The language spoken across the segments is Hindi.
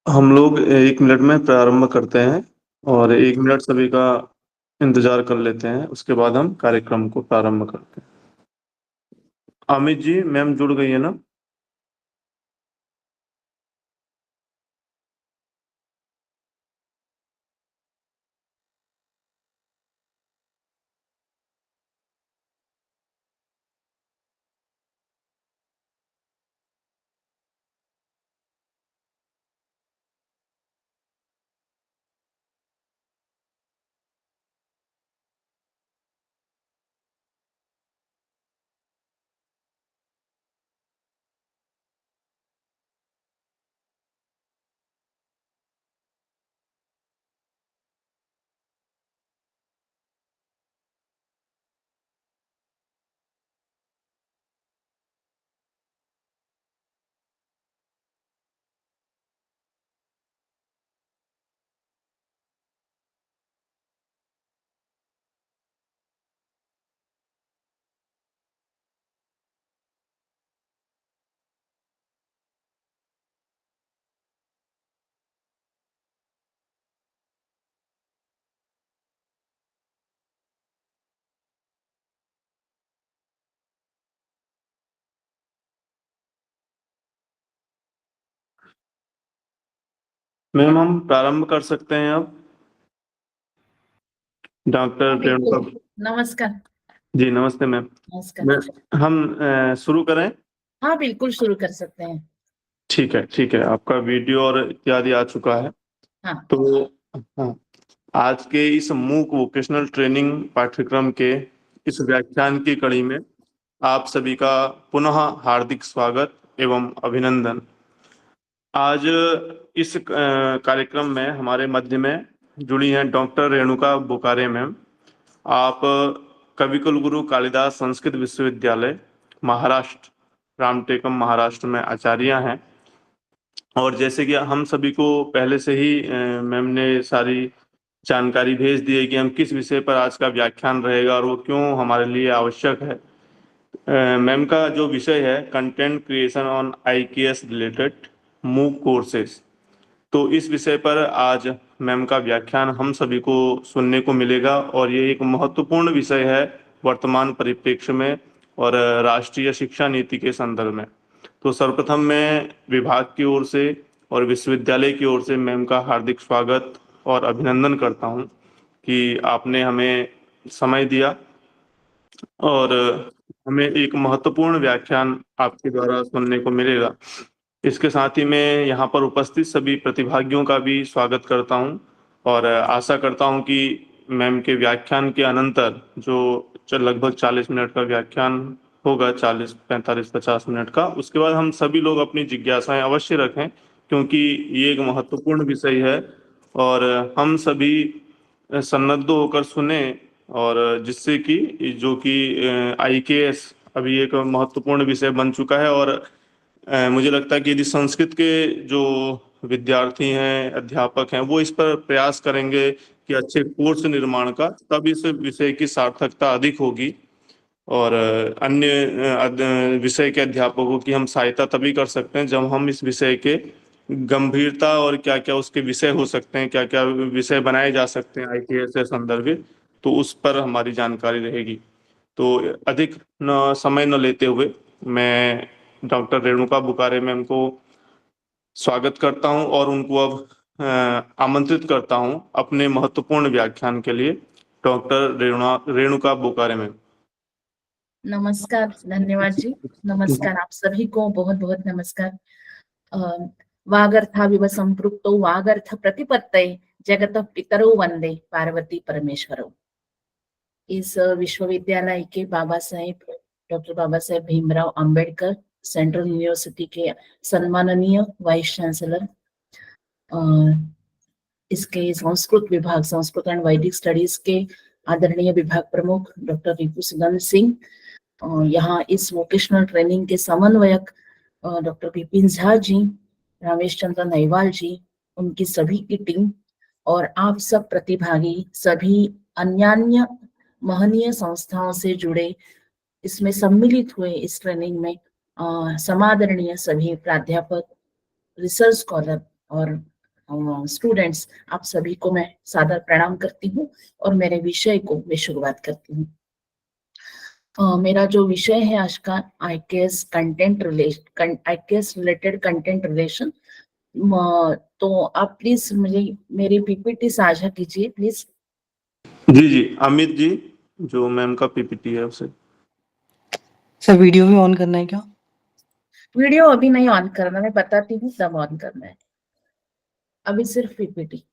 हम लोग 1 मिनट में प्रारंभ करते हैं और 1 मिनट सभी का इंतज़ार कर लेते हैं, उसके बाद हम कार्यक्रम को प्रारंभ करते हैं। अमित जी, मैम जुड़ गई है ना? मैम हम प्रारंभ कर सकते हैं अब। डॉक्टर रेणुका। बिल्कुल। नमस्कार। जी, नमस्ते मैम। नमस्कार। हम शुरू करें? हाँ, बिल्कुल शुरू कर सकते हैं। ठीक है, आपका वीडियो और इत्यादि आ चुका है। हाँ। तो हाँ, आज के इस मूक वोकेशनल ट्रेनिंग पाठ्यक्रम के इस व्याख्यान की कड़ी में आप सभी का पुनः हार्दिक स्वागत एवं अभिनंदन। आज इस कार्यक्रम में हमारे मध्य में जुड़ी हैं डॉक्टर रेणुका बुकारे मैम। आप कवि कुलगुरु कालिदास संस्कृत विश्वविद्यालय महाराष्ट्र, रामटेकम महाराष्ट्र में आचार्य हैं। और जैसे कि हम सभी को पहले से ही मैम ने सारी जानकारी भेज दी है कि हम किस विषय पर आज का व्याख्यान रहेगा और वो क्यों हमारे लिए आवश्यक है। मैम का जो विषय है content creation on IKS related मूक कोर्सेज, तो इस विषय पर आज मैम का व्याख्यान हम सभी को सुनने को मिलेगा और ये एक महत्वपूर्ण विषय है वर्तमान परिप्रेक्ष्य में और राष्ट्रीय शिक्षा नीति के संदर्भ में। तो सर्वप्रथम मैं विभाग की ओर से और विश्वविद्यालय की ओर से मैम का हार्दिक स्वागत और अभिनंदन करता हूं कि आपने हमें समय दिया और हमें एक महत्वपूर्ण व्याख्यान आपके द्वारा सुनने को मिलेगा। इसके साथ ही मैं यहाँ पर उपस्थित सभी प्रतिभागियों का भी स्वागत करता हूँ और आशा करता हूँ कि मैम के व्याख्यान के अनंतर जो लगभग 40 मिनट का व्याख्यान होगा, 40, 45, 50 मिनट का, उसके बाद हम सभी लोग अपनी जिज्ञासाएं अवश्य रखें क्योंकि ये एक महत्वपूर्ण विषय है और हम सभी सन्नद्ध होकर सुने और जिससे कि जो कि आईकेएस अभी एक महत्वपूर्ण विषय बन चुका है और मुझे लगता है कि यदि संस्कृत के जो विद्यार्थी हैं, अध्यापक हैं, वो इस पर प्रयास करेंगे कि अच्छे कोर्स निर्माण का, तब इस विषय की सार्थकता अधिक होगी और अन्य विषय के अध्यापकों की हम सहायता तभी कर सकते हैं जब हम इस विषय के गंभीरता और क्या क्या उसके विषय हो सकते हैं, क्या क्या विषय बनाए जा सकते हैं आईकेएस से संदर्भित, तो उस पर हमारी जानकारी रहेगी। तो अधिक न समय न लेते हुए मैं डॉक्टर रेणुका बुकारे मैम को स्वागत करता हूं और उनको अब आमंत्रित करता हूं अपने महत्वपूर्ण व्याख्यान के लिए। Doctor Renuka Bukare ma'am. नमस्कार, धन्यवाद जी। नमस्कार आप सभी को, बहुत बहुत नमस्कार। वागर्थाविव संपृक्तो वागर्थ प्रतिपत्तये जगतः पितरौ वंदे पार्वती परमेश्वरौ। इस विश्वविद्यालय के doctor Baba Saheb Bhimrao Ambedkar central university के सम्माननीय वाइस चांसलर, इसके संस्कृत विभाग, संस्कृत एंड वैदिक स्टडीज के आदरणीय विभाग प्रमुख डॉक्टर रिपु सुगंध सिंह, यहाँ इस वोकेशनल ट्रेनिंग के समन्वयक डॉक्टर विपिन झा जी, रमेश चंद्र नैवाल जी, उनकी सभी की टीम और आप सब प्रतिभागी, सभी अन्य महनीय संस्थाओं से जुड़े, इसमें सम्मिलित हुए इस ट्रेनिंग में समादरणीय सभी प्राध्यापक, रिसर्च स्कॉलर और स्टूडेंट्स, आप सभी को मैं सादर प्रणाम करती हूँ और मेरे विषय को मैं शुरुआत करती हूँ। मेरा जो विषय है आज का आईकेएस रिलेटेड कंटेंट रिलेशन। तो आप प्लीज मुझे मेरी पीपीटी साझा कीजिए प्लीज। जी जी, अमित जी, जो मैम का पीपीटी है उसे। सर वीडियो भी ऑन करना है क्या? वीडियो अभी नहीं ऑन करना, मैं बताती हूँ तब ऑन करना है, अभी सिर्फ पीपीटी।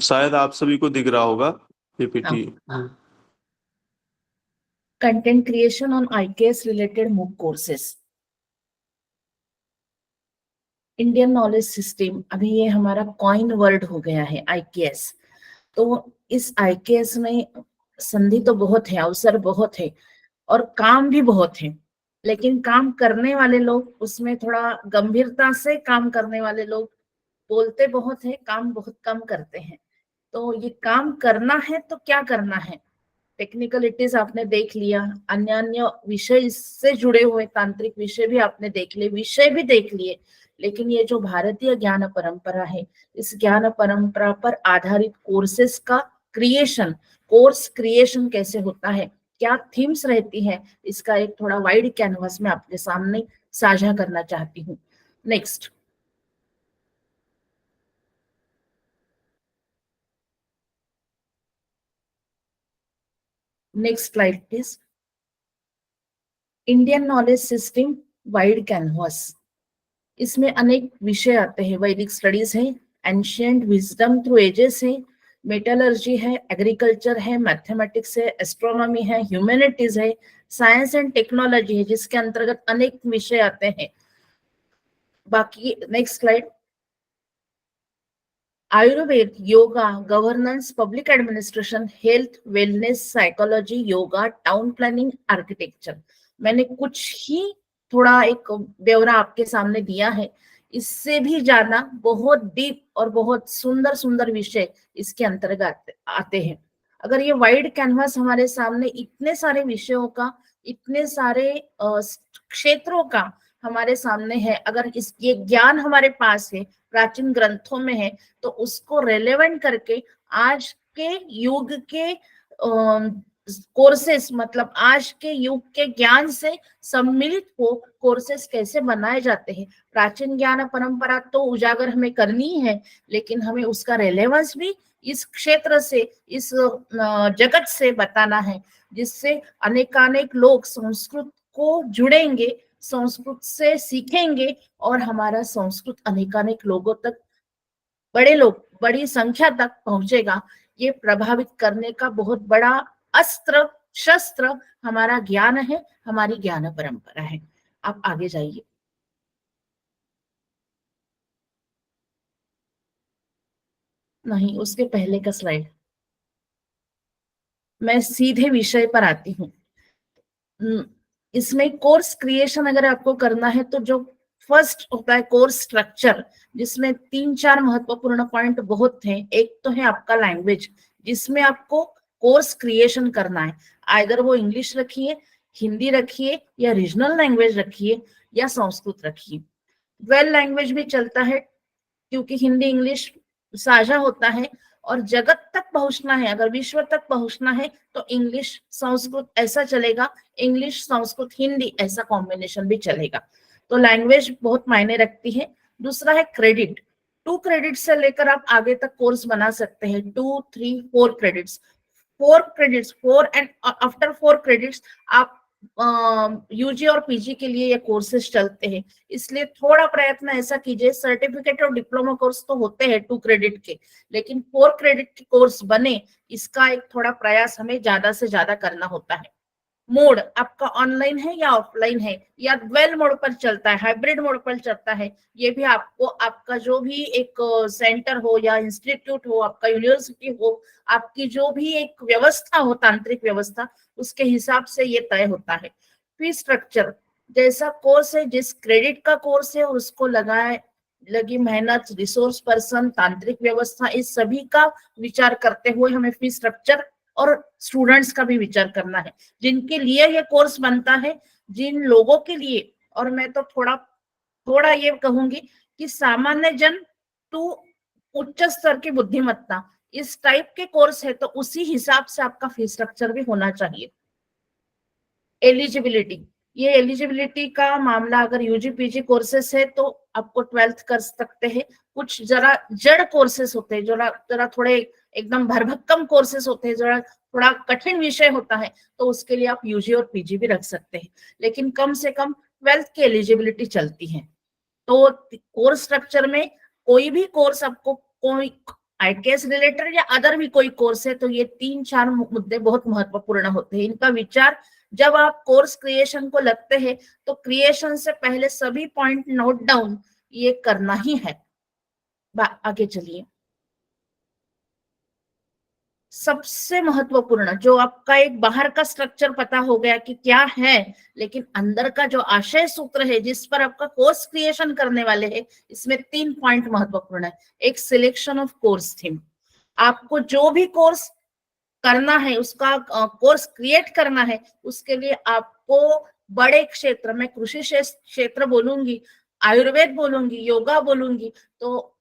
शायद आप सभी को दिख रहा होगा PPT. Content creation on IKS related मूक कोर्सेस, इंडियन नॉलेज सिस्टम, अभी ये हमारा कॉइन वर्ड हो गया है आईकेएस। तो इस आईकेएस में संधि तो बहुत है, अवसर बहुत है और काम भी बहुत है, लेकिन काम करने वाले लोग उसमें थोड़ा गंभीरता से काम करने वाले लोग बोलते बहुत है, काम बहुत कम करते हैं। तो ये काम करना है तो क्या करना है, टेक्निकलिटीज आपने देख लिया, अन्य अन्य विषय इससे जुड़े हुए तांत्रिक विषय भी आपने देख लिए, विषय भी देख लिए, लेकिन ये जो भारतीय ज्ञान परंपरा है, इस ज्ञान परंपरा पर आधारित कोर्सेस का क्रिएशन, कोर्स क्रिएशन कैसे होता है, क्या थीम्स रहती है, इसका एक थोड़ा वाइड कैनवस में आपके सामने साझा करना चाहती हूँ। Next slide please. Indian knowledge system wide canvas, इसमें अनेक विषय आते हैं, वैदिक स्टडीज है, एंशिएंट विजडम थ्रू एजेस है, मेटलर्जी है, एग्रीकल्चर है, मैथमेटिक्स है, एस्ट्रोनॉमी है, ह्यूमैनिटीज है, साइंस एंड टेक्नोलॉजी है, जिसके अंतर्गत अनेक विषय आते हैं। बाकी next slide. Ayurveda, yoga, governance, public administration, health, wellness, psychology, yoga, town planning, architecture, मैंने कुछ ही थोड़ा एक ब्यौरा आपके सामने दिया है, इससे भी ज्यादा बहुत डीप और बहुत सुंदर सुंदर विषय इसके अंतर्गत आते हैं। अगर ये वाइड कैनवास हमारे सामने इतने सारे विषयों का, इतने सारे क्षेत्रों का हमारे सामने है, अगर इस ये ज्ञान हमारे पास है, प्राचीन ग्रंथों में है, तो उसको रेलेवेंट करके आज के युग के कोर्सेस, मतलब आज के युग के ज्ञान से सम्मिलित हो कोर्सेस कैसे बनाए जाते हैं। प्राचीन ज्ञान परंपरा तो उजागर हमें करनी है, लेकिन हमें उसका रेलेवेंस भी इस क्षेत्र से, इस जगत से बताना है, जिससे अनेकानेक लोग संस्कृत को जुड़ेंगे, संस्कृत से सीखेंगे और हमारा संस्कृत अनेकानेक लोगों तक, बड़े लोग, बड़ी संख्या तक पहुंचेगा। ये प्रभावित करने का बहुत बड़ा अस्त्र शस्त्र हमारा ज्ञान है, हमारी ज्ञान परंपरा है। आप आगे जाइए। नहीं, उसके पहले का स्लाइड। मैं सीधे विषय पर आती हूँ। इसमें कोर्स क्रिएशन अगर आपको करना है तो जो फर्स्ट होता है कोर्स स्ट्रक्चर, जिसमें 3-4 महत्वपूर्ण पॉइंट बहुत हैं। एक तो है आपका लैंग्वेज, जिसमें आपको कोर्स क्रिएशन करना है, आइदर वो इंग्लिश रखिए, हिंदी रखिए, या रीजनल लैंग्वेज रखिए, या संस्कृत रखिए। ड्वेल लैंग्वेज भी चलता है, क्योंकि हिंदी इंग्लिश साझा होता है, और जगत तक पहुंचना है, अगर विश्व तक पहुंचना है तो इंग्लिश संस्कृत ऐसा चलेगा, इंग्लिश संस्कृत हिंदी ऐसा कॉम्बिनेशन भी चलेगा। तो लैंग्वेज बहुत मायने रखती है। दूसरा है क्रेडिट, 2 क्रेडिट से लेकर आप आगे तक कोर्स बना सकते हैं, 2, 3, 4 credits, 4 credits, 4 and after 4 credits आप यूजी और पीजी के लिए ये कोर्सेज चलते हैं। इसलिए थोड़ा प्रयत्न ऐसा कीजिए, सर्टिफिकेट और डिप्लोमा कोर्स तो होते हैं 2 क्रेडिट के, लेकिन 4 क्रेडिट के कोर्स बने, इसका एक थोड़ा प्रयास हमें ज्यादा से ज्यादा करना होता है। मोड आपका ऑनलाइन है या ऑफलाइन है, या ड्वेल मोड पर चलता है, हाइब्रिड मोड पर चलता है, ये भी आपको, आपका जो भी एक सेंटर हो या इंस्टीट्यूट हो, आपका यूनिवर्सिटी हो, आपकी जो भी एक व्यवस्था हो, तांत्रिक व्यवस्था, उसके हिसाब से ये तय होता है। फी स्ट्रक्चर, जैसा कोर्स है, जिस क्रेडिट का कोर्स है, उसको लगी मेहनत, रिसोर्स पर्सन, तांत्रिक व्यवस्था, इस सभी का विचार करते हुए हमें फी स्ट्रक्चर और स्टूडेंट्स का भी विचार करना है, जिनके लिए ये कोर्स बनता है, जिन लोगों के लिए। और मैं तो थोड़ा ये कहूंगी कि सामान्य जन टू उच्च स्तर की बुद्धिमत्ता, इस टाइप के कोर्स है तो उसी हिसाब से आपका फी स्ट्रक्चर भी होना चाहिए। एलिजिबिलिटी, ये एलिजिबिलिटी का मामला अगर यूजी पीजी कोर्सेस है तो आपको 12th कर सकते हैं। कुछ जरा जड़ कोर्सेस होते हैं, जरा थोड़े एकदम भरभक्कम कोर्सेस होते हैं, जरा थोड़ा कठिन विषय होता है, तो उसके लिए आप यूजी और पीजी भी रख सकते हैं, लेकिन कम से कम 12th की एलिजिबिलिटी चलती है। तो कोर्स स्ट्रक्चर में कोई भी कोर्स आपको, कोई आईकेएस रिलेटेड या अदर भी कोई कोर्स है, तो ये 3-4 मुद्दे बहुत महत्वपूर्ण होते हैं। इनका विचार जब आप कोर्स क्रिएशन को लगते हैं तो क्रिएशन से पहले सभी पॉइंट नोट डाउन ये करना ही है। आगे चलिए। सबसे महत्वपूर्ण, जो आपका एक बाहर का स्ट्रक्चर पता हो गया कि क्या है, लेकिन अंदर का जो आशय सूत्र है जिस पर आपका कोर्स क्रिएशन करने वाले हैं, इसमें 3 पॉइंट महत्वपूर्ण है। एक, सिलेक्शन ऑफ कोर्स थीम, आपको जो भी कोर्स करना है, उसका कोर्स क्रिएट करना है, उसके लिए आपको बड़े क्षेत्र में, कृषि क्षेत्र बोलूंगी, आयुर्वेद बोलूंगी, योगा बोलूंगी, तो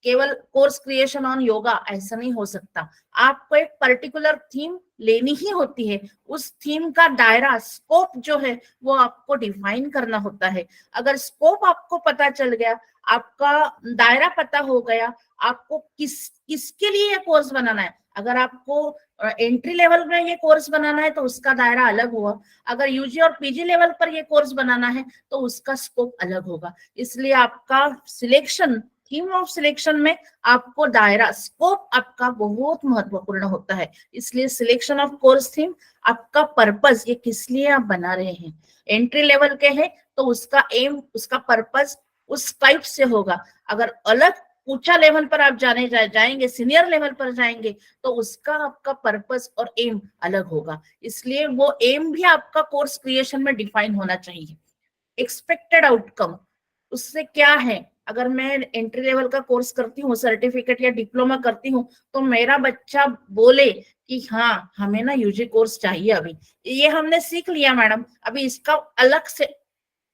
केवल कोर्स क्रिएशन ऑन योगा ऐसा नहीं हो सकता। आपको एक पर्टिकुलर थीम लेनी ही होती है, उस थीम का दायरा, स्कोप जो है वो आपको डिफाइन करना होता है। अगर स्कोप आपको पता चल गया, आपका दायरा पता हो गया, आपको किसके लिए ये कोर्स बनाना है। अगर आपको एंट्री लेवल में ये कोर्स बनाना है तो उसका दायरा अलग हुआ, अगर यूजी और पीजी लेवल पर ये कोर्स बनाना है तो उसका स्कोप अलग होगा। इसलिए आपका सिलेक्शन, थीम ऑफ सिलेक्शन में आपको दायरा, स्कोप आपका बहुत महत्वपूर्ण होता है। इसलिए सिलेक्शन ऑफ कोर्स थीम, आपका पर्पस, ये किस लिए आप बना रहे हैं। एंट्री लेवल के हैं तो उसका एम, उसका पर्पस उस टाइप से होगा। अगर अलग ऊंचा लेवल पर आप जाएंगे, सीनियर लेवल पर जाएंगे, तो उसका आपका पर्पस और एम अलग होगा। इसलिए वो एम भी आपका कोर्स क्रिएशन में डिफाइन होना चाहिए। एक्सपेक्टेड आउटकम, उससे क्या है, अगर मैं एंट्री लेवल का कोर्स करती हूँ, सर्टिफिकेट या डिप्लोमा करती हूँ, तो मेरा बच्चा बोले कि हाँ हमें ना यूजी कोर्स चाहिए, अभी ये हमने सीख लिया मैडम, अभी इसका अलग से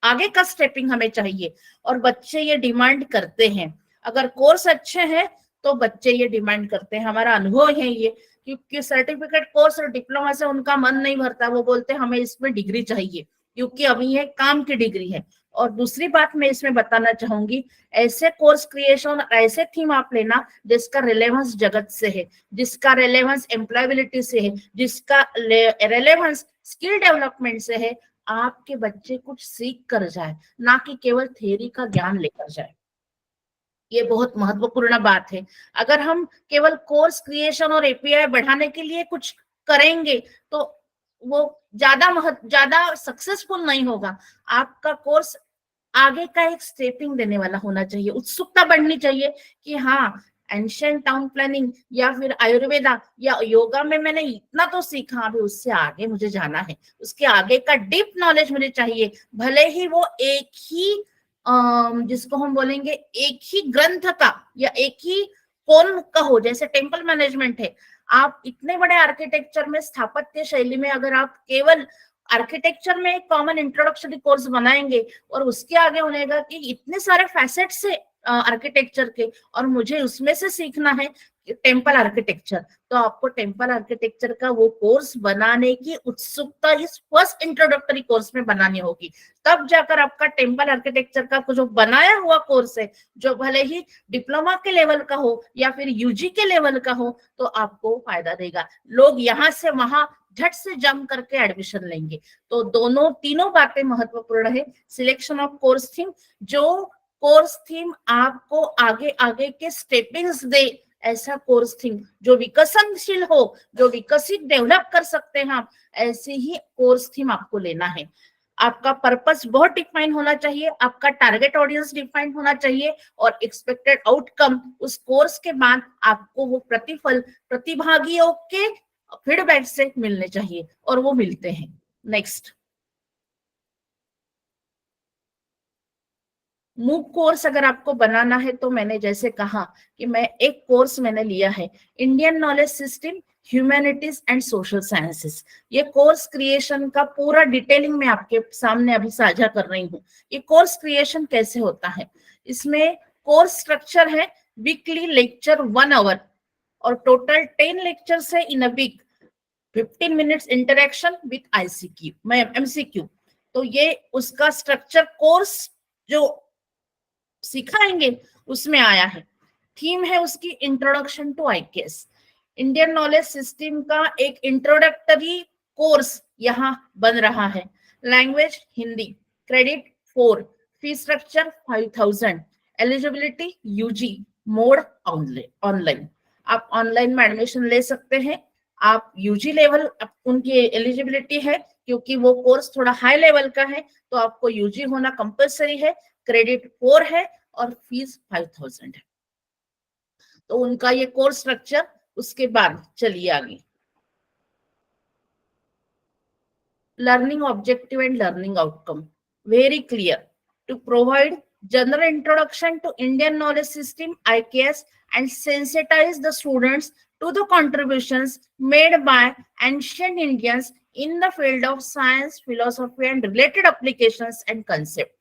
आगे का स्टेपिंग हमें चाहिए, और बच्चे ये डिमांड करते हैं। अगर कोर्स अच्छे हैं तो बच्चे ये डिमांड करते हैं, हमारा अनुभव है ये, क्योंकि सर्टिफिकेट कोर्स और डिप्लोमा से उनका मन नहीं भरता, वो बोलते हैं हमें इसमें डिग्री चाहिए, क्योंकि अभी ये काम की डिग्री है। और दूसरी बात मैं इसमें बताना चाहूंगी, ऐसे कोर्स क्रिएशन, ऐसे थीम आप लेना जिसका रिलेवेंस जगत से है, जिसका रिलेवेंस एम्प्लॉयबिलिटी से है, जिसका रिलेवेंस स्किल डेवलपमेंट से है। आपके बच्चे कुछ सीख कर जाए, ना कि केवल थ्योरी का ज्ञान लेकर जाए। ये बहुत महत्वपूर्ण बात है। अगर हम केवल कोर्स क्रिएशन और एपीआई बढ़ाने के लिए कुछ करेंगे तो वो ज्यादा सक्सेसफुल नहीं होगा। आपका कोर्स आगे का एक स्टेपिंग देने वाला होना चाहिए, उत्सुकता बढ़नी चाहिए कि हाँ, एंशिएंट टाउन प्लानिंग या फिर आयुर्वेदा या योगा में मैंने इतना तो सीखा, अभी उससे आगे मुझे जाना है, उसके आगे का डीप नॉलेज मुझे चाहिए। भले ही वो एक ही जिसको हम बोलेंगे एक ही ग्रंथ का या एक ही कौन का हो, जैसे टेम्पल मैनेजमेंट है, आप इतने बड़े आर्किटेक्चर में, स्थापत्य शैली में, अगर आप केवल आर्किटेक्चर में एक कॉमन इंट्रोडक्टरी कोर्स बनाएंगे और उसके आगे होनेगा कि इतने सारे फैसेट्स से आर्किटेक्चर के, और मुझे उसमें से सीखना है टेम्पल आर्किटेक्चर, तो आपको टेम्पल आर्किटेक्चर का वो कोर्स बनाने की उत्सुकता इस फर्स्ट इंट्रोडक्टरी कोर्स में बनानी होगी। तब जाकर आपका टेम्पल आर्किटेक्चर का जो बनाया हुआ कोर्स है, जो भले ही डिप्लोमा के लेवल का हो या फिर यूजी के लेवल का हो, तो आपको फायदा देगा। लोग यहाँ से वहां झट से जम करके एडमिशन लेंगे। तो तीनों बातें महत्वपूर्ण है। सिलेक्शन ऑफ कोर्स थीम, जो कोर्स थीम आपको आगे आगे के स्टेपिंग्स दे, ऐसा कोर्स थीम जो विकसनशील हो, जो विकसित डेवलप कर सकते हैं आप, ऐसे ही कोर्स थीम आपको लेना है। आपका पर्पस बहुत डिफाइन होना चाहिए, आपका टारगेट ऑडियंस डिफाइन होना चाहिए, और एक्सपेक्टेड आउटकम उस कोर्स के बाद आपको वो प्रतिफल प्रतिभागियों के फीडबैक से मिलने चाहिए, और वो मिलते हैं। नेक्स्ट, मूक कोर्स अगर आपको बनाना है तो मैंने जैसे कहा कि मैं एक कोर्स मैंने लिया है, Indian knowledge system humanities and social sciences. ये कोर्स क्रिएशन का पूरा डिटेलिंग मैं आपके सामने अभी साझा कर रही हूँ। ये कोर्स क्रिएशन कैसे होता है, इसमें कोर्स स्ट्रक्चर है वीकली लेक्चर 1 आवर और टोटल 10 लेक्चर्स है in a week, 15 minutes interaction with ICQ मैं MCQ। तो ये उसका स्ट्रक्चर कोर्स जो सिखाएंगे उसमें आया है। थीम है उसकी introduction to IKS, Indian knowledge system का एक इंट्रोडक्टरी कोर्स यहाँ बन रहा है। Language Hindi, credit 4, fee structure 5000, eligibility UG, mode online. आप ऑनलाइन में एडमिशन ले सकते हैं। आप UG लेवल उनकी एलिजिबिलिटी है, क्योंकि वो कोर्स थोड़ा हाई लेवल का है तो आपको UG होना कंपलसरी है। क्रेडिट 4 है और फीस 5000 है। तो उनका ये कोर्स स्ट्रक्चर। उसके बाद चलिए आगे, learning objective and learning outcome very clear to provide general introduction to Indian knowledge system IKS and sensitize the students to the contributions made by ancient Indians in the field of science, philosophy and related applications and concept।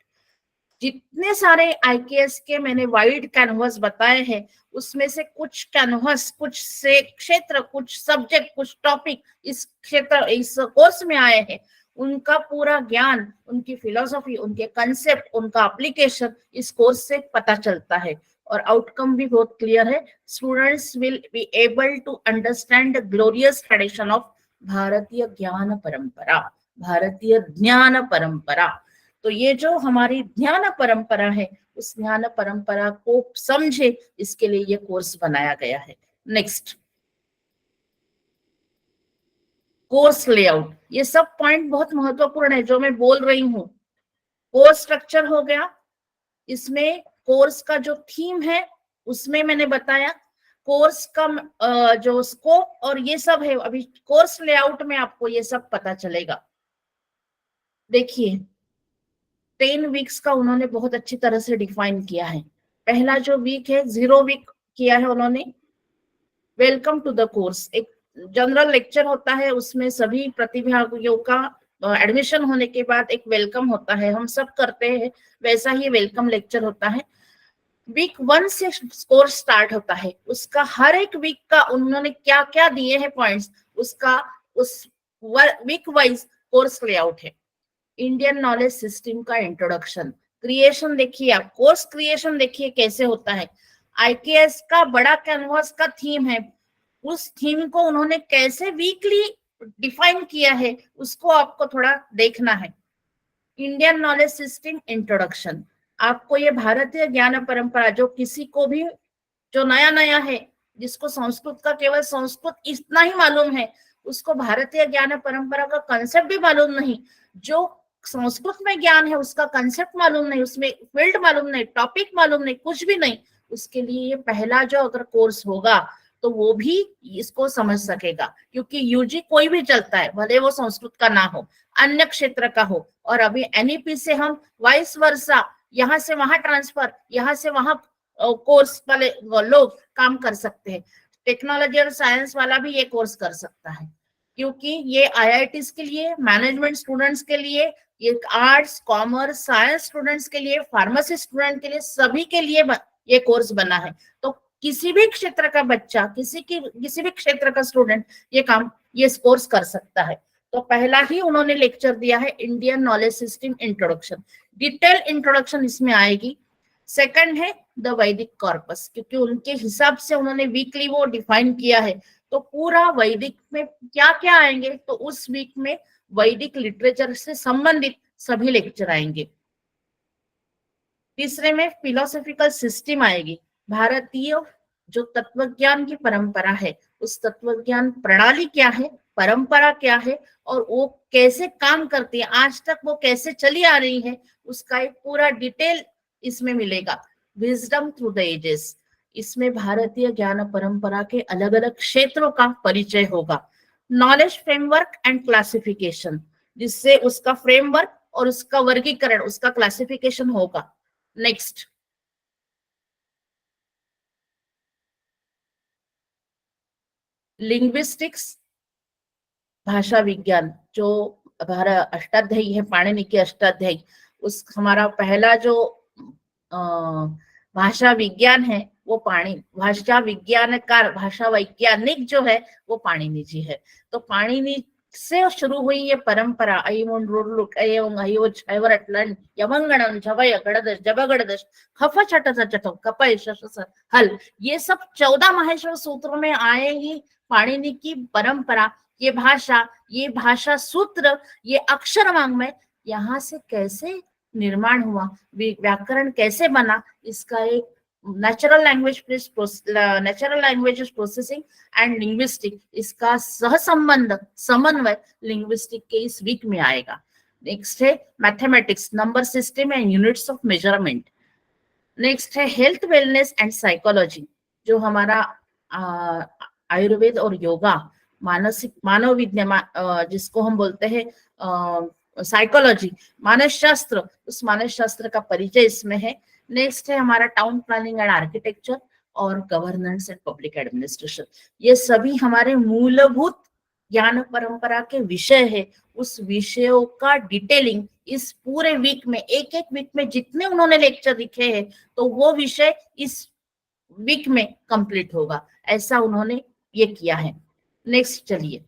जितने सारे IKS के मैंने वाइड कैनवस बताए हैं उसमें से कुछ कैनवस, कुछ से क्षेत्र, कुछ सब्जेक्ट, कुछ टॉपिक इस क्षेत्र इस कोर्स में आए हैं। उनका पूरा ज्ञान, उनकी फिलोसॉफी, उनके कंसेप्ट, उनका एप्लीकेशन इस कोर्स से पता चलता है। और आउटकम भी बहुत क्लियर है, students will be able to understand the glorious tradition of Bharatiya Gyan परंपरा, भारतीय ज्ञान परंपरा। तो ये जो हमारी ज्ञान परंपरा है उस ज्ञान परंपरा को समझे, इसके लिए ये कोर्स बनाया गया है। Next, course layout. ये सब पॉइंट बहुत महत्वपूर्ण है जो मैं बोल रही हूँ। कोर्स स्ट्रक्चर हो गया, इसमें कोर्स का जो थीम है उसमें मैंने बताया, कोर्स का जो स्कोप और ये सब है। अभी कोर्स लेआउट में आपको ये सब पता चलेगा। देखिए 10 वीक्स का उन्होंने बहुत अच्छी तरह से डिफाइन किया है। पहला जो वीक है 0 वीक किया है उन्होंने, वेलकम टू द कोर्स। एक जनरल लेक्चर होता है, उसमें सभी प्रतिभागियों का एडमिशन होने के बाद एक वेलकम होता है, हम सब करते हैं वैसा ही वेलकम लेक्चर होता है। वीक 1 से कोर्स स्टार्ट होता है, उसका हर एक वीक का उन्होंने क्या क्या दिए हैं पॉइंट्स, उसका उस वीक वाइज कोर्स लेआउट है। इंडियन नॉलेज सिस्टम का इंट्रोडक्शन, क्रिएशन देखिए आप, कोर्स क्रिएशन देखिए कैसे होता है। IKS का बड़ा कैनवास का थीम है, उस थीम को उन्होंने कैसे वीकली डिफाइन किया है उसको आपको थोड़ा देखना है। इंडियन नॉलेज सिस्टम इंट्रोडक्शन, आपको ये भारतीय ज्ञान परंपरा, जो किसी को भी जो नया नया है, जिसको संस्कृत का केवल संस्कृत इतना ही मालूम है, उसको भारतीय ज्ञान परंपरा का कंसेप्ट भी मालूम नहीं, जो संस्कृत में ज्ञान है उसका कंसेप्ट मालूम नहीं, उसमें फील्ड मालूम नहीं, टॉपिक मालूम नहीं, कुछ भी नहीं, उसके लिए ये पहला जो अगर कोर्स होगा तो वो भी इसको समझ सकेगा। क्योंकि UG कोई भी चलता है, भले वो संस्कृत का ना हो, अन्य क्षेत्र का हो। और अभी NEP से हम वाइस वर्सा, यहाँ से वहां ट्रांसफर, यहाँ से वहां कोर्स वाले लोग काम कर सकते हैं। टेक्नोलॉजी और साइंस वाला भी ये कोर्स कर सकता है, क्योंकि ये IITs के लिए, मैनेजमेंट स्टूडेंट्स के लिए, ये आर्ट्स, कॉमर्स, साइंस स्टूडेंट्स के लिए, फार्मेसी स्टूडेंट के लिए, सभी के लिए ये कोर्स बना है। तो किसी भी क्षेत्र का बच्चा, किसी भी क्षेत्र का स्टूडेंट ये कोर्स कर सकता है। तो पहला ही उन्होंने लेक्चर दिया है Indian knowledge system introduction, detail introduction इसमें आएगी। सेकंड है द वैदिक कॉर्पस, क्योंकि उनके हिसाब से उन्होंने वीकली वो डिफाइन किया है, तो पूरा वैदिक में क्या क्या आएंगे, तो उस वीक में वैदिक लिटरेचर से संबंधित सभी लेक्चर आएंगे। तीसरे में फिलोसॉफिकल सिस्टम आएगी, भारतीय जो तत्वज्ञान की परंपरा है उस तत्वज्ञान प्रणाली क्या है, परंपरा क्या है और वो कैसे काम करती है, आज तक वो कैसे चली आ रही है, उसका एक पूरा डिटेल इसमें मिलेगा। विजडम थ्रू द एजेस, इसमें भारतीय ज्ञान परंपरा के अलग अलग क्षेत्रों का परिचय होगा। नॉलेज फ्रेमवर्क एंड क्लासिफिकेशन, जिससे उसका फ्रेमवर्क और उसका वर्गीकरण, उसका क्लासिफिकेशन होगा। नेक्स्ट, लिंग्विस्टिक्स, भाषा विज्ञान, जो हमारा अष्टाध्यायी है, पाणिनि की अष्टाध्यायी, उस हमारा पहला जो भाषा विज्ञान है वो भाषा विज्ञानकार, भाषा वैज्ञानिक जो है वो पाणिनि जी है। तो पाणिनि से शुरू हुई ये परंपरा, अयिमुन रुडलुक अयं अयो छयवरटलन यमंगणन झवय गड़दश जबगड़दश खफ छट चटो कपय शश हल, ये सब 14 माहेश्वर सूत्रों में आएगी। पाणिनि की परंपरा, ये भाषा सूत्र, ये अक्षर वाङ्मय यहाँ से कैसे निर्माण हुआ, व्याकरण कैसे बना, इसका एक natural language processing and linguistic, इसका सहसंबंध समन्वय लिंग्विस्टिक के इस वीक में आएगा। नेक्स्ट है mathematics, number system and units of measurement. Next है हेल्थ वेलनेस एंड साइकोलॉजी, जो हमारा आयुर्वेद और योगा, मानव विज्ञान, जिसको हम बोलते हैं साइकोलॉजी, मानस शास्त्र, उस मानस शास्त्र का परिचय इसमें है। नेक्स्ट है हमारा टाउन प्लानिंग एंड आर्किटेक्चर और गवर्नेंस एंड पब्लिक एडमिनिस्ट्रेशन। ये सभी हमारे मूलभूत ज्ञान परंपरा के विषय है। उस विषयों का डिटेलिंग इस पूरे वीक में, एक एक वीक में जितने उन्होंने लेक्चर लिखे हैं, तो वो विषय इस वीक में कंप्लीट होगा, ऐसा उन्होंने ये किया है। नेक्स्ट चलिए,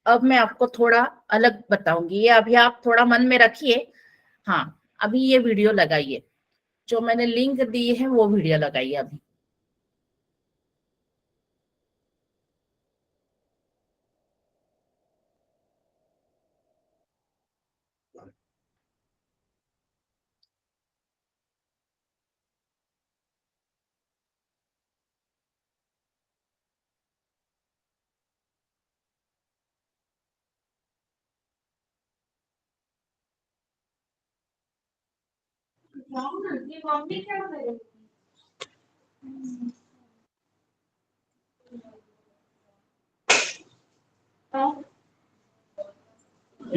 अब मैं आपको थोड़ा अलग बताऊंगी, ये अभी आप थोड़ा मन में रखिए। हाँ, अभी ये वीडियो लगाइए, जो मैंने लिंक दी है वो वीडियो लगाइए अभी।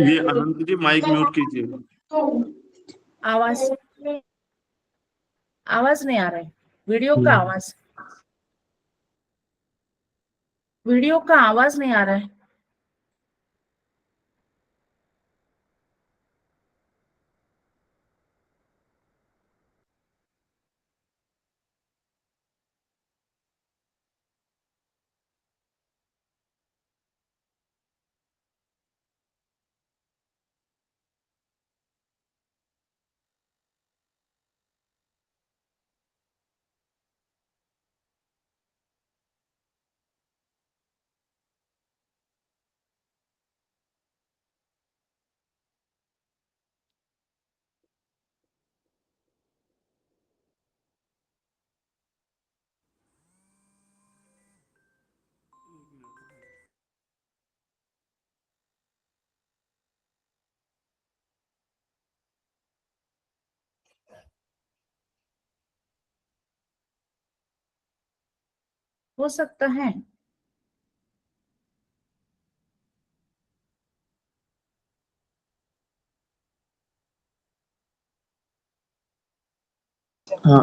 ये अनंत जी माइक म्यूट कीजिए। आवाज नहीं आ रहा है, वीडियो का आवाज नहीं आ रहा है। हो सकता है। हाँ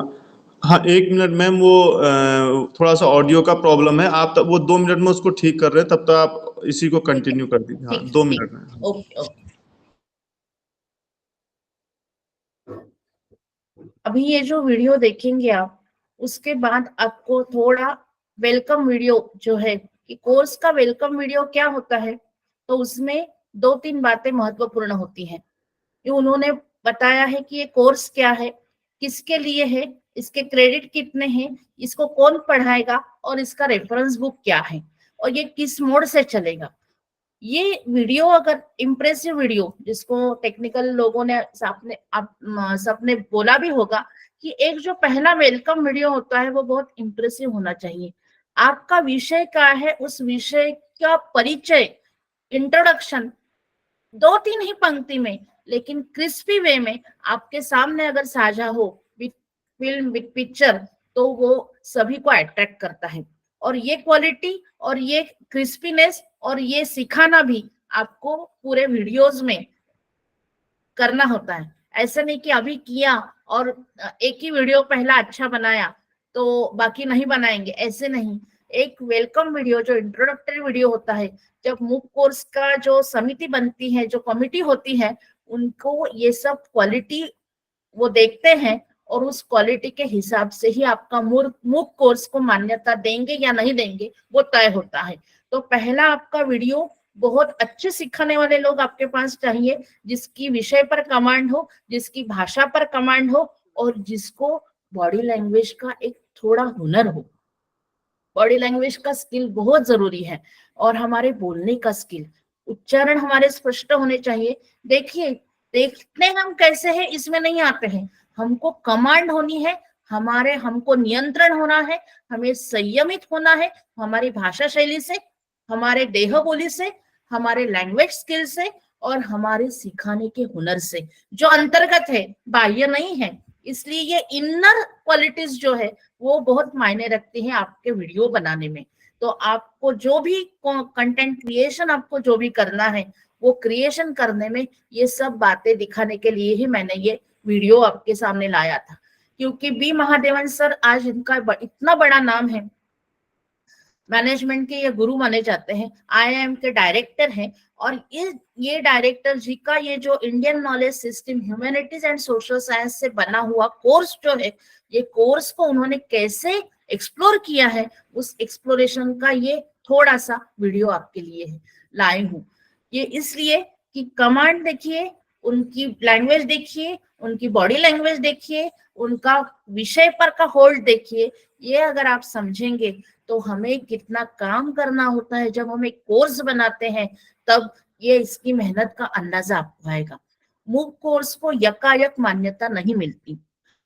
हाँ, 1 मिनट मैम, वो थोड़ा सा ऑडियो का प्रॉब्लम है। आप वो 2 मिनट में उसको ठीक कर रहे हैं, तब तक आप इसी को कंटिन्यू कर दीजिए। हाँ, 2 मिनट में। Okay okay. अभी ये जो वीडियो देखेंगे आप, उसके बाद आपको थोड़ा वेलकम वीडियो जो है, कि कोर्स का वेलकम वीडियो क्या होता है, तो उसमें 2-3 बातें महत्वपूर्ण होती हैं। ये उन्होंने बताया है कि ये कोर्स क्या है, किसके लिए है, इसके क्रेडिट कितने हैं, इसको कौन पढ़ाएगा और इसका रेफरेंस बुक क्या है, और ये किस मोड से चलेगा। ये वीडियो अगर इम्प्रेसिव वीडियो, जिसको टेक्निकल लोगों ने सबने बोला भी होगा कि एक जो पहला वेलकम वीडियो होता है वो बहुत इम्प्रेसिव होना चाहिए। आपका विषय क्या है, उस विषय का परिचय, इंट्रोडक्शन 2-3 ही पंक्ति में, लेकिन क्रिस्पी वे में आपके सामने अगर साझा हो, विथ फिल्म, विथ पिक्चर, तो वो सभी को अट्रैक्ट करता है। और ये क्वालिटी और ये क्रिस्पीनेस और ये सिखाना भी आपको पूरे वीडियोस में करना होता है। ऐसा नहीं कि अभी किया और एक ही वीडियो पहला अच्छा बनाया तो बाकी नहीं बनाएंगे, ऐसे नहीं। एक वेलकम वीडियो जो इंट्रोडक्टरी वीडियो होता है, जब मूक कोर्स का जो समिति बनती है, जो कमिटी होती है, उनको ये सब क्वालिटी वो देखते हैं और उस क्वालिटी के हिसाब से ही आपका मूक कोर्स को मान्यता देंगे या नहीं देंगे वो तय होता है। तो पहला आपका वीडियो बहुत अच्छे सिखाने वाले लोग आपके पास चाहिए, जिसकी विषय पर कमांड हो, जिसकी भाषा पर कमांड हो और जिसको बॉडी लैंग्वेज का एक थोड़ा हुनर हो। बॉडी लैंग्वेज का स्किल बहुत जरूरी है और हमारे बोलने का स्किल, उच्चारण हमारे स्पष्ट होने चाहिए। देखिए, देखने हम कैसे हैं इसमें नहीं आते हैं, हमको कमांड होनी है, हमको नियंत्रण होना है, हमें संयमित होना है, हमारी भाषा शैली से, हमारे देह बोली से, हमारे लैंग्वेज स्किल से और हमारे सिखाने के हुनर से, जो अंतर्गत है, बाह्य नहीं है। इसलिए ये इनर क्वालिटीज जो है वो बहुत मायने रखती हैं आपके वीडियो बनाने में। तो आपको जो भी कंटेंट क्रिएशन आपको जो भी करना है, वो क्रिएशन करने में ये सब बातें दिखाने के लिए ही मैंने ये वीडियो आपके सामने लाया था। क्योंकि बी महादेवन सर आज इनका इतना बड़ा नाम है, मैनेजमेंट के ये गुरु माने जाते हैं, IIM के डायरेक्टर हैं और ये डायरेक्टर जी का ये जो Indian knowledge system humanities and social science से बना हुआ कोर्स जो है, ये कोर्स को उन्होंने कैसे एक्सप्लोर किया है, उस एक्सप्लोरेशन का ये थोड़ा सा वीडियो आपके लिए है लाई हूँ। ये इसलिए कि कमांड देखिए, उनकी लैंग्वेज देखिए, उनकी बॉडी लैंग्वेज देखिए, उनका विषय पर का होल्ड देखिए। ये अगर आप समझेंगे तो हमें कितना काम करना होता है जब हम एक कोर्स बनाते हैं, तब ये इसकी मेहनत का अंदाजा आपको आएगा। मूक कोर्स को यकायक मान्यता नहीं मिलती,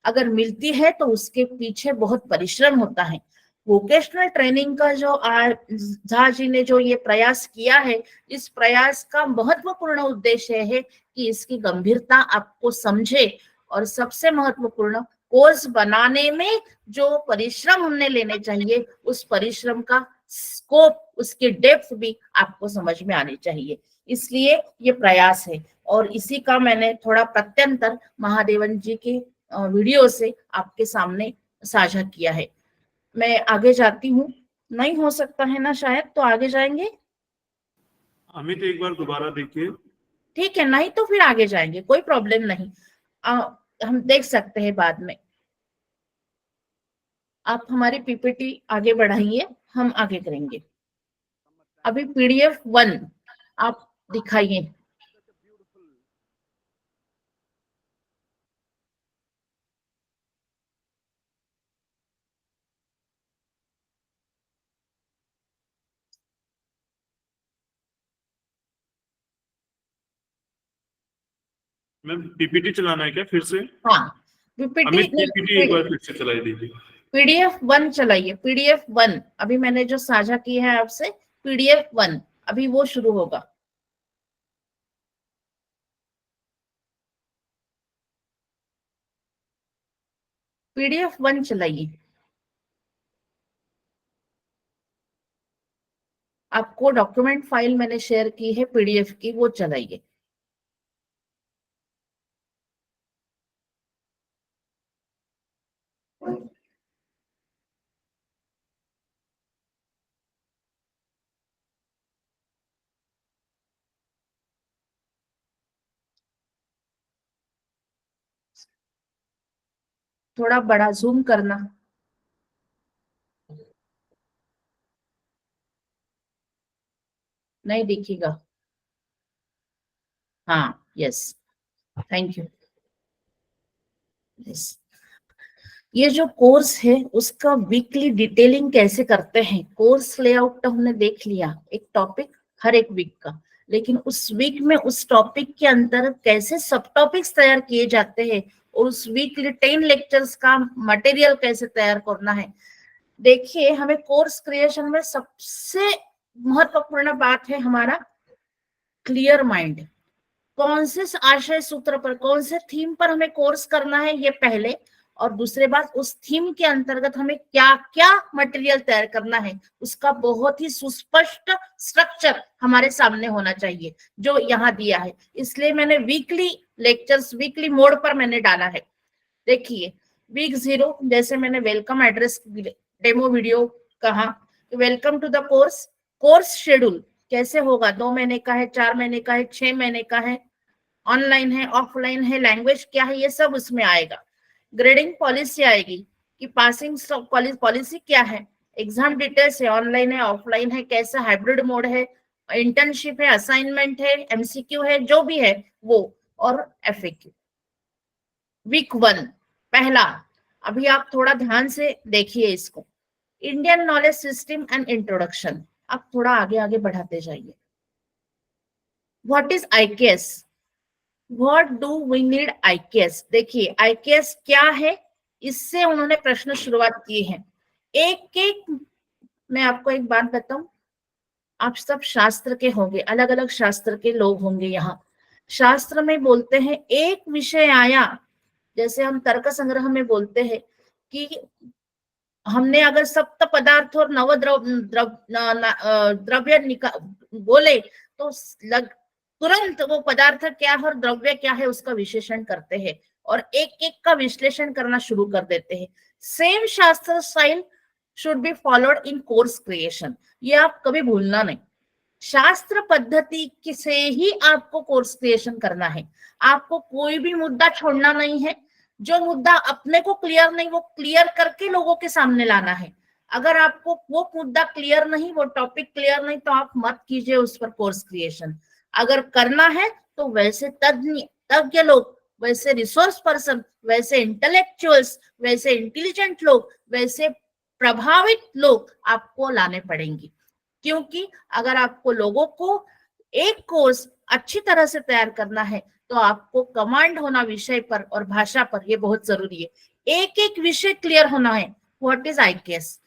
अगर मिलती है तो उसके पीछे बहुत परिश्रम होता है। वोकेशनल ट्रेनिंग का जो झा जी ने जो ये प्रयास किया है, इस प्रयास का महत्वपूर्ण उद्देश्य है कि इसकी गंभीरता आपको समझे और सबसे महत्वपूर्ण, कोर्स बनाने में जो परिश्रम हमने लेने चाहिए, उस परिश्रम का स्कोप, उसकी डेप्थ भी आपको समझ में आनी चाहिए। इसलिए ये प्रयास है और इसी का मैंने थोड़ा प्रत्यंतर महादेवन जी के वीडियो से आपके सामने साझा किया है। मैं आगे जाती हूँ, नहीं हो सकता है ना शायद, तो आगे जाएंगे। अमित एक बार दोबारा देखिए। ठीक है, नहीं तो फिर आगे जाएंगे, कोई प्रॉब्लम नहीं, हम देख सकते हैं बाद में। आप हमारी पीपीटी आगे बढ़ाइए, हम आगे करेंगे। अभी PDF 1 आप दिखाइए। मैम पीपीटी चलाना है क्या फिर से? हाँ, पीपीटी अमित पीपीटी एक बार फिर से चलाई दीजिए। PDF 1 चलाइए, PDF 1 अभी मैंने जो साझा की है आपसे, PDF 1 अभी वो शुरू होगा। PDF 1 चलाइए। आपको डॉक्यूमेंट फाइल मैंने शेयर की है PDF की, वो चलाइए। थोड़ा बड़ा जूम करना। नहीं दिखेगा। हाँ, यस, थैंक यू। यस, ये जो कोर्स है उसका वीकली डिटेलिंग कैसे करते हैं, कोर्स लेआउट तो हमने देख लिया, एक टॉपिक हर एक वीक का, लेकिन उस वीक में उस टॉपिक के अंदर कैसे सब टॉपिक्स तैयार किए जाते हैं और उस वीकली 10 लेक्चर्स का मटेरियल कैसे तैयार करना है। देखिए, हमें कोर्स क्रिएशन में सबसे महत्वपूर्ण बात है हमारा क्लियर माइंड। कौन से आशय सूत्र पर, कौन से थीम पर हमें कोर्स करना है, ये पहले, और दूसरे बात उस थीम के अंतर्गत हमें क्या क्या मटेरियल तैयार करना है, उसका बहुत ही सुस्पष्ट स्ट्रक्चर हमारे सामने होना चाहिए जो यहाँ दिया है। इसलिए मैंने वीकली लेक्चर्स वीकली मोड पर मैंने डाला है। देखिए वीक 0 जैसे मैंने वेलकम एड्रेस डेमो वीडियो कहा, welcome to the course, course schedule कैसे होगा, 2 महीने का है, 4 महीने का है, 6 महीने का है, ऑनलाइन है, ऑफलाइन है, लैंग्वेज क्या है, ये सब उसमें आएगा। ग्रेडिंग पॉलिसी आएगी कि पासिंग पॉलिसी क्या है, एग्जाम डिटेल्स है, ऑनलाइन है, ऑफलाइन है, कैसा हाइब्रिड मोड है, इंटर्नशिप है, असाइनमेंट है, एमसीक्यू है, जो भी है वो, और एफएक्यू। वीक 1 पहला, अभी आप थोड़ा ध्यान से देखिए इसको, Indian knowledge system and introduction. आप थोड़ा आगे आगे बढ़ाते जाइए। What is IKS, what do we need IKS. देखिए आईकेएस क्या है, इससे उन्होंने प्रश्न शुरुआत किए हैं। एक एक मैं आपको एक बात बताऊं, आप सब शास्त्र के होंगे, अलग अलग शास्त्र के लोग होंगे यहाँ। शास्त्र में बोलते हैं एक विषय आया, जैसे हम तर्क संग्रह में बोलते हैं कि हमने अगर सप्त पदार्थ और नव द्रव्य बोले तो तुरंत वो पदार्थ क्या है और द्रव्य क्या है उसका विश्लेषण करते हैं और एक एक का विश्लेषण करना शुरू कर देते हैं। सेम शास्त्र style should be followed in course creation, ये आप कभी भूलना नहीं। शास्त्र पद्धति से ही आपको कोर्स क्रिएशन करना है। आपको कोई भी मुद्दा छोड़ना नहीं है, जो मुद्दा अपने को क्लियर नहीं वो क्लियर करके लोगों के सामने लाना है। अगर आपको वो मुद्दा क्लियर नहीं, वो टॉपिक क्लियर नहीं, तो आप मत कीजिए उस पर कोर्स क्रिएशन। अगर करना है तो वैसे तज्ञ लोग, वैसे रिसोर्स पर्सन, वैसे इंटेलेक्चुअल्स, वैसे इंटेलिजेंट लोग, वैसे प्रभावित लोग आपको लाने पड़ेंगे। क्योंकि अगर आपको लोगों को एक कोर्स अच्छी तरह से तैयार करना है तो आपको कमांड होना विषय पर और भाषा पर, ये बहुत जरूरी है। एक एक विषय क्लियर होना है। व्हाट इज आईकेएस,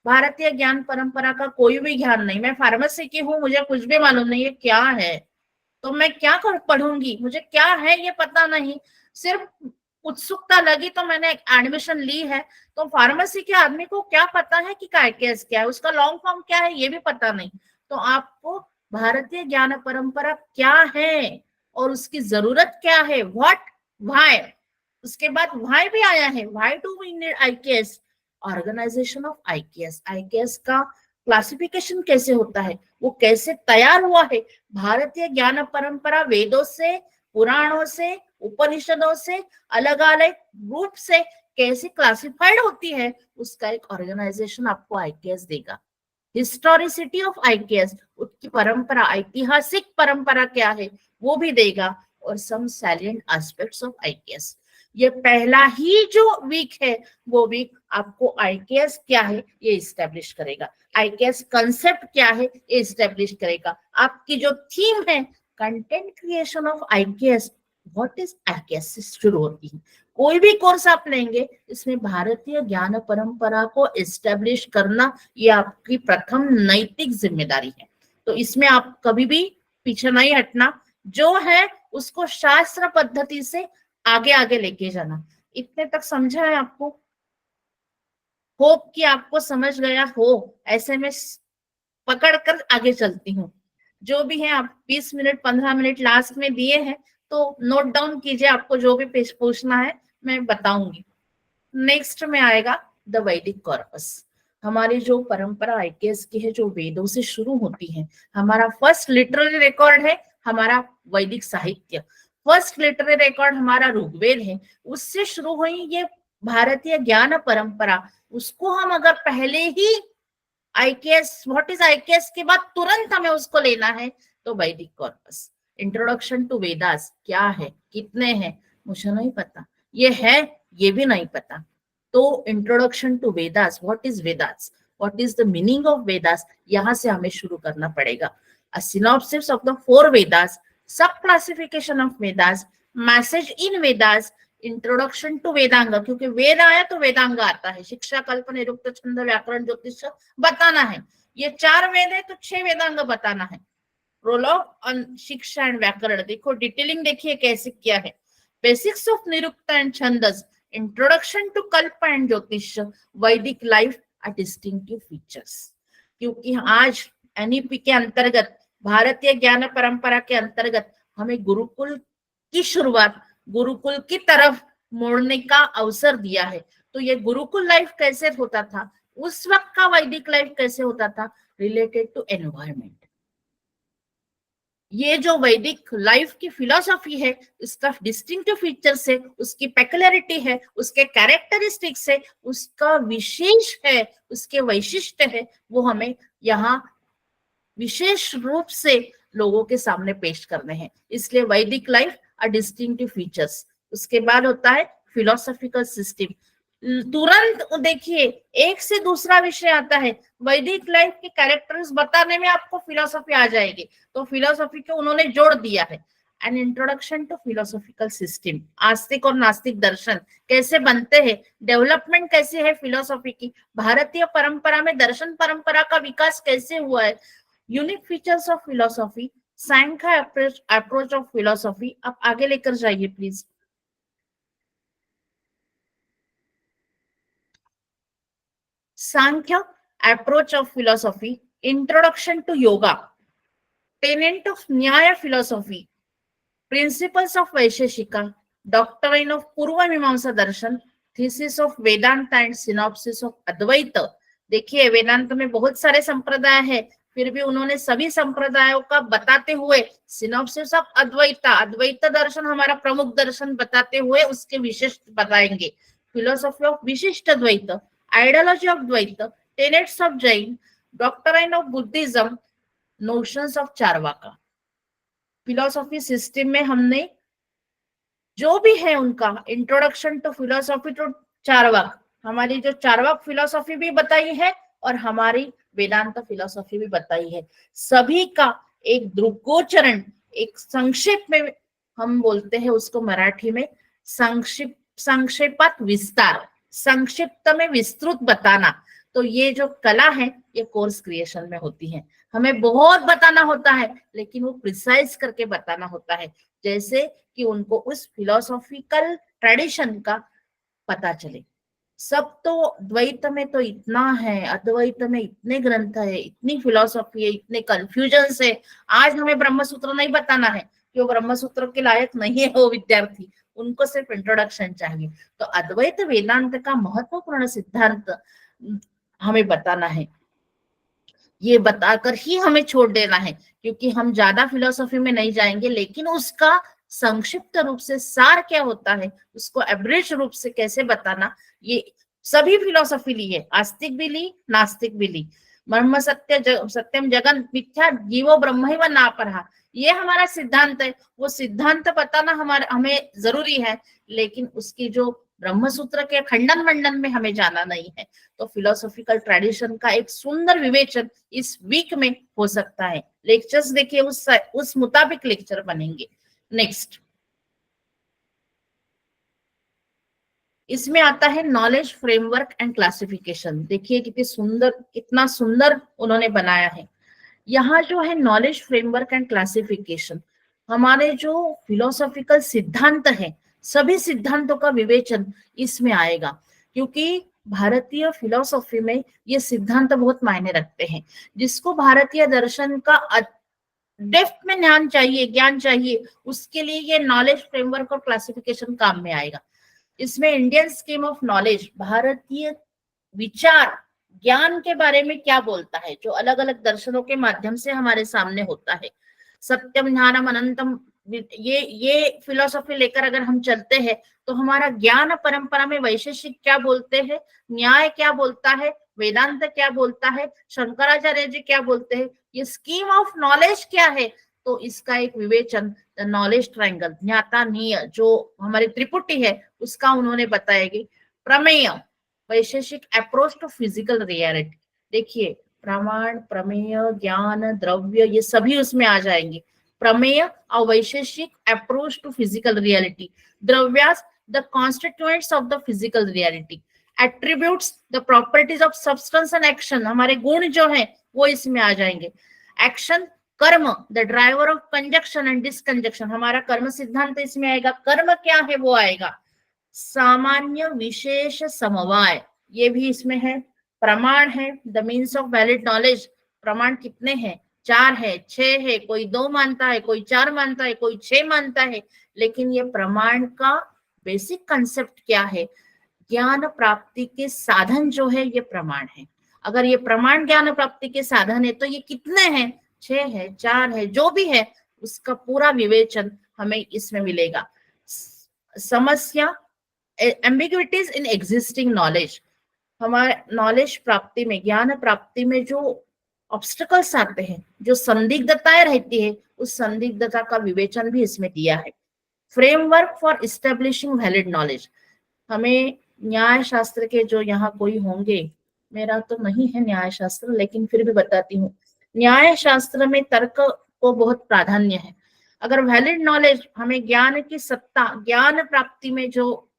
भारतीय ज्ञान परंपरा का कोई भी ज्ञान नहीं। मैं फार्मेसी की हूँ, मुझे कुछ भी मालूम नहीं है क्या है, तो मैं क्या पढ़ूंगी, मुझे क्या है ये पता नहीं, सिर्फ उत्सुकता लगी तो मैंने एडमिशन ली है। तो फार्मेसी के आदमी को क्या पता है कि आईकेएस क्या है, उसका लॉन्ग फॉर्म क्या है ये भी पता नहीं। तो आपको भारतीय ज्ञान परंपरा क्या है और उसकी जरूरत क्या है, व्हाट, व्हाई, उसके बाद व्हाई भी आया है, why do we need IKS, organisation of IKS, IKS का क्लासिफिकेशन कैसे होता है, वो कैसे तैयार हुआ है, भारतीय ज्ञान परंपरा वेदों से, पुराणों से, उपनिषदों से अलग अलग रूप से कैसे क्लासिफाइड होती है, उसका एक ऑर्गेनाइजेशन आपको आईकेएस देगा। हिस्टोरिसिटी ऑफ आईकेएस, उसकी परंपरा, ऐतिहासिक परंपरा क्या है वो भी देगा, और सम सैलिएंट एस्पेक्ट्स ऑफ आईकेएस। ये पहला ही जो वीक है वो वीक आपको आईकेएस क्या है ये इस्टेब्लिश करेगा, आईकेएस कंसेप्ट क्या है ये इस्टेब्लिश करेगा। आपकी जो थीम है content creation of IKS, what is IKS से शुरू होती है। कोई भी कोर्स आप लेंगे इसमें भारतीय ज्ञान परंपरा को एस्टेब्लिश करना ये आपकी प्रथम नैतिक जिम्मेदारी है। तो इसमें आप कभी भी पीछे नहीं हटना, जो है उसको शास्त्र पद्धति से आगे आगे लेके जाना। इतने तक समझा है आपको? होप कि आपको समझ गया हो, ऐसे में पकड़ कर आगे चलती हूँ। जो भी है आप 20 मिनट 15 मिनट लास्ट में दिए हैं तो नोट डाउन कीजिए, आपको जो भी पूछना है मैं बताऊंगी। नेक्स्ट में आएगा द वैदिक कॉर्पस। हमारी जो परंपरा आईकेएस की है, जो वेदों से शुरू होती है, हमारा फर्स्ट लिटरेरी रिकॉर्ड है हमारा वैदिक साहित्य, फर्स्ट लिटरेरी रिकॉर्ड हमारा ऋग्वेद है, उससे शुरू हुई ये भारतीय ज्ञान परंपरा। उसको हम अगर पहले ही आईकेएस, व्हाट इज आईकेएस के बाद तुरंत हमें उसको लेना है तो वैदिक कॉर्पस। इंट्रोडक्शन टू वेदास क्या है, कितने हैं मुझे नहीं पता, ये है ये भी नहीं पता। तो introduction to Vedas, what is Vedas, what is the meaning of Vedas, यहां से हमें शुरू करना पड़ेगा। A synopsis of the 4 Vedas, sub classification of Vedas, message in Vedas, introduction to Vedanga, क्योंकि वेद आया तो वेदांग आता है, शिक्षा, कल्प, निरुक्त, छंद, व्याकरण, ज्योतिष बताना है। ये 4 वेद है तो 6 वेदांग बताना है। प्रोलॉग ऑन शिक्षा एंड व्याकरण, देखो डिटेलिंग देखिए कैसे किया है। Basics of Nirukta and Chhandas, introduction to Kalpa and Jyotish, Vedic life a distinctive features. क्योंकि आज एनईपी के अंतर्गत, भारतीय ज्ञान परंपरा के अंतर्गत हमें गुरुकुल की शुरुआत गुरुकुल की तरफ मोड़ने का अवसर दिया है। तो ये गुरुकुल लाइफ कैसे होता था, उस वक्त का वैदिक लाइफ कैसे होता था, रिलेटेड टू एनवायरमेंट। ये जो वैदिक लाइफ की फिलॉसफी है, इसका डिस्टिंक्टिव फीचर्स है, उसकी पेक्युलरिटी है, उसके कैरेक्टरिस्टिक्स है, उसका विशेष है, उसके वैशिष्ट है, वो हमें यहाँ विशेष रूप से लोगों के सामने पेश करने हैं। इसलिए वैदिक लाइफ अ डिस्टिंक्टिव फीचर्स। उसके बाद होता है फिलोसॉफिकल सिस्टम। तुरंत देखिए एक से दूसरा विषय आता है, वैदिक लाइफ के कैरेक्टर्स बताने में आपको फिलोसॉफी आ जाएगी, तो फिलोसॉफी को उन्होंने जोड़ दिया है। An introduction to philosophical system, आस्तिक और नास्तिक दर्शन कैसे बनते हैं, डेवलपमेंट कैसे है फिलोसॉफी की, भारतीय परंपरा में दर्शन परंपरा का विकास कैसे हुआ है, unique features of philosophy, Sankhya approach of philosophy. आप आगे लेकर जाइए please. Sankhya approach of philosophy, introduction to yoga, tenet of Nyaya philosophy, principles of Vaisheshika, doctrine of Purva Mimamsa Darshan, thesis of Vedanta and synopsis of Advaita. देखिए वेदांत में बहुत सारे संप्रदाय है, फिर भी उन्होंने सभी संप्रदायों का बताते हुए सिनॉप्सिस ऑफ अद्वैत, अद्वैत दर्शन हमारा प्रमुख दर्शन बताते हुए उसके विशिष्ट बताएंगे। Philosophy of Vishishta Dvaita, ideology of Dvaita, tenets of Jain, doctrine of Buddhism, notions of Charvaka. Philosophy system में हमने जो भी है उनका introduction to philosophy to Charvak, हमारी जो चारवाक फिलोसॉफी भी बताई है और हमारी वेदांत फिलोसॉफी भी बताई है। सभी का एक दृग्गोचरण, एक संक्षेप में हम बोलते हैं उसको मराठी में संक्षेपात विस्तार, संक्षिप्त में विस्तृत बताना। तो ये जो कला है ये कोर्स क्रिएशन में होती है। हमें बहुत बताना होता है लेकिन वो प्रिसाइज करके बताना होता है, जैसे कि उनको उस फिलोसॉफिकल ट्रेडिशन का पता चले। सब तो द्वैत में तो इतना है, अद्वैत में इतने ग्रंथ है, इतनी फिलोसॉफी है, इतने कंफ्यूजन है। आज हमें ब्रह्मसूत्र नहीं बताना है, जो ब्रह्मसूत्र के लायक नहीं है वो विद्यार्थी, उनको सिर्फ इंट्रोडक्शन चाहिए। तो अद्वैत वेदांत का महत्वपूर्ण सिद्धांत हमें बताना है, ये बताकर ही हमें छोड़ देना है, क्योंकि हम ज्यादा फिलोसॉफी में नहीं जाएंगे, लेकिन उसका संक्षिप्त रूप से सार क्या होता है, उसको एब्रिज रूप से कैसे बताना, ये सभी फिलोसॉफी ली है, आस्तिक भी ली, नास्तिक भी ली। ब्रह्म सत्यम जगन मिथ्या जीवो ब्रह्म ही व ना परहा, ये हमारा सिद्धांत है। वो सिद्धांत बताना हमें जरूरी है, लेकिन उसकी जो ब्रह्मसूत्र के खंडन मंडन में हमें जाना नहीं है। तो फिलोसॉफिकल ट्रेडिशन का एक सुंदर विवेचन इस वीक में हो सकता है। लेक्चर्स देखिए उस मुताबिक लेक्चर बनेंगे। नेक्स्ट इसमें आता है नॉलेज फ्रेमवर्क एंड क्लासिफिकेशन। देखिए कितनी सुंदर, कितना सुंदर उन्होंने बनाया है। यहाँ जो है नॉलेज फ्रेमवर्क एंड क्लासिफिकेशन, हमारे जो फिलोसॉफिकल सिद्धांत है, सभी सिद्धांतों का विवेचन इसमें आएगा, क्योंकि भारतीय फिलोसॉफी में ये सिद्धांत बहुत मायने रखते हैं। जिसको भारतीय दर्शन का डेप्थ में ज्ञान चाहिए, उसके लिए ये नॉलेज फ्रेमवर्क और क्लासिफिकेशन काम में आएगा। इसमें इंडियन स्कीम ऑफ नॉलेज, भारतीय विचार ज्ञान के बारे में क्या बोलता है, जो अलग अलग दर्शनों के माध्यम से हमारे सामने होता है। सत्यम ज्ञानम अनंतम, ये फिलोसॉफी लेकर अगर हम चलते हैं तो हमारा ज्ञान परंपरा में वैशेषिक क्या बोलते हैं, न्याय क्या बोलता है, वेदांत क्या बोलता है, शंकराचार्य जी क्या बोलते हैं, ये स्कीम ऑफ नॉलेज क्या है। तो इसका एक विवेचन द नॉलेज ट्रायंगल, ज्ञाता नीय जो हमारी त्रिपुटी है उसका उन्होंने बताएगी। प्रमेय, वैशेषिक अप्रोच टू फिजिकल रियलिटी। देखिए प्रमाण, प्रमेय, ज्ञान, द्रव्य, ये सभी उसमें आ जाएंगे। प्रमेय और Vaisheshika approach to physical reality, dravyas the constituents of the physical reality, attributes the properties of substance and action, हमारे गुण जो है वो इसमें आ जाएंगे। Action, karma the driver of conjunction and disjunction, हमारा कर्म सिद्धांत इसमें आएगा। कर्म क्या है वो आएगा। सामान्य विशेष समवाय, ये भी इसमें है। प्रमाण है the means of valid knowledge, प्रमाण कितने हैं, 4 है, 6 है, कोई 2 मानता है, कोई 4 मानता है, कोई 6 मानता है, लेकिन ये प्रमाण का बेसिक कंसेप्ट क्या है? ज्ञान प्राप्ति के साधन जो है ये प्रमाण है। अगर ये प्रमाण ज्ञान प्राप्ति के साधन है तो ये कितने हैं? 6 है, 4 है, जो भी है उसका पूरा विवेचन हमें इसमें मिलेगा। समस्या, एम्बिग्विटीज इन एग्जिस्टिंग नॉलेज, हमारे नॉलेज प्राप्ति में, ज्ञान प्राप्ति में जो ऑब्स्टिकल्स आते हैं, जो संदिग्धताएं रहती है, उस संदिग्धता का विवेचन भी इसमें दिया है। Framework for establishing valid knowledge, हमें न्याय शास्त्र के जो यहाँ कोई होंगे, मेरा तो नहीं है न्याय शास्त्र, लेकिन फिर भी बताती हूँ। न्याय शास्त्र में तर्क को बहुत प्राधान्य है। अगर वैलिड नॉलेज, हमें ज्ञान की सत्ता, ज्ञान प्राप्ति में जो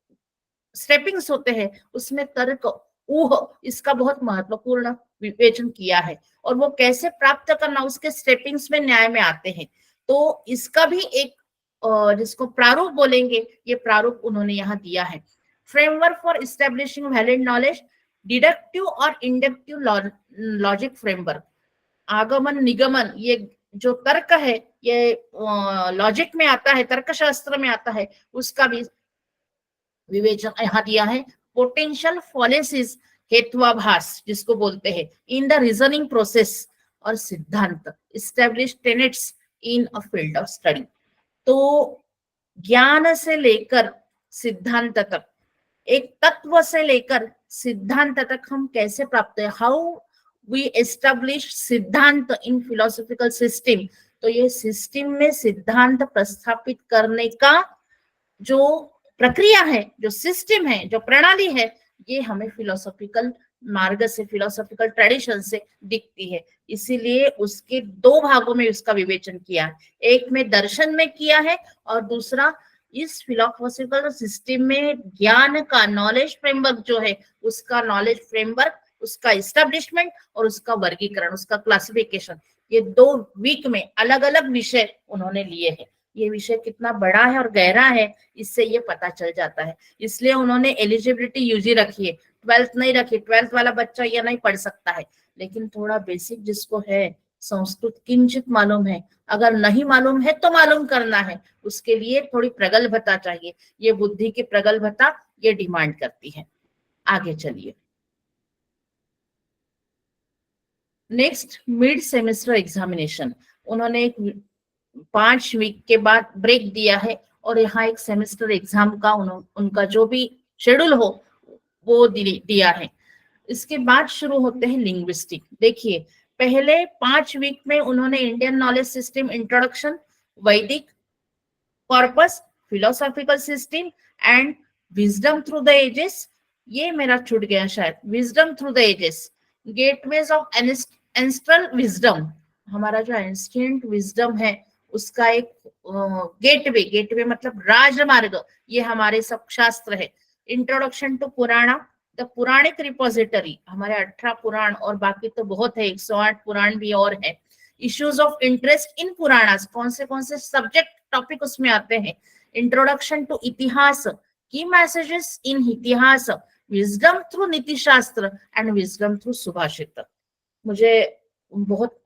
स्टेपिंग्स होते हैं उसमें तर्क, ऊह, इसका बहुत महत्वपूर्ण विवेचन किया है, और वो कैसे प्राप्त करना उसके स्टेपिंग्स में न्याय में आते हैं। तो इसका भी एक जिसको प्रारूप बोलेंगे, ये प्रारूप उन्होंने यहाँ दिया है। Framework for establishing valid knowledge, deductive और इंडक्टिव लॉजिक फ्रेमवर्क, आगमन निगमन, ये जो तर्क है ये लॉजिक में आता है, तर्कशास्त्र में आता है, उसका भी विवेचन यहाँ दिया है। पोटेंशियल फॉलेसिस, हेत्वाभास जिसको बोलते हैं, इन द रीजनिंग प्रोसेस, और सिद्धांत, establish tenets in a field of study. तो ज्ञान से लेकर सिद्धांत तक, एक तत्व से लेकर सिद्धांत तक हम कैसे प्राप्त है, हाउ वी एस्टेब्लिश सिद्धांत इन फिलोसॉफिकल सिस्टम। तो ये सिस्टम में सिद्धांत प्रस्थापित करने का जो प्रक्रिया है, जो सिस्टम है, जो प्रणाली है, ये हमें फिलोसॉफिकल मार्ग से, फिलोसॉफिकल ट्रेडिशन से दिखती है। इसीलिए उसके 2 भागों में उसका विवेचन किया है, एक में दर्शन में किया है, और दूसरा इस फिलोसॉफिकल सिस्टम में ज्ञान का नॉलेज फ्रेमवर्क जो है, उसका नॉलेज फ्रेमवर्क, उसका इस्टेब्लिशमेंट और उसका वर्गीकरण, उसका क्लासिफिकेशन, ये 2 वीक में अलग अलग विषय उन्होंने लिए हैं। ये विषय कितना बड़ा है और गहरा है, इससे ये पता चल जाता है। इसलिए उन्होंने एलिजिबिलिटी यूजी रखी है, 12th नहीं रखी। 12th वाला बच्चा ये नहीं पढ़ सकता है, लेकिन थोड़ा बेसिक जिसको है, संस्कृत किंचित मालूम है, अगर नहीं मालूम है तो मालूम करना है, उसके लिए थोड़ी प्रगल्भता चाहिए। ये बुद्धि की प्रगल्भता ये डिमांड करती है। आगे चलिए। नेक्स्ट, मिड सेमेस्टर एग्जामिनेशन, उन्होंने एक 5 वीक के बाद ब्रेक दिया है, और यहाँ एक सेमेस्टर एग्जाम का उनका जो भी शेड्यूल हो वो दिया है। इसके बाद शुरू होते हैं लिंग्विस्टिक। देखिए, पहले 5 वीक में उन्होंने Indian knowledge system introduction, Vedic corpus, philosophical system and wisdom through the ages, ये मेरा छूट गया शायद, wisdom through the ages, gateways of ancestral wisdom, हमारा जो एंशिएंट विजडम है उसका एक गेटवे मतलब राजमार्ग, ये हमारे सब शास्त्र है। इंट्रोडक्शन टू पुराणा, द पुराणिक रिपोजिटरी, हमारे 18 पुराण और बाकी तो बहुत है, 108 पुराण भी और है। Issues of interest in Puranas, कौन से सब्जेक्ट टॉपिक उसमें आते हैं। इंट्रोडक्शन टू इतिहास, की मैसेजेस इन इतिहास, विजडम थ्रू नीति शास्त्र एंड विजडम थ्रू सुभाषित। मुझे बहुत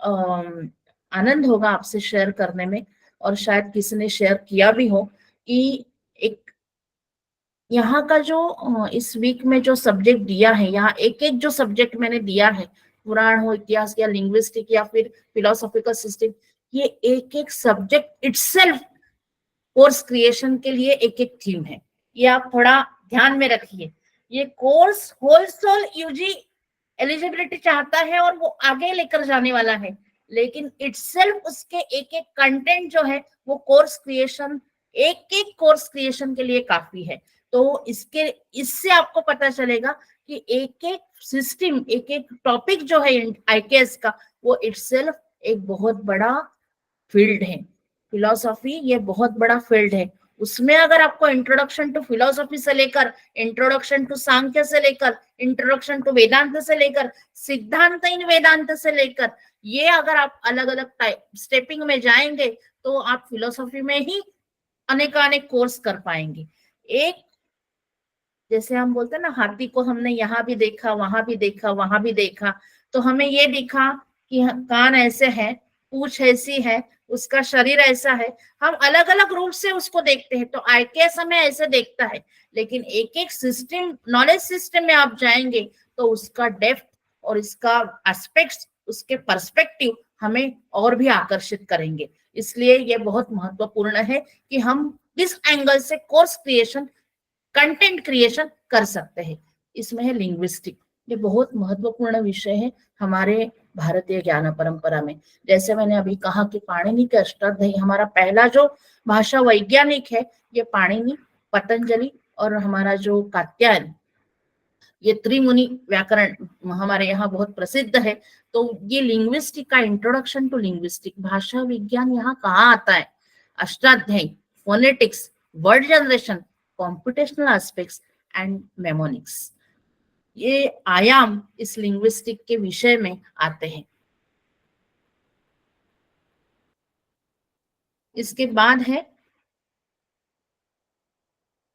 आनंद होगा आपसे शेयर करने में, और शायद किसी ने शेयर किया भी हो, कि एक यहाँ का जो इस वीक में जो सब्जेक्ट दिया है, यहाँ एक एक जो सब्जेक्ट मैंने दिया है, पुराण हो, इतिहास या लिंग्विस्टिक या फिर फिलोसॉफिकल सिस्टम, ये एक एक सब्जेक्ट इटसेल्फ कोर्स क्रिएशन के लिए एक एक थीम है। ये आप थोड़ा ध्यान में रखिए। ये कोर्स होलसेल यूजी एलिजिबिलिटी चाहता है और वो आगे लेकर जाने वाला है, लेकिन इटसेल्फ उसके एक एक कंटेंट जो है वो कोर्स क्रिएशन, एक एक कोर्स क्रिएशन के लिए काफी है। तो इससे आपको पता चलेगा कि एक एक सिस्टम, एक एक टॉपिक जो है आईकेएस का, वो इटसेल्फ एक बहुत बड़ा फील्ड है। फिलोसॉफी ये बहुत बड़ा फील्ड है। उसमें अगर आपको इंट्रोडक्शन टू फिलोसॉफी से लेकर, इंट्रोडक्शन टू सांख्य से लेकर, इंट्रोडक्शन टू वेदांत से लेकर, सिद्धांत इन वेदांत से लेकर, ये अगर आप अलग अलग टाइप स्टेपिंग में जाएंगे तो आप फिलोसॉफी में ही अनेकानेक कोर्स कर पाएंगे। एक जैसे हम बोलते हैं ना, हाथी को हमने यहाँ भी देखा, वहां भी देखा, वहां भी देखा, तो हमें ये दिखा कि कान ऐसे है, पूंछ ऐसी है, उसका शरीर ऐसा है, हम अलग अलग रूप से उसको देखते हैं। तो आईकेएस हमें ऐसे देखता है, लेकिन एक एक सिस्टम, नॉलेज सिस्टम में आप जाएंगे तो उसका डेप्थ और इसका एस्पेक्ट्स, उसके पर्सपेक्टिव हमें और भी आकर्षित करेंगे। इसलिए ये बहुत महत्वपूर्ण है कि हम किस एंगल से कोर्स क्रिएशन, कंटेंट क्रिएशन कर सकते हैं। इसमें है लिंग्विस्टिक, ये बहुत महत्वपूर्ण विषय है हमारे भारतीय ज्ञान परंपरा में। जैसे मैंने अभी कहा कि पाणिनि के अष्टाध्यायी, हमारा पहला जो भाषा वैज्ञानिक है ये पाणिनि, पतंजलि और हमारा जो कात्यायन, ये त्रिमुनि व्याकरण हमारे यहाँ बहुत प्रसिद्ध है। तो ये लिंग्विस्टिक का इंट्रोडक्शन टू लिंग्विस्टिक, भाषा विज्ञान यहाँ कहाँ आता है, Ashtadhyayi, phonetics, word generation, computational aspects and mnemonics, ये आयाम इस लिंग्विस्टिक के विषय में आते हैं। इसके बाद है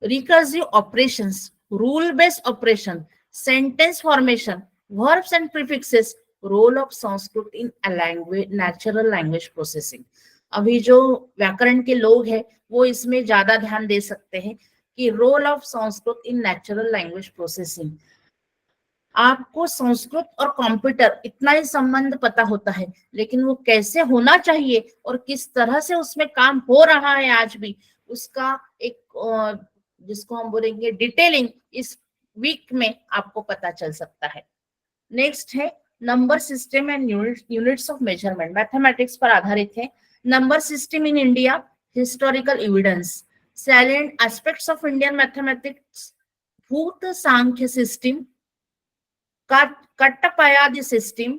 recursive operations, rule based operation, sentence formation, verbs and prefixes, role of Sanskrit in language, natural language processing. अभी जो व्याकरण के लोग हैं वो इसमें ज्यादा ध्यान दे सकते हैं कि role of Sanskrit in natural language processing. आपको संस्कृत और कंप्यूटर इतना ही संबंध पता होता है, लेकिन वो कैसे होना चाहिए और किस तरह से उसमें काम हो रहा है आज भी, उसका एक जिसको हम बोलेंगे डिटेलिंग, इस वीक में आपको पता चल सकता है। नेक्स्ट है number system and units of measurement, mathematics पर आधारित है। Number system in India, historical evidence, salient aspects of Indian mathematics, भूत सांख्य system, Kattapayadi system,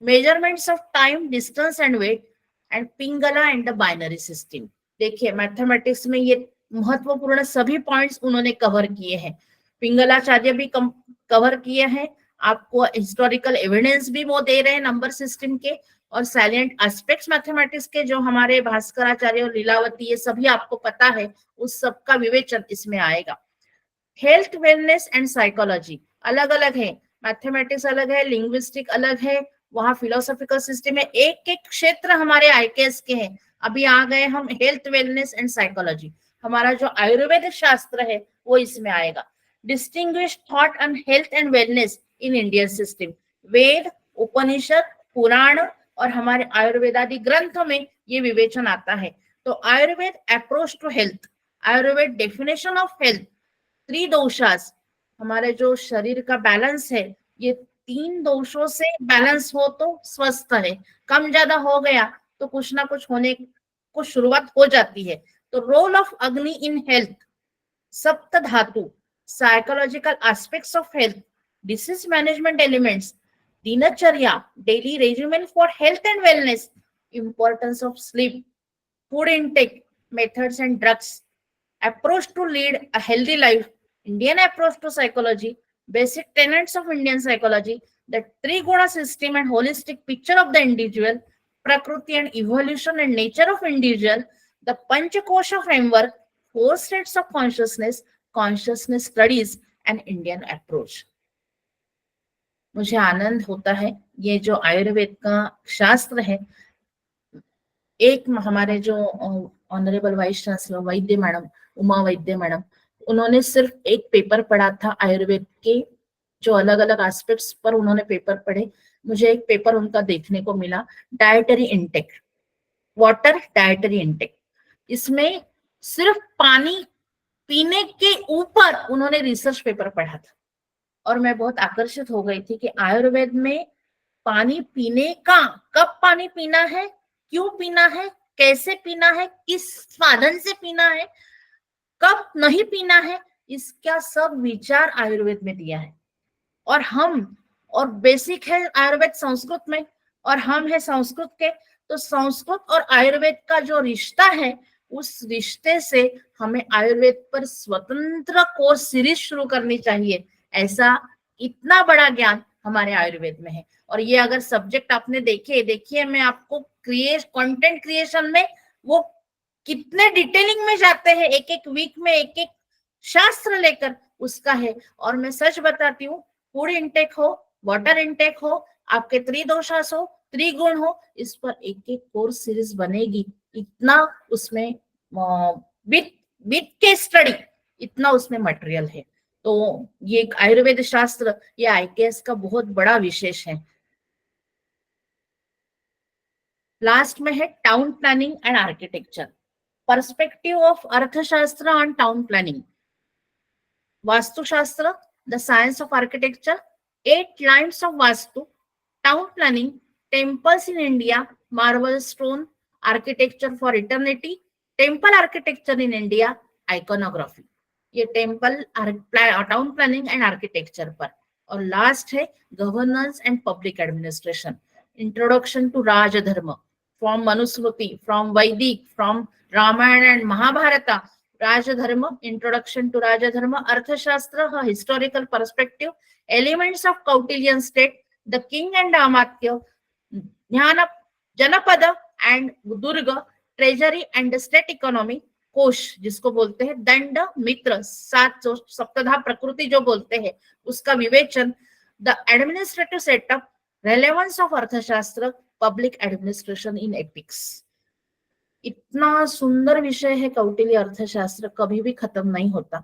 measurements of time, distance and weight, and Pingala and the binary system। देखिए मैथमेटिक्स में ये महत्वपूर्ण सभी पॉइंट्स उन्होंने कवर किए हैं। पिंगलाचार्य भी कवर किए हैं, आपको हिस्टोरिकल एविडेंस भी वो दे रहे हैं नंबर सिस्टम के, और सैलिएंट एस्पेक्ट्स मैथमेटिक्स के जो हमारे भास्कराचार्य और लीलावती, ये सभी आपको पता है, उस सब का विवेचन इसमें आएगा। हेल्थ, वेलनेस एंड साइकोलॉजी अलग अलग है, मैथमेटिक्स अलग है, लिंग्विस्टिक अलग है, वहां फिलोसॉफिकल सिस्टम है, एक एक क्षेत्र हमारे आईकेएस के हैं। अभी आ गए हम हेल्थ, वेलनेस एंड साइकोलॉजी, हमारा जो आयुर्वेद शास्त्र है वो इसमें आएगा। Distinguish thought on health and wellness in Indian system, Veda, Upanishad, Purana और हमारे आयुर्वेदादि ग्रंथों में ये विवेचन आता है। तो Ayurveda approach to health, Ayurveda definition of health, tridoshas, हमारे जो शरीर का बैलेंस है, ये 3 दोषों से बैलेंस हो तो स्वस्थ है, कम ज्यादा हो गया तो कुछ ना कुछ होने को शुरुआत हो जाती है। तो रोल ऑफ अग्नि इन health, sapta dhatu, psychological aspects of health, disease management elements, dinacharya, daily regimen for health and wellness, importance of sleep, food intake, methods and drugs, approach to lead a healthy life, Indian approach to psychology, basic tenets of Indian psychology, the Triguna system and holistic picture of the individual, Prakriti and evolution and nature of individual, the Panchakosha framework, 4 states of consciousness, consciousness studies and Indian approach। मुझे आनंद होता है, ये जो आयुर्वेद का शास्त्र है, एक हमारे जो ऑनरेबल वाइस चांसलर वैद्य मैडम, उमा वैद्य मैडम, उन्होंने सिर्फ एक पेपर पढ़ा था आयुर्वेद के, जो अलग अलग एस्पेक्ट्स पर उन्होंने पेपर पढ़े। मुझे एक पेपर उनका देखने को मिला, dietary intake, water dietary intake, इसमें सिर्फ पानी पीने के ऊपर उन्होंने रिसर्च पेपर पढ़ा था, और मैं बहुत आकर्षित हो गई थी कि आयुर्वेद में पानी पीने का, कब पानी पीना है, क्यों पीना है, कैसे पीना है, किस साधन से पीना है, कब नहीं पीना है, इसका सब विचार आयुर्वेद में दिया है। और हम, और बेसिक है आयुर्वेद संस्कृत में, और हम है संस्कृत के, तो संस्कृत और आयुर्वेद का जो रिश्ता है, उस रिश्ते से हमें आयुर्वेद पर स्वतंत्र कोर्स सीरीज शुरू करनी चाहिए। ऐसा इतना बड़ा ज्ञान हमारे आयुर्वेद में है। और ये अगर सब्जेक्ट आपने देखिए मैं आपको कंटेंट क्रिएशन में वो कितने डिटेलिंग में जाते हैं, एक एक वीक में एक एक शास्त्र लेकर उसका है। और मैं सच बताती हूँ, फूड इनटेक हो, वाटर इनटेक हो, आपके त्रिदोषास हो, त्रिगुण हो, इस पर एक एक कोर्स सीरीज बनेगी। इतना उसमें विथ विथ के स्टडी इतना उसमें मटेरियल है। तो ये एक आयुर्वेद शास्त्र, ये आईकेएस का बहुत बड़ा विशेष है। लास्ट में है town planning and architecture, perspective of Arthashastra and town planning, Vastushastra, the science of architecture, 8 lines of Vastu, town planning, temples in India, marble stone, architecture for eternity, temple architecture in India, iconography। ये temple town planning and architecture पर। और लास्ट है governance and public administration, introduction to Rajdharma, from Manusmriti, from Vedic, from Ramayana and Mahabharata, Rajdharma, introduction to Rajdharma, Arthashastra, historical perspective, elements of Kautilian state, the king and Amatya, Jnana, Janapada and Durga, treasury and state economy, कोश जिसको बोलते हैं, दंड, मित्र, सात जो सप्तधा प्रकृति जो बोलते हैं उसका विवेचन, the administrative setup, relevance of अर्थशास्त्र, पब्लिक एडमिनिस्ट्रेशन इन एपिक्स। इतना सुंदर विषय है कौटिल्य अर्थशास्त्र, कभी भी खत्म नहीं होता।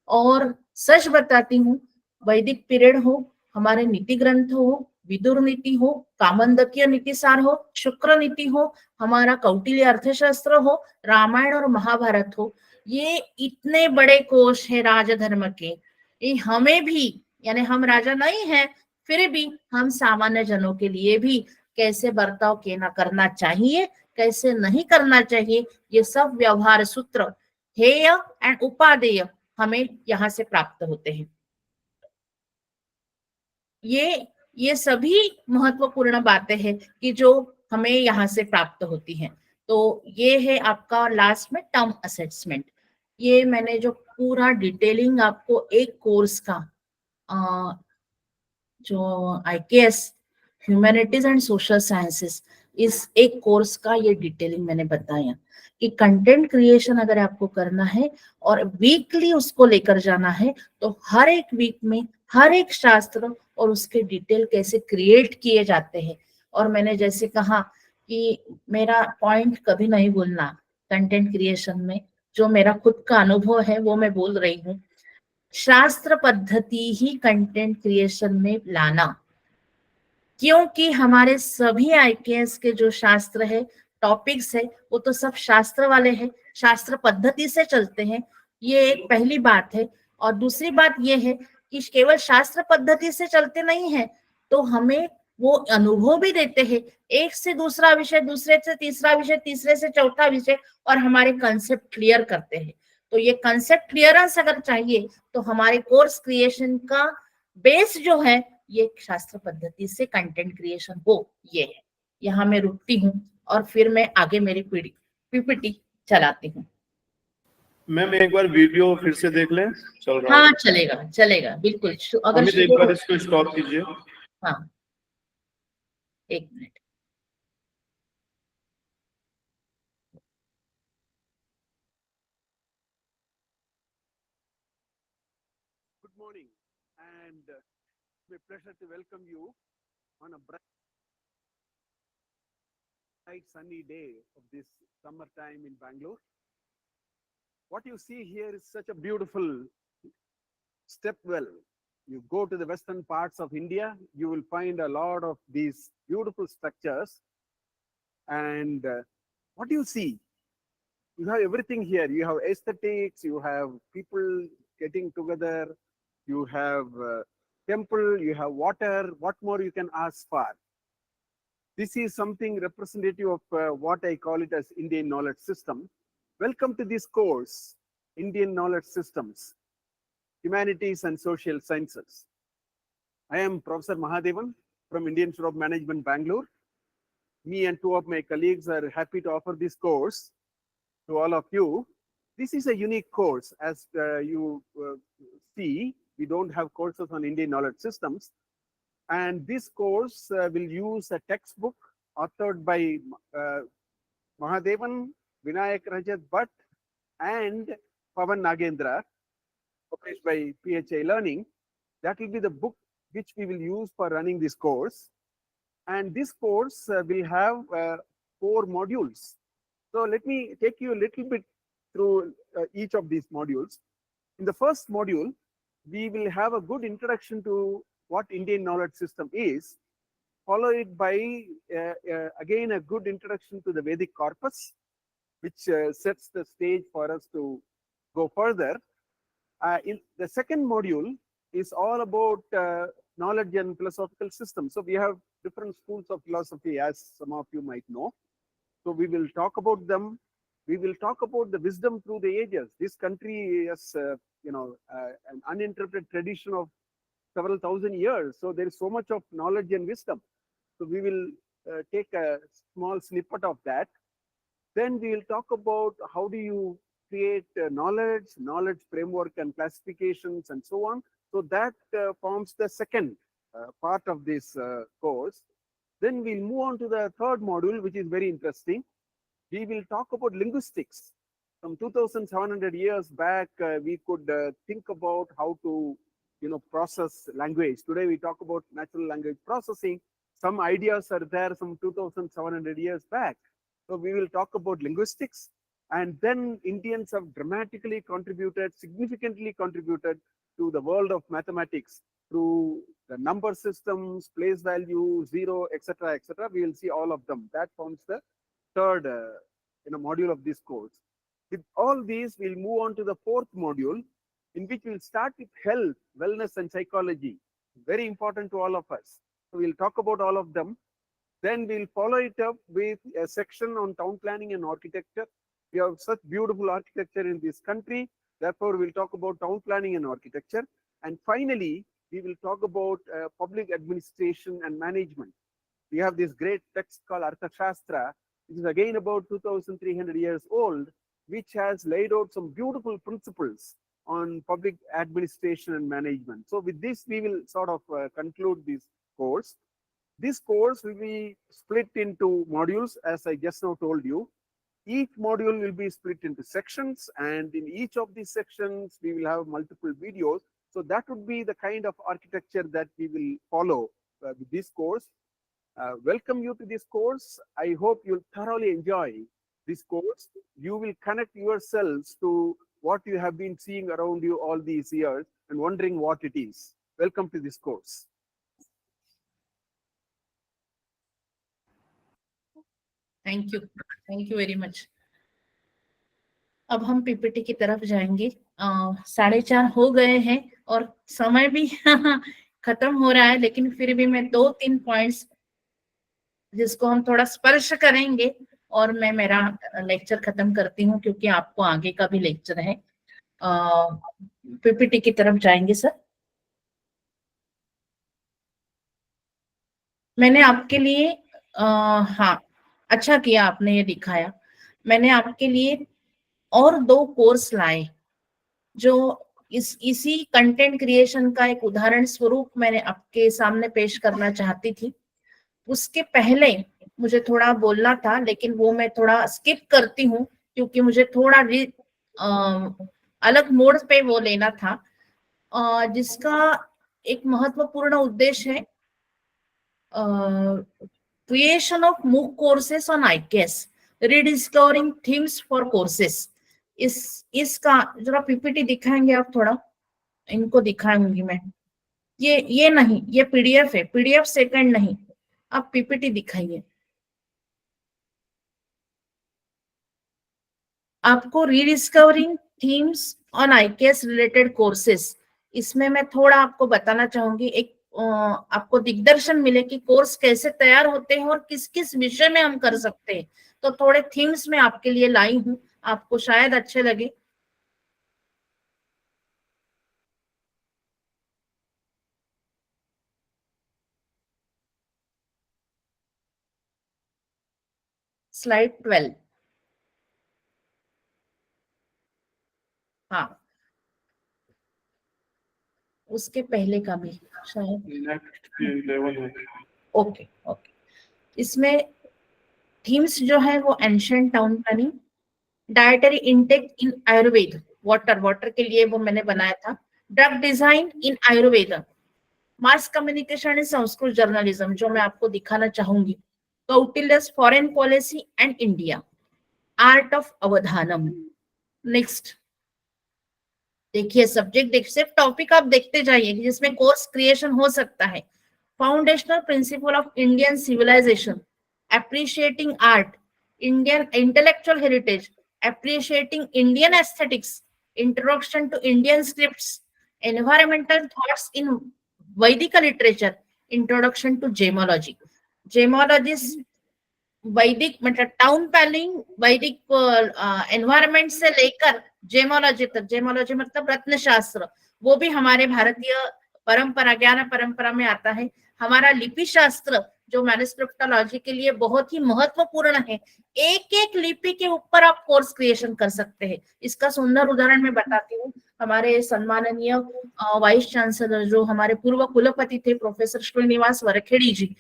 और सच बताती हूँ, वैदिक पीरियड हो, हमारे नीति ग्रंथ हो, विदुर नीति हो, कामंदकीय नीतिसार हो, शुक्र नीति हो, हमारा कौटिल्य अर्थशास्त्र हो, रामायण और महाभारत हो, ये इतने बड़े कोश है राजधर्म के, ये हमें भी, यानी हम राजा नहीं है, फिर भी हम सामान्य जनों के लिए भी कैसे बर्ताव करना चाहिए, कैसे नहीं करना चाहिए, ये सब व्यवहार सूत्र, हेय एंड उपादेय हमें यहाँ से प्राप्त होते हैं। ये सभी महत्वपूर्ण बातें हैं कि जो हमें यहाँ से प्राप्त होती हैं। तो ये है आपका लास्ट में टर्म असेसमेंट। ये मैंने जो पूरा डिटेलिंग आपको एक कोर्स का जो IKS humanities and social sciences, इस एक कोर्स का ये डिटेलिंग मैंने बताया कि कंटेंट क्रिएशन अगर आपको करना है और वीकली उसको लेकर जाना है, तो हर एक वीक में हर एक शास्त्र और उसके डिटेल कैसे क्रिएट किए जाते हैं। और मैंने जैसे कहा कि मेरा पॉइंट कभी नहीं भूलना, कंटेंट क्रिएशन में जो मेरा खुद का अनुभव है वो मैं बोल रही हूँ। शास्त्र पद्धति ही कंटेंट क्रिएशन में लाना, क्योंकि हमारे सभी आईकेएस के जो शास्त्र है, टॉपिक्स है, वो तो सब शास्त्र वाले हैं, शास्त्र पद्धति से चलते हैं। ये एक पहली बात है। और दूसरी बात ये है कि केवल शास्त्र पद्धति से चलते नहीं है, तो हमें वो अनुभव भी देते हैं, एक से दूसरा विषय, दूसरे से तीसरा विषय, तीसरे से चौथा विषय, और हमारे कंसेप्ट क्लियर करते हैं। तो ये कंसेप्ट क्लियरेंस अगर चाहिए तो हमारे कोर्स क्रिएशन का बेस जो है ये शास्त्र पद्धति से कंटेंट क्रिएशन हो, ये है। यहाँ मैं रुकती हूँ और फिर मैं आगे मेरी पीपीटी चलाती हूँ। मैम एक बार वीडियो फिर से देख लें, चल रहा हाँ है? चलेगा चलेगा बिल्कुल। अगर एक बार इसको स्टॉप कीजिए। हाँ, एक minute. Good morning, and it's my pleasure to welcome you on a bright sunny day of this summertime in Bangalore. What you see here is such a beautiful step well. You go to the western parts of India, you will find a lot of these beautiful structures. And what do you see? You have everything here. You have aesthetics, you have people getting together, you have temple, you have water. What more you can ask for? This is something representative of what I call it as Indian knowledge system. Welcome to this course, Indian Knowledge Systems, Humanities and Social Sciences. I am Professor Mahadevan from Indian School of Management, Bangalore. Me and two of my colleagues are happy to offer this course to all of you. This is a unique course. As you see, we don't have courses on Indian knowledge systems. And this course will use a textbook authored by Mahadevan, Vinayak Rajat Bhatt, and Pavan Nagendra, published by PHI Learning. That will be the book which we will use for running this course. And this course will have 4 modules. So let me take you a little bit through each of these modules. In the first module, we will have a good introduction to what Indian knowledge system is, followed by again a good introduction to the Vedic corpus, which sets the stage for us to go further. In the second module is all about knowledge and philosophical systems. So we have different schools of philosophy, as some of you might know. So we will talk about them. We will talk about the wisdom through the ages. This country has, an uninterrupted tradition of several thousand years. So there is so much of knowledge and wisdom. So we will take a small snippet of that. Then we will talk about how do you create knowledge framework and classifications and so on. So that forms the second part of this course. Then we'll move on to the third module, which is very interesting. We will talk about linguistics. From 2,700 years back, we could think about how to, process language. Today we talk about natural language processing. Some ideas are there from 2,700 years back. So we will talk about linguistics. And then Indians have significantly contributed to the world of mathematics through the number systems, place value, zero, etc., etc. We will see all of them. That forms the third module of this course. With all these, we'll move on to the fourth module, in which we'll start with health, wellness, and psychology. Very important to all of us. So we'll talk about all of them. Then we'll follow it up with a section on town planning and architecture. We have such beautiful architecture in this country. Therefore, we'll talk about town planning and architecture. And finally, we will talk about public administration and management. We have this great text called Arthashastra, which is again about 2,300 years old, which has laid out some beautiful principles on public administration and management. So with this, we will sort of conclude this course. This course will be split into modules, as I just now told you. Each module will be split into sections, and in each of these sections, we will have multiple videos. So that would be the kind of architecture that we will follow with this course. Welcome you to this course. I hope you'll thoroughly enjoy this course. You will connect yourselves to what you have been seeing around you all these years and wondering what it is. Welcome to this course. Thank you very much. अब हम पीपीटी की तरफ जाएंगे। 4:30 हो गए हैं और समय भी खत्म हो रहा है, लेकिन फिर भी मैं 2-3 पॉइंट्स जिसको हम थोड़ा स्पर्श करेंगे और मैं मेरा लेक्चर खत्म करती हूँ, क्योंकि आपको आगे का भी लेक्चर है। पीपीटी की तरफ जाएंगे सर। मैंने आपके लिए हाँ, अच्छा किया आपने ये दिखाया। मैंने आपके लिए और 2 कोर्स लाए जो इसी कंटेंट क्रिएशन का एक उदाहरण स्वरूप मैंने आपके सामने पेश करना चाहती थी। उसके पहले मुझे थोड़ा बोलना था, लेकिन वो मैं थोड़ा स्किप करती हूँ, क्योंकि मुझे थोड़ा अलग मोड पे वो लेना था, जिसका एक महत्वपूर्ण उद्देश्य है creation of MOOC courses on ICAS, rediscovering themes for courses. इसका जरा पीपीटी दिखाएंगे आप थोड़ा? इनको दिखाऊंगी मैं। ये नहीं, ये पीडीएफ है, पीडीएफ सेकंड नहीं, आप पीपीटी दिखाइए। आपको rediscovering themes on ICAS related courses, इसमें मैं थोड़ा आपको बताना चाहूंगी, एक आपको दिग्दर्शन मिले कि कोर्स कैसे तैयार होते हैं और किस किस विषय में हम कर सकते हैं। तो थोड़े थीम्स में आपके लिए लाई हूं, आपको शायद अच्छे लगे। स्लाइड 12। हाँ, उसके पहले का भी शायद। ओके। इसमें थीम्स जो है वो ancient town planning, dietary intake in Ayurveda, water के लिए वो मैंने बनाया था, drug design in Ayurveda, mass communication in Sanskrit journalism, जो मैं आपको दिखाना चाहूंगी, Kautilya's foreign policy and India, art of Avadhanam. Next देखिए सब्जेक्ट, देख सिर्फ टॉपिक आप देखते जाइए जिसमें कोर्स क्रिएशन हो सकता है। Foundational principle of Indian civilisation, appreciating art, Indian intellectual heritage, appreciating Indian aesthetics, introduction to Indian scripts, environmental thoughts in Vedic literature, introduction to gemology. Gemology Vedic मतलब टाउन प्लानिंग, वैदिक एनवायरमेंट से लेकर जेमोलॉजी तक, जेमोलॉजी मतलब रत्नशास्त्र, वो भी हमारे भारतीय परंपरा, ज्ञान परंपरा में आता है। हमारा लिपि शास्त्र जो मैन्युस्क्रिप्टोलॉजी के लिए बहुत ही महत्वपूर्ण है, एक एक लिपि के ऊपर आप कोर्स क्रिएशन कर सकते हैं। इसका सुंदर उदाहरण मैं बताती हूँ। हमारे सम्माननीय वाइस चांसलर जो हमारे पूर्व कुलपति थे प्रोफेसर श्रीनिवास वरखेड़ी जी,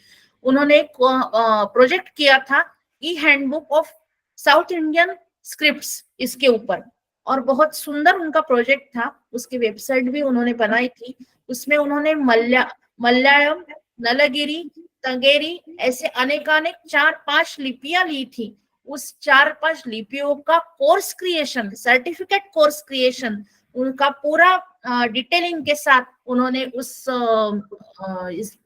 उन्होंने एक प्रोजेक्ट किया था e handbook of South Indian scripts इसके ऊपर, और बहुत सुंदर उनका प्रोजेक्ट था। उसकी वेबसाइट भी उन्होंने बनाई थी। उसमें उन्होंने मलयालम, नलगिरी, तंगेरी ऐसे अनेकानेक 4-5 लिपियां ली थी। उस 4-5 लिपियों का course creation, certificate course creation, उनका पूरा डिटेलिंग के साथ उन्होंने उस इस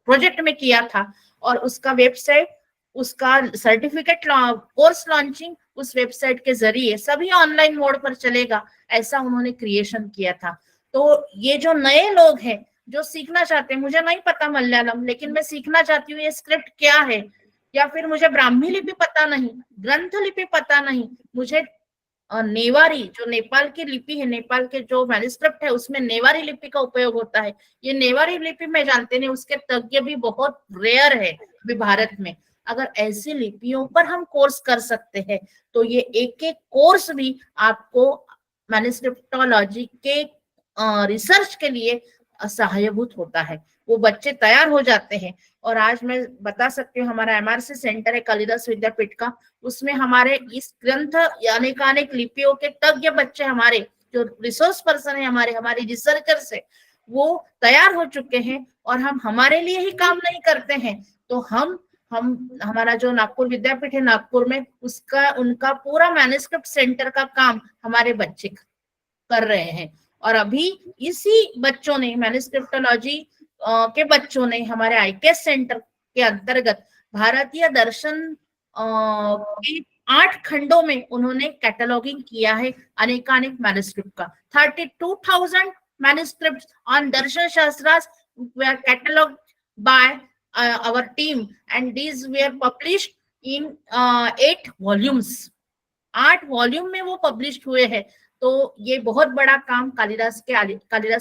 प्रोजेक्ट में किया था। और उसका वेबसाइट, उसका सर्टिफिकेट कोर्स लॉन्चिंग उस वेबसाइट के जरिए सभी ऑनलाइन मोड पर चलेगा, ऐसा उन्होंने क्रिएशन किया था। तो ये जो नए लोग हैं जो सीखना चाहते हैं, मुझे नहीं पता मलयालम, लेकिन मैं सीखना चाहती हूँ ये स्क्रिप्ट क्या है, या फिर मुझे ब्राह्मी लिपि पता नहीं, ग्रंथ लिपि पता नहीं, मुझे नेवारी जो नेपाल की लिपि है, नेपाल के जो मैन्युस्क्रिप्ट है उसमें नेवारी लिपि का उपयोग होता है, ये नेवारी लिपि में जानते नहीं, उसके तज्ञ भी बहुत रेयर है अभी भारत में। अगर ऐसी लिपियों पर हम कोर्स कर सकते हैं तो ये एक एक कोर्स भी आपको मैन्युस्क्रिप्टोलॉजी के रिसर्च के लिए सहायभूत होता है। वो बच्चे तैयार हो जाते हैं। और आज मैं बता सकती हूँ हमारा MRC सेंटर है कालिदास विद्यापीठ का, उसमें हमारे इस ग्रंथ अनेकानेक लिपियों के तज्ञ बच्चे, हमारे जो रिसोर्स पर्सन है, हमारे रिसर्चर्स है, वो तैयार हो चुके हैं। और हम हमारे लिए ही काम नहीं करते हैं, तो हम हमारा जो नागपुर विद्यापीठ है नागपुर में, उसका उनका पूरा मैन्युस्क्रिप्ट सेंटर का काम हमारे बच्चे कर रहे हैं। और अभी इसी बच्चों ने, मैन्युस्क्रिप्टोलॉजी के बच्चों ने हमारे IKS सेंटर के अंतर्गत भारतीय दर्शन के 8 खंडों में उन्होंने कैटलॉगिंग किया है अनेकानेक मैन्युस्क्रिप्ट का। 32,000 manuscripts on Darshan shastras were cataloged by our team, and these were published in 8 volumes. 8 volume में वो पब्लिश हुए हैं। तो ये बहुत बड़ा काम कालिदास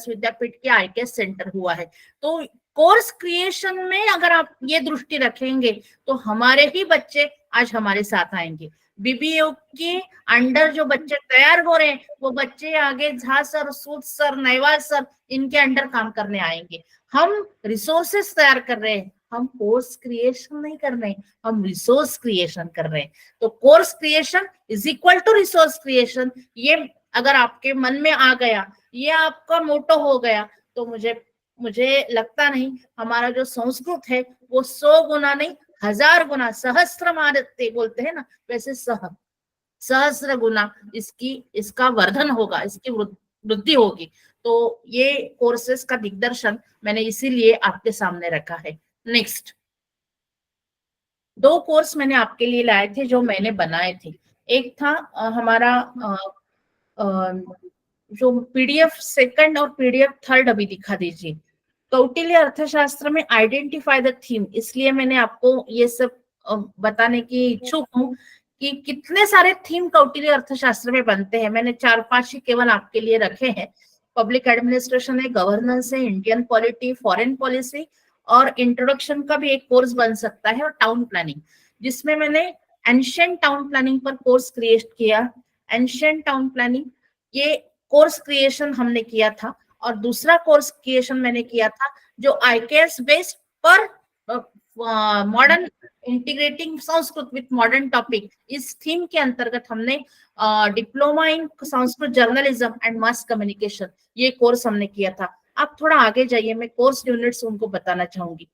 विद्यापीठ के IKS सेंटर हुआ है। तो कोर्स क्रिएशन में अगर आप ये दृष्टि रखेंगे तो हमारे ही बच्चे आज हमारे साथ आएंगे। BBA के अंडर जो बच्चे तैयार हो रहे हैं, वो बच्चे आगे झा सर, सूद सर, नैवाल सर, इनके अंडर काम करने आएंगे। हम रिसोर्सेस तैयार कर रहे हैं, हम कोर्स क्रिएशन नहीं कर रहे हैं, हम रिसोर्स क्रिएशन कर रहे हैं। तो course creation is equal to resource creation, ये अगर आपके मन में आ गया, ये आपका मोटो हो गया, तो मुझे लगता नहीं हमारा जो संस्कृत है वो 100 गुना नहीं 1000 गुना, सहस्त्र मारते बोलते हैं ना, वैसे सहस्त्र गुना इसका वर्धन होगा, इसकी वृद्धि होगी। तो ये कोर्सेस का दिग्दर्शन मैंने इसीलिए आपके सामने रखा है। नेक्स्ट 2 कोर्स मैंने आपके लिए लाए थे जो मैंने बनाए थे। एक था हमारा जो PDF सेकंड और PDF थर्ड अभी दिखा दीजिए। कौटिल्य अर्थशास्त्र में आइडेंटिफाई द थीम, इसलिए मैंने आपको ये सब बताने की इच्छुक हूँ कि कितने सारे थीम कौटिल्य अर्थशास्त्र में बनते हैं। मैंने 4-5 ही केवल आपके लिए रखे हैं। पब्लिक एडमिनिस्ट्रेशन है, गवर्नेंस है, इंडियन पॉलिटी, फॉरेन पॉलिसी, और इंट्रोडक्शन का भी एक कोर्स बन सकता है, और टाउन प्लानिंग, जिसमें मैंने एंशिएंट टाउन प्लानिंग पर कोर्स क्रिएट किया। एंशिएंट टाउन प्लानिंग ये कोर्स क्रिएशन हमने किया था। और दूसरा कोर्स क्रिएशन मैंने किया था जो IKS बेस्ड पर modern integrating Sanskrit with modern topic, इस थीम के अंतर्गत हमने diploma in Sanskrit journalism and mass communication, ये कोर्स हमने किया था। आप थोड़ा आगे जाइए, मैं कोर्स यूनिट्स उनको बताना चाहूंगी।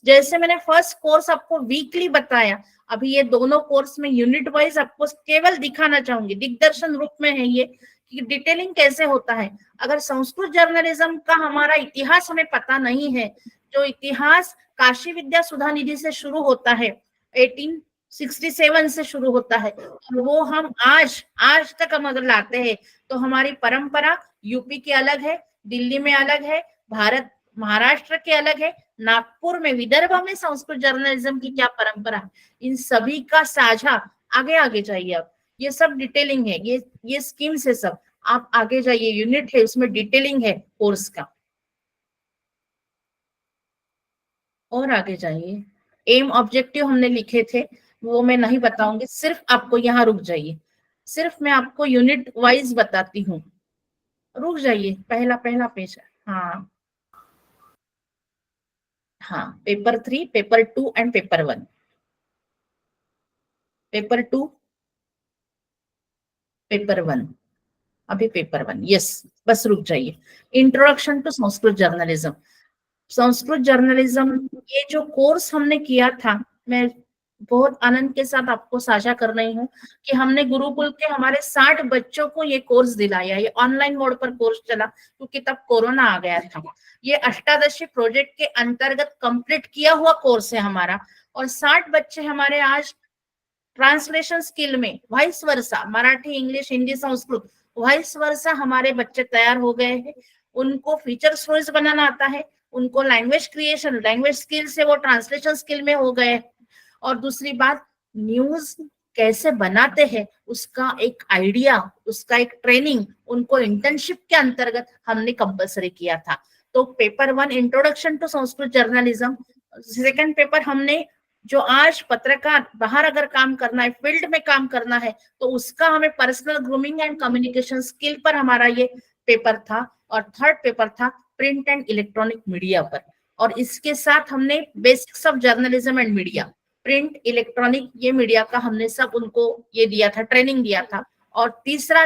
जैसे मैंने फर्स्ट कोर्स आपको वीकली बताया, अभी ये दोनों कोर्स में यूनिट वाइज आपको केवल दिखाना चाहूंगी, दिग्दर्शन रूप में है ये कि डिटेलिंग कैसे होता है। अगर संस्कृत जर्नलिज्म का हमारा इतिहास हमें पता नहीं है, जो इतिहास काशी विद्या सुधा निधि से शुरू होता है, 1867 से शुरू होता है, और वो हम आज तक हम अगर लाते हैं तो हमारी परंपरा यूपी की अलग है, दिल्ली में अलग है, भारत महाराष्ट्र के अलग है, नागपुर में विदर्भ में संस्कृत जर्नलिज्म की क्या परंपरा है, इन सभी का साझा। आगे आगे जाइए आप, ये सब डिटेलिंग है, ये स्कीम्स है सब। आप आगे जाइए, यूनिट है उसमें डिटेलिंग है कोर्स का। और आगे जाइए, एम ऑब्जेक्टिव हमने लिखे थे, वो मैं नहीं बताऊंगी, सिर्फ आपको यहाँ रुक जाइए, सिर्फ मैं आपको यूनिट वाइज बताती हूँ। रुक जाइए, पहला पहला पेज है। हाँ हाँ, paper 3, paper 2 and paper 1। Paper 2, paper 1, अभी पेपर 1, यस, बस रुक जाइए। Introduction to Sanskrit journalism. Sanskrit journalism, ये जो कोर्स हमने किया था, मैं बहुत आनंद के साथ आपको साझा कर रही हूँ कि हमने गुरुकुल के हमारे 60 बच्चों को ये कोर्स दिलाया। ये ऑनलाइन मोड पर कोर्स चला क्योंकि तब कोरोना आ गया था। ये अष्टादशी प्रोजेक्ट के अंतर्गत कंप्लीट किया हुआ कोर्स है हमारा, और 60 बच्चे हमारे आज ट्रांसलेशन स्किल में vice versa, Marathi English Hindi Sanskrit vice versa हमारे बच्चे तैयार हो गए हैं। उनको फीचर स्टोरीज बनाना आता है, उनको लैंग्वेज क्रिएशन, लैंग्वेज स्किल से वो ट्रांसलेशन स्किल में हो गए। और दूसरी बात, न्यूज कैसे बनाते हैं उसका एक आइडिया, उसका एक ट्रेनिंग उनको इंटर्नशिप के अंतर्गत हमने कंपलसरी किया था। तो paper 1 introduction to Sanskrit journalism, second paper हमने जो आज पत्रकार बाहर अगर काम करना है, फील्ड में काम करना है, तो उसका हमें personal grooming and communication skill पर हमारा ये पेपर था। और थर्ड पेपर था प्रिंट एंड इलेक्ट्रॉनिक मीडिया पर, और इसके साथ हमने basics of journalism and media, print electronic ये मीडिया का हमने सब उनको ये दिया था, ट्रेनिंग दिया था। और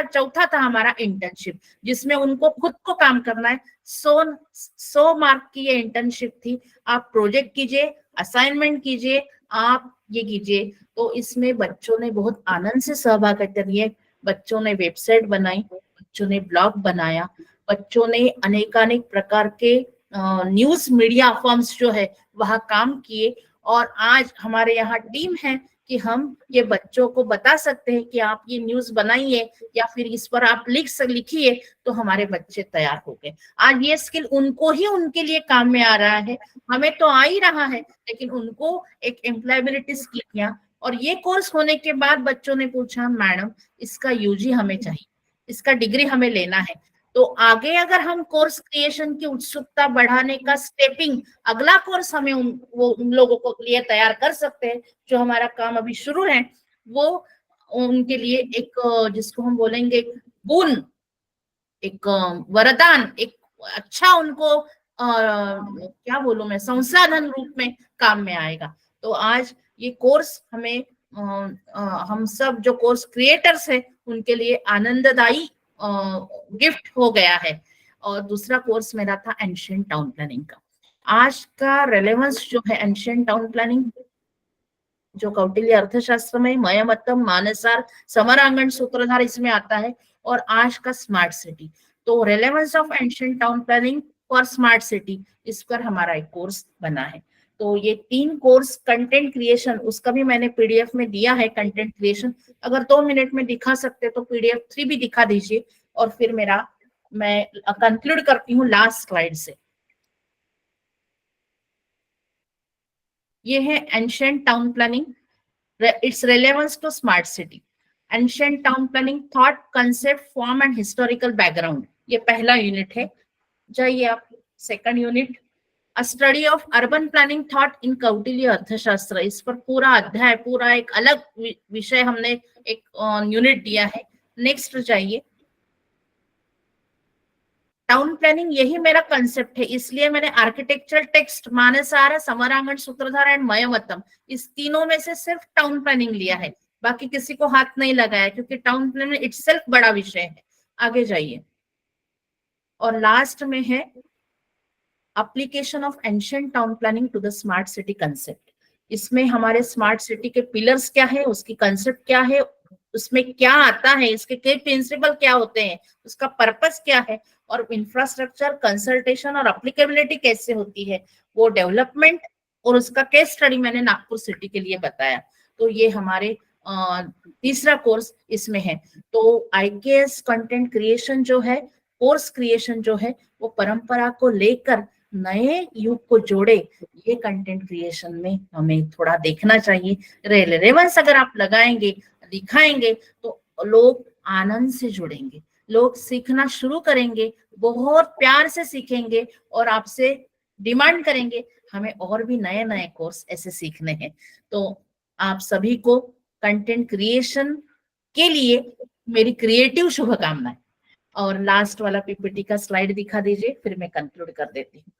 चौथा था हमारा इंटर्नशिप, जिसमें उनको खुद को काम करना है। 100 मार्क की ये इंटर्नशिप थी। आप प्रोजेक्ट कीजिए, असाइनमेंट कीजिए, आप ये कीजिए। तो इसमें बच्चों ने बहुत आनंद से सहभागिता दी है। बच्चों ने वेबसाइट बनाई, बच्चों ने ब्लॉग बनाया, बच्चों ने अनेकानेक प्रकार के न्यूज मीडिया फॉर्म्स जो है वह काम किए। और आज हमारे यहाँ टीम है कि हम ये बच्चों को बता सकते हैं कि आप ये न्यूज बनाइए या फिर इस पर आप लिखिए, तो हमारे बच्चे तैयार हो गए। आज ये स्किल उनको ही उनके लिए काम में आ रहा है, हमें तो आ ही रहा है, लेकिन उनको एक एम्प्लॉयबिलिटी स्किल किया। और ये कोर्स होने के बाद बच्चों ने पूछा, मैडम इसका यूजी हमें चाहिए, इसका डिग्री हमें लेना है। तो आगे अगर हम कोर्स क्रिएशन की उत्सुकता बढ़ाने का स्टेपिंग अगला कोर्स हमें उन लोगों को लिए तैयार कर सकते हैं, जो हमारा काम अभी शुरू है, वो उनके लिए एक जिसको हम बोलेंगे गुण, एक वरदान, एक अच्छा उनको क्या बोलूं मैं, संसाधन रूप में काम में आएगा। तो आज ये कोर्स हमें हम सब जो कोर्स क्रिएटर्स है उनके लिए आनंददायी गिफ्ट हो गया है। और दूसरा कोर्स मेरा था एंशिएंट टाउन प्लानिंग का। आज का रेलेवेंस जो है एंशिएंट टाउन प्लानिंग, जो कौटिल्य अर्थशास्त्र में मयमत्तम, मानसार, समरांगण, सूत्रधार इसमें आता है, और आज का स्मार्ट सिटी। तो relevance of ancient town planning for smart city, इस पर हमारा एक कोर्स बना है। तो ये 3 कोर्स, कंटेंट क्रिएशन उसका भी मैंने पीडीएफ में दिया है। कंटेंट क्रिएशन अगर 2 मिनट में दिखा सकते तो पीडीएफ 3 भी दिखा दीजिए, और फिर मैं कंक्लूड करती हूँ लास्ट स्लाइड से। ये है ancient town planning, its relevance to smart city. Ancient town planning, thought, concept, form and historical background, ये पहला यूनिट है। जाइए आप second unit, a study of urban planning thought in Kautilya Arthashastra, इस पर पूरा अध्याय, पूरा एक अलग विषय हमने एक यूनिट दिया है। नेक्स्ट जाइए, टाउन प्लानिंग यही मेरा कंसेप्ट है, इसलिए मैंने आर्किटेक्चरल टेक्स्ट, मानसार, समरांगण, सूत्रधार एंड मयमत्तम, इस तीनों में से सिर्फ टाउन प्लानिंग लिया है, बाकी किसी को हाथ नहीं लगाया, क्योंकि टाउन प्लानिंग इटसेल्फ बड़ा विषय है। आगे जाइए, और लास्ट में है application of ancient town planning to the smart city concept. इसमें हमारे स्मार्ट सिटी के पिलर्स क्या है, उसकी कंसेप्ट क्या है, उसमें क्या आता है, इसके कई प्रिंसिपल क्या होते हैं, उसका पर्पस क्या है, और इंफ्रास्ट्रक्चर कंसल्टेशन और एप्लीकेबिलिटी कैसे होती है, वो डेवलपमेंट और उसका केस स्टडी मैंने नागपुर सिटी के लिए बताया। तो ये हमारे तीसरा कोर्स इसमें है। तो आईकेएस कंटेंट क्रिएशन जो है, कोर्स क्रिएशन जो है, वो परंपरा को लेकर नए युग को जोड़े, ये कंटेंट क्रिएशन में हमें थोड़ा देखना चाहिए। रेलेवेंस अगर आप लगाएंगे, दिखाएंगे, तो लोग आनंद से जुड़ेंगे, लोग सीखना शुरू करेंगे, बहुत प्यार से सीखेंगे और आपसे डिमांड करेंगे हमें और भी नए नए कोर्स ऐसे सीखने हैं। तो आप सभी को कंटेंट क्रिएशन के लिए मेरी क्रिएटिव शुभकामनाएं। और लास्ट वाला पीपीटी का स्लाइड दिखा दीजिए, फिर मैं कंक्लूड कर देती हूँ।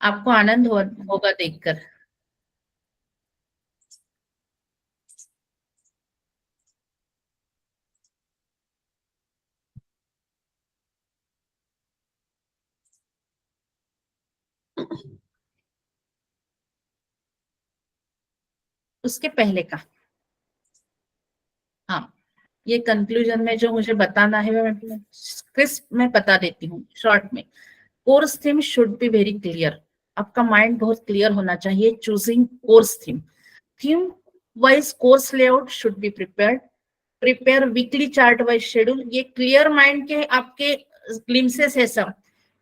आपको आनंद होगा देखकर। उसके पहले का, हाँ, ये कंक्लूजन में जो मुझे बताना है मैं क्रिस्प में बता देती हूँ शॉर्ट में। Course theme should be very clear. आपका माइंड बहुत क्लियर होना चाहिए choosing course theme. Theme wise course layout should be prepare weekly chart wise schedule. ये क्लियर माइंड के आपके ग्लिम्सेस है सब।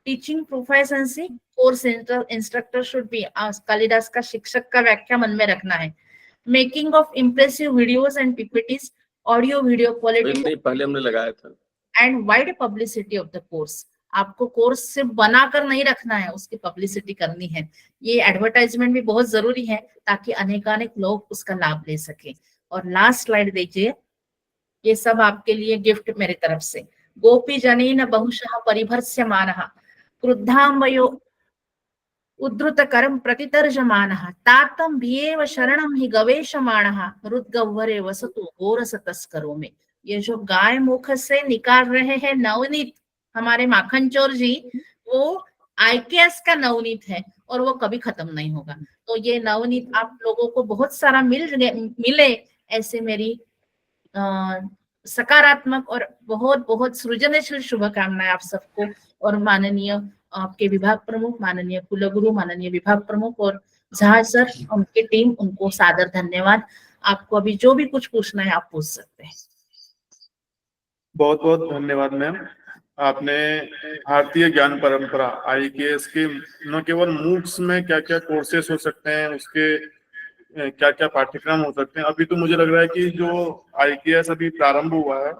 Teaching proficiency, course instructor should be, Kalidas का शिक्षक का व्याख्या मन में रखना है। Making of impressive videos and PPTs, audio video quality पहले हमने लगाया था, and wide publicity of the course. आपको कोर्स सिर्फ बनाकर नहीं रखना है, उसकी पब्लिसिटी करनी है। ये एडवर्टाइजमेंट भी बहुत जरूरी है ताकि अनेकानेक लोग उसका लाभ ले सके। और लास्ट स्लाइड देखिए, ये सब आपके लिए गिफ्ट मेरी तरफ से। गोपी जनेन बहुशः परिभर्स्यमानः क्रुद्धाम्बयो उद्धृतकरं प्रतितर्जमानः तातं भियेव शरणं हि गवेषमाणः रुद्गह्वरे वसतु घोरसतस्करो में। ये जो गाय मुख से निकाल रहे हैं नवनीत हमारे माखन चोर जी, वो आईकेएस का नवनीत है और वो कभी खत्म नहीं होगा। तो ये नवनीत आप लोगों को बहुत सारा मिले, ऐसे मेरी सकारात्मक और बहुत बहुत सृजनशील शुभकामनाएं आप सबको। और माननीय आपके विभाग प्रमुख, माननीय कुलगुरु, माननीय विभाग प्रमुख और झा सर, उनकी टीम, उनको सादर धन्यवाद। आपको अभी जो भी कुछ पूछना है आप पूछ सकते हैं। बहुत बहुत धन्यवाद मैम। आपने भारतीय ज्ञान परंपरा आईकेएस के न केवल मूक्स में क्या क्या कोर्सेस हो सकते हैं, उसके क्या क्या पाठ्यक्रम हो सकते हैं। अभी तो मुझे लग रहा है कि जो आईकेएस अभी प्रारंभ हुआ है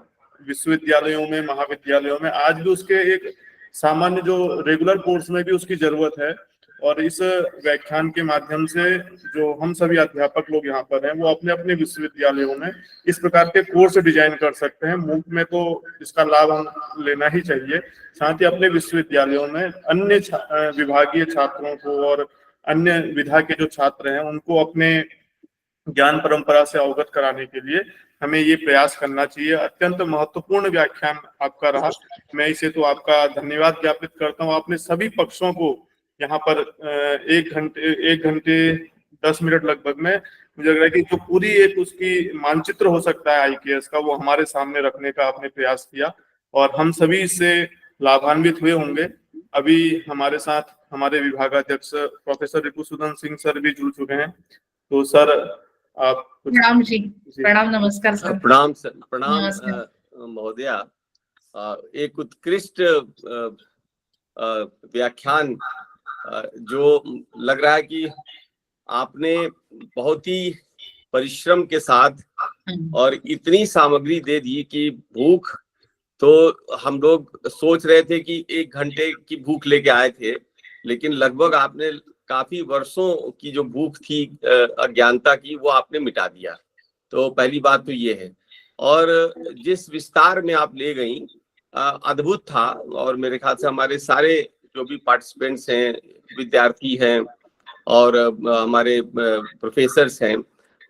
विश्वविद्यालयों में, महाविद्यालयों में, आज भी उसके एक सामान्य जो रेगुलर कोर्स में भी उसकी जरूरत है। और इस व्याख्यान के माध्यम से जो हम सभी अध्यापक लोग यहाँ पर हैं, वो अपने अपने विश्वविद्यालयों में इस प्रकार के कोर्स डिजाइन कर सकते हैं। मूक में तो इसका लाभ हम लेना ही चाहिए, साथ ही अपने विश्वविद्यालयों में अन्य विभागीय छात्रों को और अन्य विधा के जो छात्र हैं उनको अपने ज्ञान परंपरा से अवगत कराने के लिए हमें ये प्रयास करना चाहिए। अत्यंत महत्वपूर्ण व्याख्यान आपका रहा। मैं इसे तो आपका धन्यवाद ज्ञापित करता हूँ। आपने सभी पक्षों को यहाँ पर 1 घंटे 10 मिनट लगभग में, मुझे लग रहा है कि जो पूरी एक उसकी मानचित्र हो सकता है आईकेएस का, वो हमारे सामने रखने का आपने प्रयास किया और हम सभी इससे लाभान्वित हुए होंगे। अभी हमारे साथ हमारे विभागाध्यक्ष प्रोफेसर रिपुसूदन सिंह सर भी जुड़ चुके हैं। तो सर आप प्रणाम जी, प्रणाम, नमस्कार सर। प्रणाम सर, प्रणाम महोदया। एक उत्कृष्ट व्याख्यान जो लग रहा है कि आपने बहुत ही परिश्रम के साथ और इतनी सामग्री दे दी कि भूख तो हम लोग सोच रहे थे कि 1 घंटे की भूख लेके आए थे, लेकिन लगभग आपने काफी वर्षों की जो भूख थी अज्ञानता की, वो आपने मिटा दिया। तो पहली बात तो ये है। और जिस विस्तार में आप ले गई अद्भुत था। और मेरे ख्याल से हमारे सारे जो भी पार्टिसिपेंट्स हैं, विद्यार्थी हैं और हमारे प्रोफेसर्स हैं,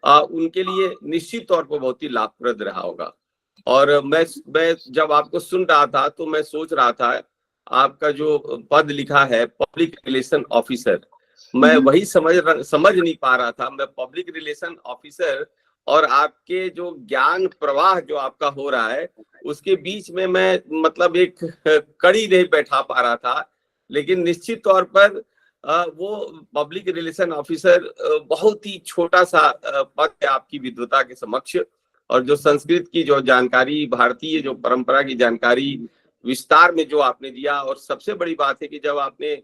उनके लिए निश्चित तौर पर बहुत ही लाभप्रद रहा होगा। और मैं जब आपको सुन रहा था तो मैं सोच रहा था आपका जो पद लिखा है पब्लिक रिलेशन ऑफिसर, मैं वही समझ नहीं पा रहा था। मैं पब्लिक रिलेशन ऑफिसर और आपके जो ज्ञान प्रवाह जो आपका हो रहा है उसके बीच में मैं मतलब एक कड़ी नहीं बैठा पा रहा था। लेकिन निश्चित तौर पर वो पब्लिक रिलेशन ऑफिसर बहुत ही छोटा सा पद है आपकी विद्वता के समक्ष। और जो संस्कृत की जो जानकारी, भारतीय जो परंपरा की जानकारी विस्तार में जो आपने दिया, और सबसे बड़ी बात है कि जब आपने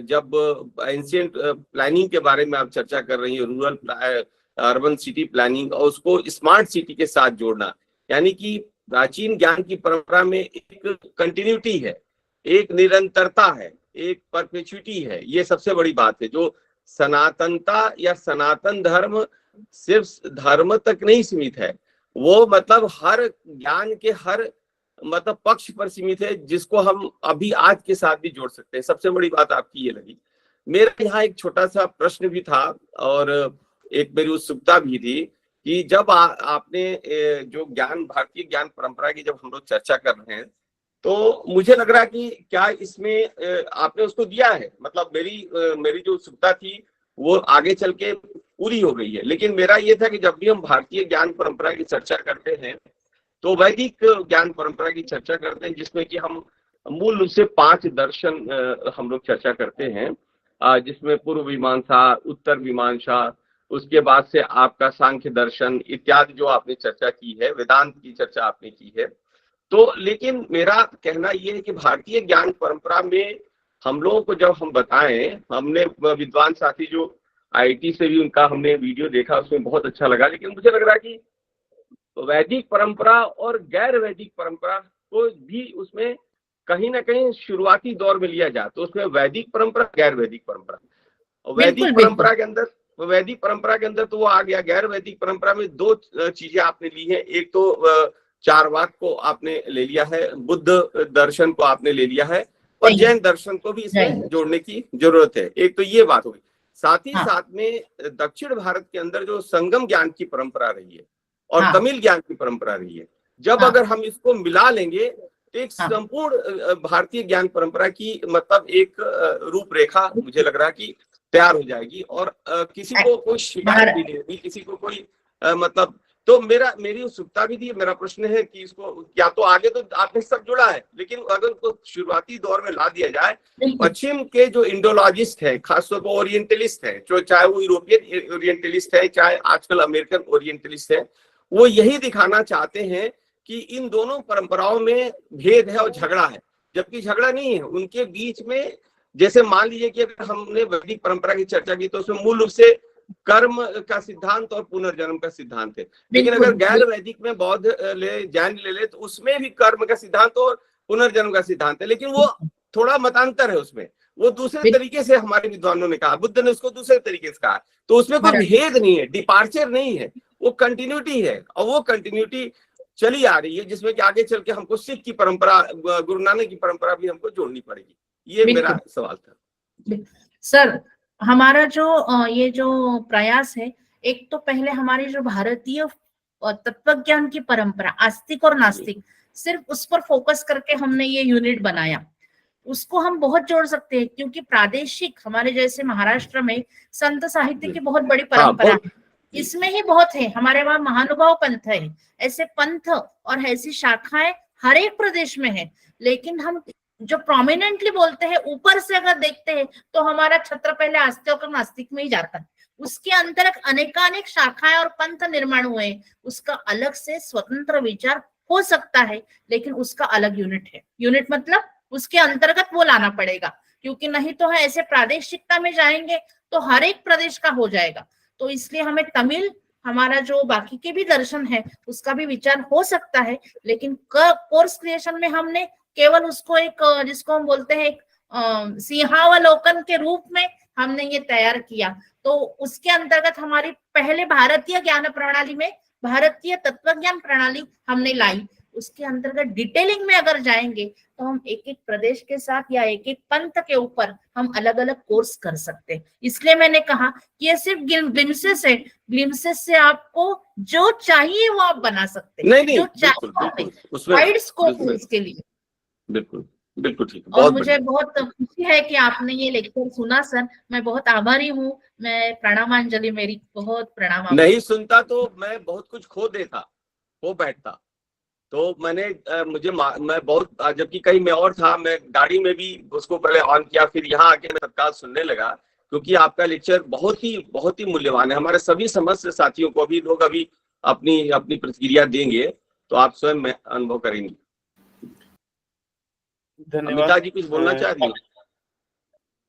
जब एंशिएंट प्लानिंग के बारे में आप चर्चा कर रही है, रूरल अर्बन सिटी प्लानिंग, और उसको स्मार्ट सिटी के साथ जोड़ना, यानी कि प्राचीन ज्ञान की परंपरा में एक कंटिन्यूटी है, एक निरंतरता है, एक परपेचुइटी है। ये सबसे बड़ी बात है। जो सनातनता या सनातन धर्म सिर्फ धर्म तक नहीं सीमित है, वो मतलब हर ज्ञान के हर मतलब पक्ष पर सीमित है, जिसको हम अभी आज के साथ भी जोड़ सकते हैं। सबसे बड़ी बात आपकी ये लगी। मेरा यहाँ एक छोटा सा प्रश्न भी था और एक मेरी उत्सुकता भी थी कि जब आपने जो ज्ञान, भारतीय ज्ञान परंपरा की जब हम लोग चर्चा कर रहे हैं, तो मुझे लग रहा है कि क्या इसमें आपने उसको दिया है। मतलब मेरी जो उत्सुकता थी वो आगे चल के पूरी हो गई है। लेकिन मेरा ये था कि जब भी हम भारतीय ज्ञान परंपरा की चर्चा करते हैं तो वैदिक ज्ञान परंपरा की चर्चा करते हैं, जिसमें कि हम मूल रूप से 5 दर्शन हम लोग चर्चा करते हैं, जिसमें पूर्व मीमांसा, उत्तर मीमांसा, उसके बाद से आपका सांख्य दर्शन इत्यादि जो आपने चर्चा की है, वेदांत की चर्चा आपने की है। तो लेकिन मेरा कहना यह है कि भारतीय ज्ञान परंपरा में हम लोगों को जब हम बताएं, हमने विद्वान साथी जो आईआईटी से भी उनका हमने वीडियो देखा, उसमें बहुत अच्छा लगा। लेकिन मुझे लग रहा है कि वैदिक परंपरा और गैर वैदिक परंपरा को भी उसमें कहीं ना कहीं शुरुआती दौर में लिया जाए, तो उसमें वैदिक परंपरा, गैर वैदिक परंपरा। वैदिक परंपरा के अंदर, वैदिक परंपरा के अंदर तो वो आ गया। गैर वैदिक परंपरा में 2 चीजें आपने ली है। एक तो चारवाक को आपने ले लिया है, बुद्ध दर्शन को आपने ले लिया है, और जैन दर्शन को भी इसमें जोड़ने की जरूरत है। एक तो ये बात होगी। साथ ही साथ में दक्षिण भारत के अंदर जो संगम ज्ञान की परंपरा रही है और तमिल ज्ञान की परंपरा रही है, जब अगर हम इसको मिला लेंगे तो एक संपूर्ण भारतीय ज्ञान परंपरा की मतलब एक रूपरेखा मुझे लग रहा है कि तैयार हो जाएगी। और किसी को कोई शिकायत भी नहीं होगी, किसी को कोई मतलब। तो मेरी उत्सुकता भी थी। मेरा प्रश्न है कि इसको क्या तो आगे तो आपने सब जुड़ा है, लेकिन अगर उसको शुरुआती दौर में ला दिया जाए, पश्चिम के जो इंडोलॉजिस्ट है, खासतौर पर ओरिएंटलिस्ट है, जो चाहे वो यूरोपियन ओरिएंटलिस्ट है, चाहे आजकल अमेरिकन ओरिएंटलिस्ट है, वो यही दिखाना चाहते हैं कि इन दोनों परंपराओं में भेद है और झगड़ा है, जबकि झगड़ा नहीं है। उनके बीच में, जैसे मान लीजिए कि अगर हमने वैदिक परंपरा की चर्चा की तो उसमें मूल रूप से कर्म का सिद्धांत और पुनर्जन्म का सिद्धांत है। लेकिन अगर गैर वैदिक में बौद्ध जैन ले तो उसमें भी कर्म का सिद्धांत और पुनर्जन्म का सिद्धांत है, लेकिन वो थोड़ा मतांतर है उसमें। वो दूसरे तरीके से हमारे विद्वानों ने कहा, बुद्ध ने उसको दूसरे तरीके से कहा। तो उसमें कोई भेद नहीं है, डिपार्चर नहीं है, वो कंटिन्यूटी है। और वो कंटिन्यूटी चली आ रही है, जिसमें कि आगे चल के हमको सिख की परंपरा, गुरु नानक की परंपरा भी हमको जोड़नी पड़ेगी। ये मेरा सवाल था सर। हमारा जो ये जो प्रयास है, एक तो पहले हमारी जो भारतीय तत्वज्ञान की परंपरा, आस्तिक और नास्तिक, सिर्फ उस पर फोकस करके हमने ये यूनिट बनाया। उसको हम बहुत जोड़ सकते हैं, क्योंकि प्रादेशिक, हमारे जैसे महाराष्ट्र में संत साहित्य की बहुत बड़ी परंपरा है, इसमें ही बहुत है। हमारे वहां महानुभाव पंथ है, ऐसे पंथ और ऐसी शाखाएं हर एक प्रदेश में है। लेकिन हम जो प्रोमिनेंटली बोलते हैं, ऊपर से अगर देखते हैं तो हमारा छत्र पहले आस्तिक और नास्तिक में ही जाता है। उसके अंतर्गत अनेकानेक शाखाएं और पंथ निर्माण हुए। उसका अलग से स्वतंत्र विचार हो सकता है, लेकिन उसका अलग यूनिट है। यूनिट मतलब उसके अंतर्गत वो लाना पड़ेगा, क्योंकि नहीं तो है ऐसे प्रादेशिकता में जाएंगे तो हर एक प्रदेश का हो जाएगा। तो इसलिए हमें तमिल, हमारा जो बाकी के भी दर्शन है, उसका भी विचार हो सकता है। लेकिन कोर्स क्रिएशन में हमने केवल उसको एक, जिसको हम बोलते हैं एक सिंहावलोकन के रूप में हमने ये तैयार किया। तो उसके अंतर्गत हमारी पहले भारतीय ज्ञान प्रणाली में भारतीय तत्वज्ञान प्रणाली हमने लाई। उसके अंतर्गत डिटेलिंग में अगर जाएंगे तो हम एक एक प्रदेश के साथ या एक एक पंथ के ऊपर हम अलग अलग कोर्स कर सकते हैं। इसलिए मैंने कहा कि ये सिर्फ ग्लिम्सेस से आपको जो चाहिए वो आप बना सकते हैं। नहीं, जो बिल्कुल, चाहिए उसमें वाइड स्कोप है बिल्कुल, इसके लिए। बिल्कुल बिल्कुल ठीक है, और बहुत मुझे बढ़िया। बहुत खुशी है कि आपने ये लेक्चर सुना सर, मैं बहुत आभारी हूँ। मैं प्रणामांजलि, मेरी बहुत प्रणाम आपको। नहीं सुनता तो मैं बहुत कुछ खो बैठता। तो मैंने मैं बहुत, जबकि कहीं मैं और था, मैं गाड़ी में भी उसको पहले ऑन किया, फिर यहाँ आके मैं तत्काल सुनने लगा, क्योंकि आपका लेक्चर बहुत ही मूल्यवान है। हमारे सभी समस्त साथियों को अभी अपनी अपनी प्रतिक्रिया देंगे, तो आप स्वयं में अनुभव करेंगे। धन्यवाद। अमिता जी कुछ बोलना चाह रही हैं?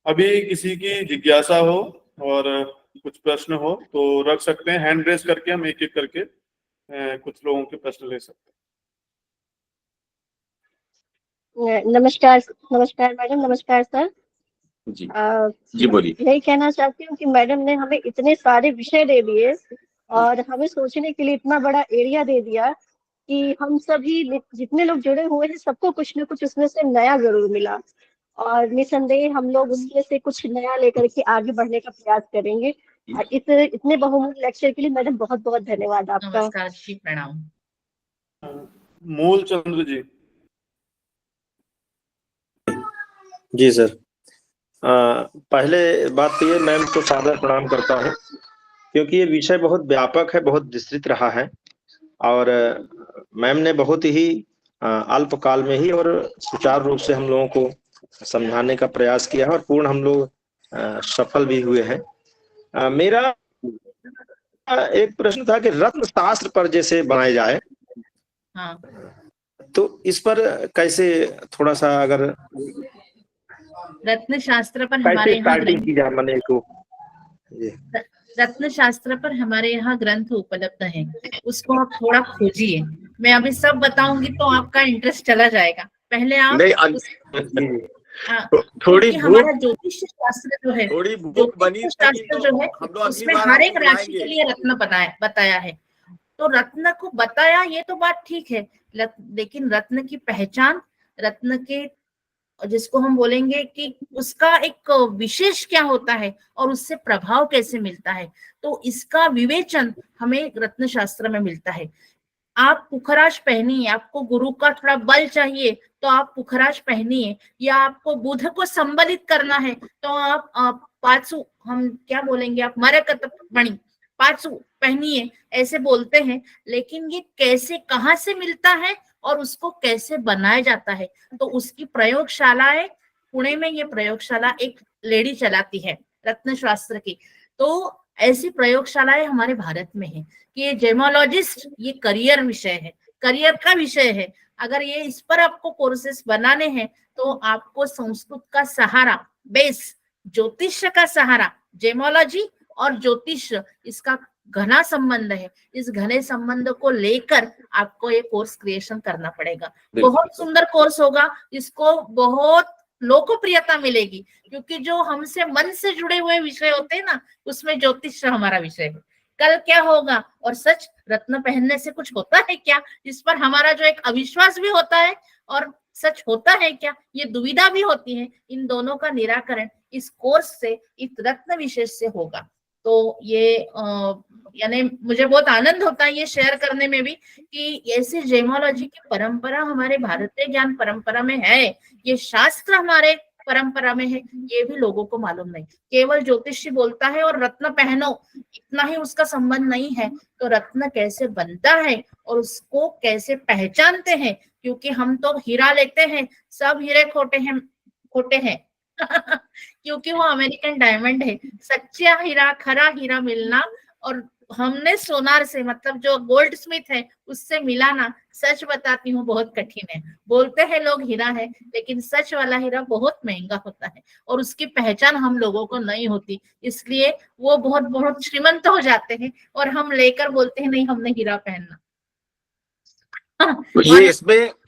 अभी किसी की जिज्ञासा हो और कुछ प्रश्न हो तो रख सकते हैं, हैंड रेस करके हम एक एक करके कुछ लोगों के प्रश्न ले सकते हैं। नमस्कार मैडम, नमस्कार सर। जी बोलिए। यही कहना चाहती हूँ कि मैडम ने हमें इतने सारे विषय दे दिए और हमें सोचने के लिए इतना बड़ा एरिया दे दिया कि हम सभी जितने लोग जुड़े हुए हैं सबको कुछ न कुछ उसमें से नया जरूर मिला, और निसंदेह हम लोग उसमें से कुछ नया लेकर के आगे बढ़ने का प्रयास करेंगे। और इतने बहुमूल्य लेक्चर के लिए मैडम बहुत बहुत धन्यवाद आपका। नमस्कार जी, प्रणाम। मूल चंद्र जी। जी सर, पहले बात तो ये, मैम को सादर प्रणाम करता हूँ, क्योंकि ये विषय बहुत व्यापक है, बहुत विस्तृत रहा है, और मैम ने बहुत ही अल्पकाल में ही और सुचारू रूप से हम लोगों को समझाने का प्रयास किया है, और पूर्ण हम लोग सफल भी हुए हैं। मेरा एक प्रश्न था कि रत्न शास्त्र पर जैसे बनाए जाए, हाँ, तो इस पर कैसे थोड़ा सा अगर रत्न शास्त्र पर हमारे यहाँ स्टार्टिंग की जाए मने को। रत्न शास्त्र पर हमारे यहाँ ग्रंथ उपलब्ध है, उसको आप थोड़ा खोजिए। मैं अभी सब बताऊंगी तो आपका इंटरेस्ट चला जाएगा। पहले आप थोड़ी हमारा ज्योतिष शास्त्र जो है, ज्योतिष शास्त्र जो है, उसमें हर एक राशि के लिए रत्न बताया है। तो रत्न को बताया, ये तो बात ठीक है, लेकिन रत्न की पहचान, रत्न के जिसको हम बोलेंगे कि उसका एक विशेष क्या होता है और उससे प्रभाव कैसे मिलता है, तो इसका विवेचन हमें रत्न शास्त्र में मिलता है। आप पुखराज पहनिए, आपको गुरु का थोड़ा बल चाहिए तो आप पुखराज पहनिए, या आपको बुध को संबलित करना है तो आप पाचू, हम क्या बोलेंगे, आप मरकत मणि पाचू पहनिए, ऐसे बोलते हैं। लेकिन ये कैसे, कहाँ से मिलता है और उसको कैसे बनाया जाता है, तो उसकी प्रयोगशालाएं, पुणे में ये प्रयोगशाला एक लेडी चलाती है रत्न शास्त्र की। तो ऐसी प्रयोगशालाएं हमारे भारत में है कि ये जेमोलॉजिस्ट, ये करियर विषय है, करियर का विषय है। अगर ये इस पर आपको कोर्सेस बनाने हैं तो आपको संस्कृत का सहारा, बेस, ज्योतिष का सहारा, जेमोलॉजी और ज्योतिष, इसका घना संबंध है। इस घने संबंध को लेकर आपको ये कोर्स क्रिएशन करना पड़ेगा। बहुत सुंदर कोर्स होगा, इसको बहुत लोकप्रियता मिलेगी, क्योंकि जो हमसे मन से जुड़े हुए विषय होते हैं ना, उसमें ज्योतिष हमारा विषय है। कल क्या होगा, और सच रत्न पहनने से कुछ होता है क्या, इस पर हमारा जो एक अविश्वास भी होता है, और सच होता है क्या, ये दुविधा भी होती है। इन दोनों का निराकरण इस कोर्स से, इस रत्न विशेष से होगा। तो ये यानी मुझे बहुत आनंद होता है ये शेयर करने में भी कि ऐसी जेमोलॉजी की परंपरा हमारे भारतीय ज्ञान परंपरा में है, ये शास्त्र हमारे परंपरा में है, ये भी लोगों को मालूम नहीं। केवल ज्योतिषी बोलता है और रत्न पहनो, इतना ही उसका संबंध नहीं है। तो रत्न कैसे बनता है और उसको कैसे पहचानते हैं, क्योंकि हम तो हीरा लेते हैं, सब हीरे खोटे हैं क्योंकि वो अमेरिकन डायमंड है। सच्चा हीरा, खरा हीरा मिलना और हमने सोनार से, मतलब जो गोल्ड स्मिथ है, उससे मिलाना, सच बताती हूँ बहुत कठिन है। बोलते हैं लोग हीरा है, लेकिन सच वाला हीरा बहुत महंगा होता है और उसकी पहचान हम लोगों को नहीं होती, इसलिए वो बहुत बहुत श्रीमंत हो जाते हैं और हम लेकर बोलते हैं नहीं हमने हीरा पहनना। तो ये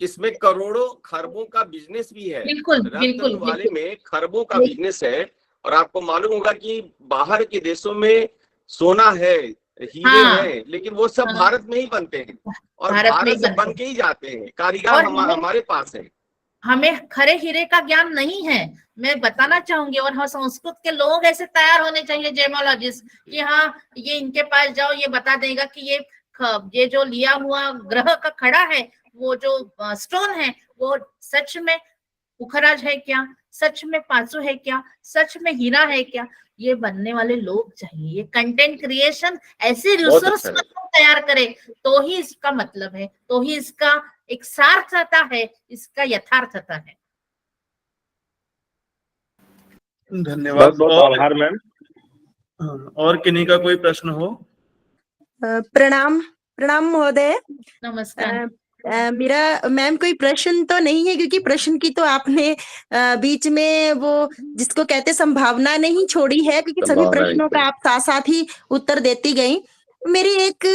इसमें करोड़ों खरबों का बिजनेस भी है। बिल्कुल वाले में खरबों का बिजनेस है। और आपको मालूम होगा कि बाहर के देशों में सोना है, हीरे हाँ, हैं, लेकिन वो सब हाँ, भारत में ही बनते हैं और भारत में भारत ही से बनते बन हैं। के ही जाते हैं। कारीगर और हमारे पास है। हमें खरे हीरे का ज्ञान नहीं है, मैं बताना चाहूंगी। और हाँ, संस्कृत के लोग ऐसे तैयार होने चाहिए, जेमोलॉजिस्ट, कि हाँ ये इनके पास जाओ, ये बता देगा कि ये जो लिया हुआ ग्रह का खड़ा है, वो जो स्टोन है, वो सच में पुखराज है क्या, सच में पांचू है क्या, सच में हीरा है क्या। ये बनने वाले लोग चाहिए। ये कंटेंट क्रिएशन ऐसे बहुत रिसोर्स अच्छा है। तैयार करे, तो ही इसका मतलब है, तो ही इसका एक सार्थता है, इसका यथार्थता है। धन्यवाद। बहुत बहुत और आभार मैम। और किन्हीं का कोई प्रश्न हो? प्रणाम प्रणाम महोदय। नमस्कार। मेरा मैम कोई प्रश्न तो नहीं है, क्योंकि प्रश्न की तो आपने बीच में वो जिसको कहते संभावना नहीं छोड़ी है, क्योंकि सभी संभावना नहीं प्रश्नों का आप साथ साथ ही उत्तर देती गई। मेरी एक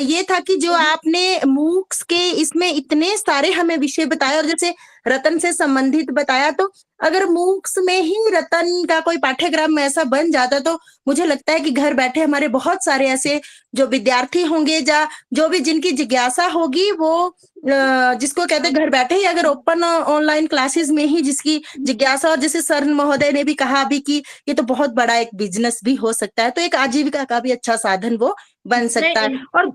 ये था कि जो आपने मूक्स के इसमें इतने सारे हमें विषय बताए, और जैसे रतन से संबंधित बताया, तो अगर मूक्स में ही रतन का कोई पाठ्यक्रम ऐसा बन जाता, तो मुझे लगता है कि घर बैठे हमारे बहुत सारे ऐसे जो विद्यार्थी होंगे, या जो भी जिनकी जिज्ञासा होगी, वो जिसको कहते हैं घर बैठे ही अगर ओपन ऑनलाइन क्लासेस में ही जिसकी जिज्ञासा, और जैसे सर महोदय ने भी कहा अभी कि ये तो बहुत बड़ा एक बिजनेस भी हो सकता है, तो एक आजीविका का भी अच्छा साधन वो बन सकता है। और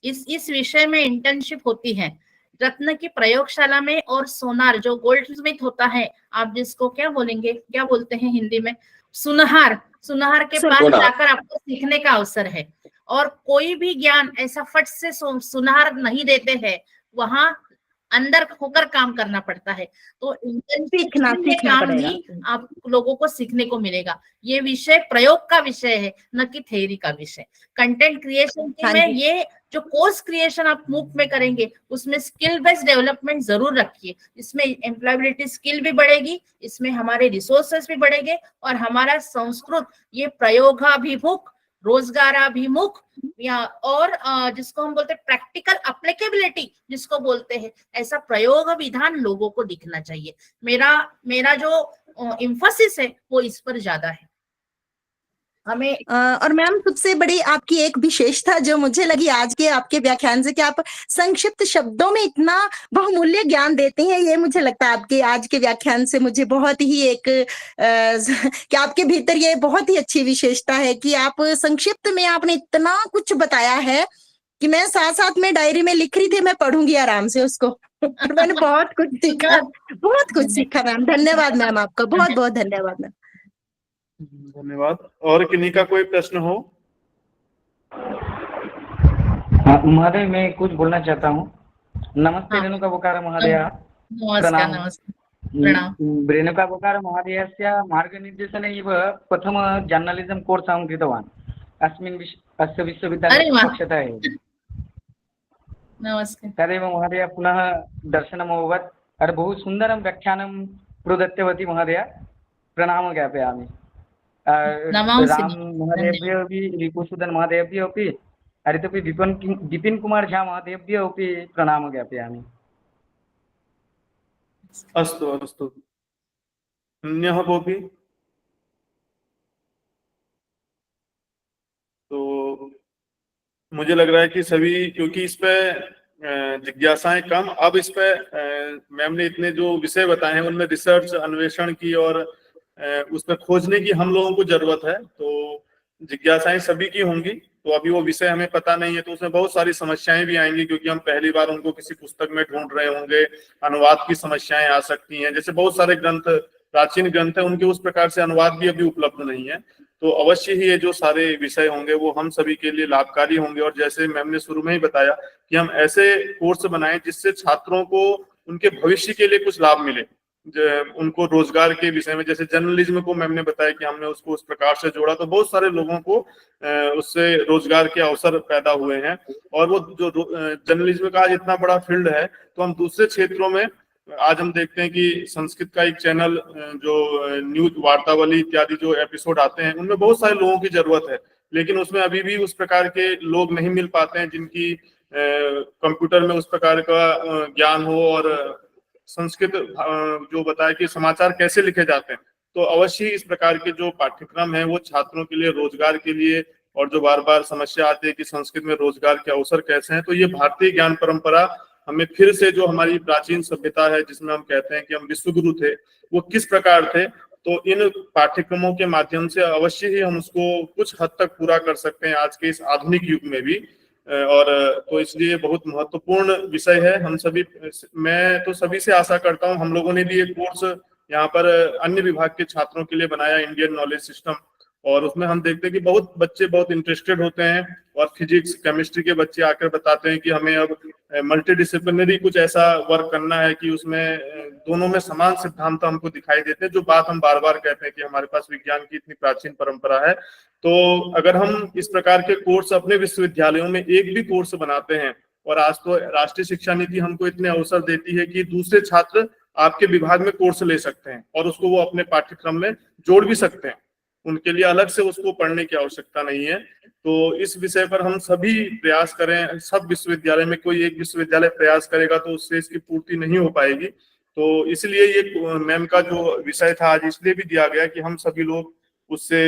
इस विषय में इंटर्नशिप होती है रत्न की प्रयोगशाला में, और सोनार जो गोल्ड स्मिथ होता है, आप जिसको क्या बोलेंगे, क्या बोलते हैं हिंदी में, सुनहार, सुनहार के पास सोनार। जाकर आपको सीखने का अवसर है। और कोई भी ज्ञान ऐसा फट से सुनहार नहीं देते हैं, वहां अंदर होकर काम करना पड़ता है। तो सीखना काम पड़ेगा। ही आप लोगों को सीखने को मिलेगा। ये विषय प्रयोग का विषय है, न कि थ्योरी का विषय। कंटेंट क्रिएशन हाँ में जी। ये जो कोर्स क्रिएशन आप मूक में करेंगे, उसमें स्किल बेस्ड डेवलपमेंट जरूर रखिए। इसमें एम्प्लॉयबिलिटी स्किल भी बढ़ेगी, इसमें हमारे रिसोर्सेस भी बढ़ेंगे, और हमारा संस्कृत ये प्रयोगाभिमुख, रोजगाराभिमुख, या और जिसको हम बोलते हैं प्रैक्टिकल एप्लीकेबिलिटी जिसको बोलते हैं, ऐसा प्रयोग विधान लोगों को दिखना चाहिए। मेरा जो इम्फोसिस है वो इस पर ज्यादा है। हमें और मैम सबसे बड़ी आपकी एक विशेषता जो मुझे लगी आज के आपके व्याख्यान से, कि आप संक्षिप्त शब्दों में इतना बहुमूल्य ज्ञान देते हैं, ये मुझे लगता है आपके आज के व्याख्यान से मुझे बहुत ही एक कि आपके भीतर ये बहुत ही अच्छी विशेषता है कि आप संक्षिप्त में आपने इतना कुछ बताया है कि मैं साथ साथ में डायरी में लिख रही थी, मैं पढ़ूंगी आराम से उसको। और मैंने बहुत कुछ सीखा, बहुत कुछ सीखा मैम। धन्यवाद मैम, आपका बहुत बहुत धन्यवाद मैम। धन्यवाद। और किन्हीं का कोई प्रश्न हो? महोदय मैं कुछ बोलना चाहता हूँ। नमस्ते हाँ। रेणुका बोकार महोदय। नमस्कार। प्रणाम। नमस्कार। प्रणाम। रेणुका बोकार महोदयस्य मार्गनिर्देशने एव प्रथम जर्नलिज्म कोर्स् अहं कृतवान्। अस्य विश्वविद्यालये अरे वाह। कक्षता एव। नमस्कार। तदेव महोदय पुनः दर्शनम् अभवत्। और बहु सुन्दरं व्याख्यानं प्रदत्तवती महोदय। प्रणामं ज्ञापयामि। राम महोदयेभ्यो अपि, रिपुसूदन महोदयेभ्यो अपि, इतोपि विपिन कुमार झा महोदयेभ्यो अपि प्रणामं ज्ञापयामि। अस्तु अस्तु। अन्यः कोऽपि? तो मुझे लग रहा है कि सभी, क्योंकि इस पे जिज्ञासाएं कम, अब इस पे मैम ने इतने जो विषय बताए हैं उनमें रिसर्च अन्वेषण की और उसमें खोजने की हम लोगों को जरूरत है। तो जिज्ञासाएं सभी की होंगी। तो अभी वो विषय हमें पता नहीं है, तो उसमें बहुत सारी समस्याएं भी आएंगी, क्योंकि हम पहली बार उनको किसी पुस्तक में ढूंढ रहे होंगे। अनुवाद की समस्याएं आ सकती हैं, जैसे बहुत सारे ग्रंथ, प्राचीन ग्रंथ है, उनके उस प्रकार से अनुवाद भी अभी उपलब्ध नहीं है। तो अवश्य ही ये जो सारे विषय होंगे वो हम सभी के लिए लाभकारी होंगे। और जैसे मैम ने शुरू में ही बताया कि हम ऐसे कोर्स बनाएं जिससे छात्रों को उनके भविष्य के लिए कुछ लाभ मिले, उनको रोजगार के विषय में। जैसे जर्नलिज्म को मैम ने बताया कि हमने उसको उस प्रकार से जोड़ा, तो बहुत सारे लोगों को उससे रोजगार के अवसर पैदा हुए हैं। और वो जो जर्नलिज्म का आज इतना बड़ा फील्ड है, तो हम दूसरे क्षेत्रों में आज हम देखते हैं कि संस्कृत का एक चैनल, जो न्यूज वार्तावली इत्यादि जो एपिसोड आते हैं, उनमें बहुत सारे लोगों की जरूरत है, लेकिन उसमें अभी भी उस प्रकार के लोग नहीं मिल पाते हैं जिनकी कंप्यूटर में उस प्रकार का ज्ञान हो, और संस्कृत जो बताया कि समाचार कैसे लिखे जाते हैं। तो अवश्य इस प्रकार के जो पाठ्यक्रम है वो छात्रों के लिए रोजगार के लिए और जो बार बार समस्या आती है कि संस्कृत में रोजगार के अवसर कैसे हैं, तो ये भारतीय ज्ञान परंपरा हमें फिर से जो हमारी प्राचीन सभ्यता है जिसमें हम कहते हैं कि हम विश्वगुरु थे, वो किस प्रकार थे, तो इन पाठ्यक्रमों के माध्यम से अवश्य ही हम उसको कुछ हद तक पूरा कर सकते हैं आज के इस आधुनिक युग में भी। और तो इसलिए बहुत महत्वपूर्ण विषय है। हम सभी, मैं तो सभी से आशा करता हूँ, हम लोगों ने भी एक कोर्स यहाँ पर अन्य विभाग के छात्रों के लिए बनाया, इंडियन नॉलेज सिस्टम, और उसमें हम देखते हैं कि बहुत बच्चे बहुत इंटरेस्टेड होते हैं और फिजिक्स केमिस्ट्री के बच्चे आकर बताते हैं कि हमें अब मल्टीडिसिप्लिनरी कुछ ऐसा वर्क करना है कि उसमें दोनों में समान सिद्धांत हमको दिखाई देते हैं, जो बात हम बार बार कहते हैं कि हमारे पास विज्ञान की इतनी प्राचीन परंपरा है। तो अगर हम इस प्रकार के कोर्स अपने विश्वविद्यालयों में एक भी कोर्स बनाते हैं, और आज तो राष्ट्रीय शिक्षा नीति हमको इतने अवसर देती है कि दूसरे छात्र आपके विभाग में कोर्स ले सकते हैं और उसको वो अपने पाठ्यक्रम में जोड़ भी सकते हैं, उनके लिए अलग से उसको पढ़ने की आवश्यकता नहीं है। तो इस विषय पर हम सभी प्रयास करें, सब विश्वविद्यालय में कोई एक विश्वविद्यालय प्रयास करेगा तो उससे इसकी पूर्ति नहीं हो पाएगी। तो इसलिए ये मैम का जो विषय था आज इसलिए भी दिया गया कि हम सभी लोग उससे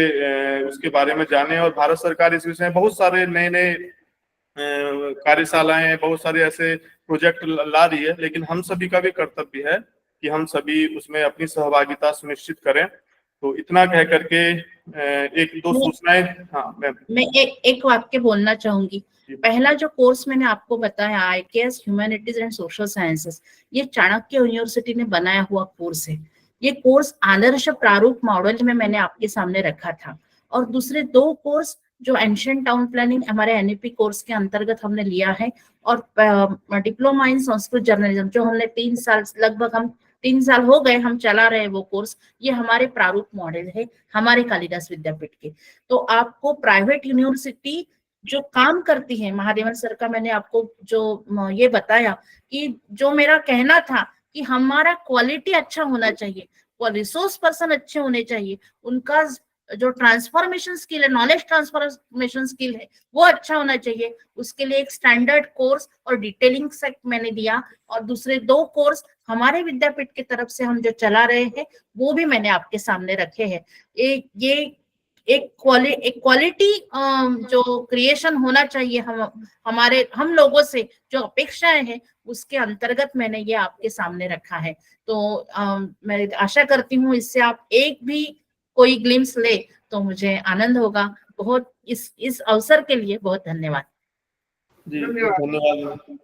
उसके बारे में जाने, और भारत सरकार इस विषय में बहुत सारे नए नए कार्यशालाएं, बहुत सारे ऐसे प्रोजेक्ट ला रही है, लेकिन हम सभी का भी कर्तव्य है कि हम सभी उसमें अपनी सहभागिता सुनिश्चित करें। तो इतना कह करके एक दो सूचनाएं, हाँ मैं एक वाक्य बोलना चाहूंगी। पहला जो कोर्स मैंने आपको बताया, IKS humanities and social sciences, ये चाणक्य यूनिवर्सिटी ने बनाया हुआ कोर्स है। ये कोर्स आदर्श प्रारूप मॉडल में मैंने आपके सामने रखा था। और दूसरे दो कोर्स जो एंशिएंट टाउन प्लानिंग हमारे NEP कोर्स के अंतर्गत हमने लिया है, और डिप्लोमा इन संस्कृत जर्नलिज्म जो हमने 3 साल, लगभग हम 3 साल हो गए हम चला रहे हैं वो कोर्स, ये हमारे प्रारूप मॉडल है हमारे कालिदास विद्यापीठ के। तो आपको प्राइवेट यूनिवर्सिटी जो काम करती है, महादेवन सर का मैंने आपको जो ये बताया कि जो मेरा कहना था कि हमारा क्वालिटी अच्छा होना चाहिए, वो रिसोर्स पर्सन अच्छे होने चाहिए, उनका जो ट्रांसफॉर्मेशन स्किल है, नॉलेज ट्रांसफॉर्मेशन स्किल है, वो अच्छा होना चाहिए। उसके लिए एक स्टैंडर्ड कोर्स और डिटेलिंग सेट मैंने दिया, और दूसरे 2 कोर्स हमारे विद्यापीठ की तरफ से हम जो चला रहे हैं वो भी मैंने आपके सामने रखे हैं। एक क्वालिटी जो क्रिएशन होना चाहिए हम लोगों से, जो अपेक्षाएं हैं, उसके अंतर्गत मैंने ये आपके सामने रखा है। तो मैं आशा करती हूँ इससे आप एक भी कोई ग्लिम्स ले तो मुझे आनंद होगा। बहुत इस अवसर के लिए बहुत धन्यवाद जी। धन्यवाद।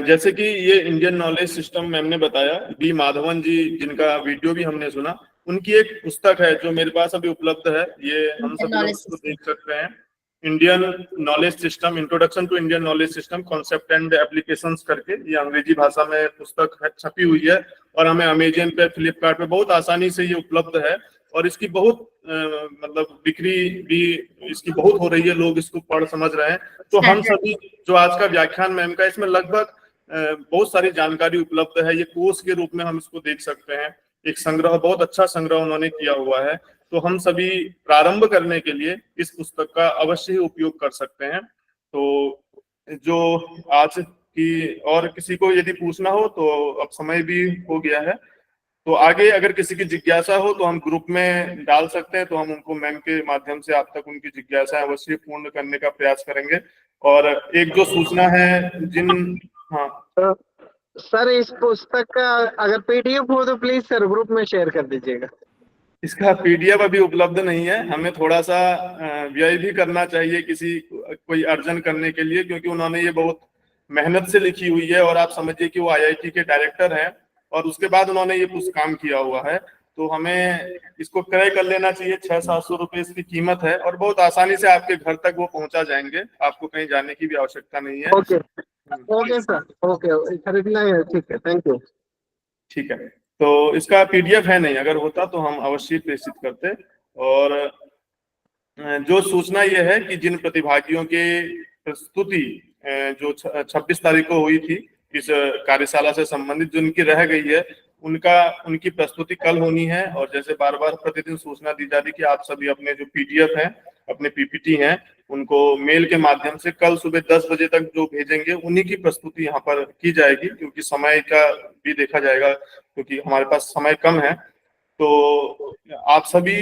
जैसे कि ये इंडियन नॉलेज सिस्टम मैम ने बताया, बी माधवन जी जिनका वीडियो भी हमने सुना, उनकी एक पुस्तक है जो मेरे पास अभी उपलब्ध है, ये हम सब लोग उसको देख सकते हैं, Indian knowledge system, introduction to Indian knowledge system concept and applications करके, ये अंग्रेजी भाषा में पुस्तक है, छपी हुई है, और हमें अमेजन पे, फ्लिपकार्ट पे बहुत आसानी से ये उपलब्ध है, और इसकी बहुत मतलब बिक्री भी इसकी बहुत हो रही है, लोग इसको पढ़ समझ रहे हैं। तो हम सभी जो आज का व्याख्यान मैम का, इसमें लगभग बहुत सारी जानकारी उपलब्ध है, ये कोर्स के रूप में हम इसको देख सकते हैं, एक संग्रह, बहुत अच्छा संग्रह उन्होंने किया हुआ है। तो हम सभी प्रारंभ करने के लिए इस पुस्तक का अवश्य ही उपयोग कर सकते हैं। तो जो आज की, और किसी को यदि पूछना हो तो अब समय भी हो गया है, तो आगे अगर किसी की जिज्ञासा हो तो हम ग्रुप में डाल सकते हैं, तो हम उनको मैम के माध्यम से आप तक उनकी जिज्ञासा अवश्य पूर्ण करने का प्रयास करेंगे। और एक जो सूचना है हाँ सर, इस पुस्तक का अगर PDF हो तो प्लीज सर ग्रुप में शेयर कर दीजिएगा। इसका PDF अभी उपलब्ध नहीं है, हमें थोड़ा सा व्यय भी करना चाहिए कोई अर्जन करने के लिए, क्योंकि उन्होंने ये बहुत मेहनत से लिखी हुई है, और आप समझिए कि वो IIT के डायरेक्टर हैं, और उसके बाद उन्होंने ये कुछ काम किया हुआ है। तो हमें इसको क्रय कर लेना चाहिए, 600-700 रुपए इसकी कीमत है, और बहुत आसानी से आपके घर तक वो पहुंचा जाएंगे, आपको कहीं जाने की भी आवश्यकता नहीं है। ओके सर, ओके, खरीदना है, ठीक है, थैंक यू। ठीक है, तो इसका PDF है नहीं, अगर होता तो हम अवश्य प्रेषित करते। और जो सूचना ये है कि जिन प्रतिभागियों के प्रस्तुति जो 26 तारीख को हुई थी इस कार्यशाला से संबंधित, जो उनकी रह गई है, उनकी प्रस्तुति कल होनी है। और जैसे बार बार प्रतिदिन सूचना दी जा रही कि आप सभी अपने जो PDF हैं, अपने PPT हैं, उनको मेल के माध्यम से कल सुबह 10 बजे तक जो भेजेंगे, उन्हीं की प्रस्तुति यहाँ पर की जाएगी, क्योंकि समय का भी देखा जाएगा, क्योंकि हमारे पास समय कम है। तो आप सभी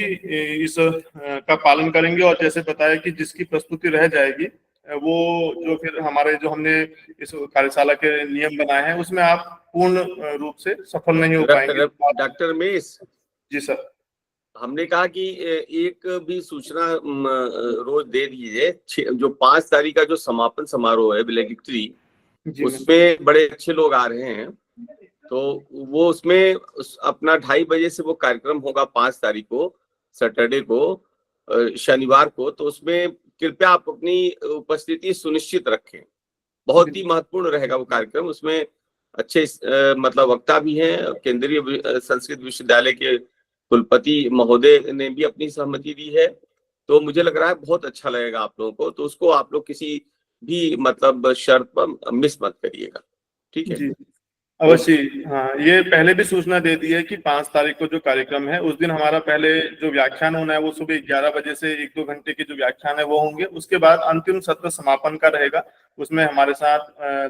इस का पालन करेंगे और जैसे बताया कि जिसकी प्रस्तुति रह जाएगी वो जो फिर हमारे जो हमने इस कार्यशाला के नियम बनाए हैं उसमें आप पूर्ण रूप से सफल नहीं हो पाएंगे। डॉक्टर मेस जी सर, हमने कहा कि एक भी सूचना रोज दे दीजिए। जो 5 तारीख का जो समापन समारोह है वैलेडिक्टरी, उसमें बड़े अच्छे लोग आ रहे हैं, तो वो उसमें अपना 2:30 बजे से वो कार्यक्रम होगा 5 तारीख को, सैटरडे को, शनिवार को। तो उसमें कृपया आप अपनी उपस्थिति सुनिश्चित रखें, बहुत ही महत्वपूर्ण रहेगा वो कार्यक्रम। उसमें अच्छे मतलब वक्ता भी हैं, केंद्रीय संस्कृत विश्वविद्यालय के कुलपति महोदय ने भी अपनी सहमति दी है। तो मुझे लग रहा है बहुत अच्छा लगेगा आप लोगों को, तो उसको आप लोग किसी भी मतलब शर्त पर मिस मत करिएगा, ठीक है? अवश्य। हाँ, ये पहले भी सूचना दे दी है कि 5 तारीख को जो कार्यक्रम है उस दिन हमारा पहले जो व्याख्यान होना है वो सुबह 11 बजे से 1-2 घंटे के जो व्याख्यान है वो होंगे। उसके बाद अंतिम सत्र समापन का रहेगा, उसमें हमारे साथ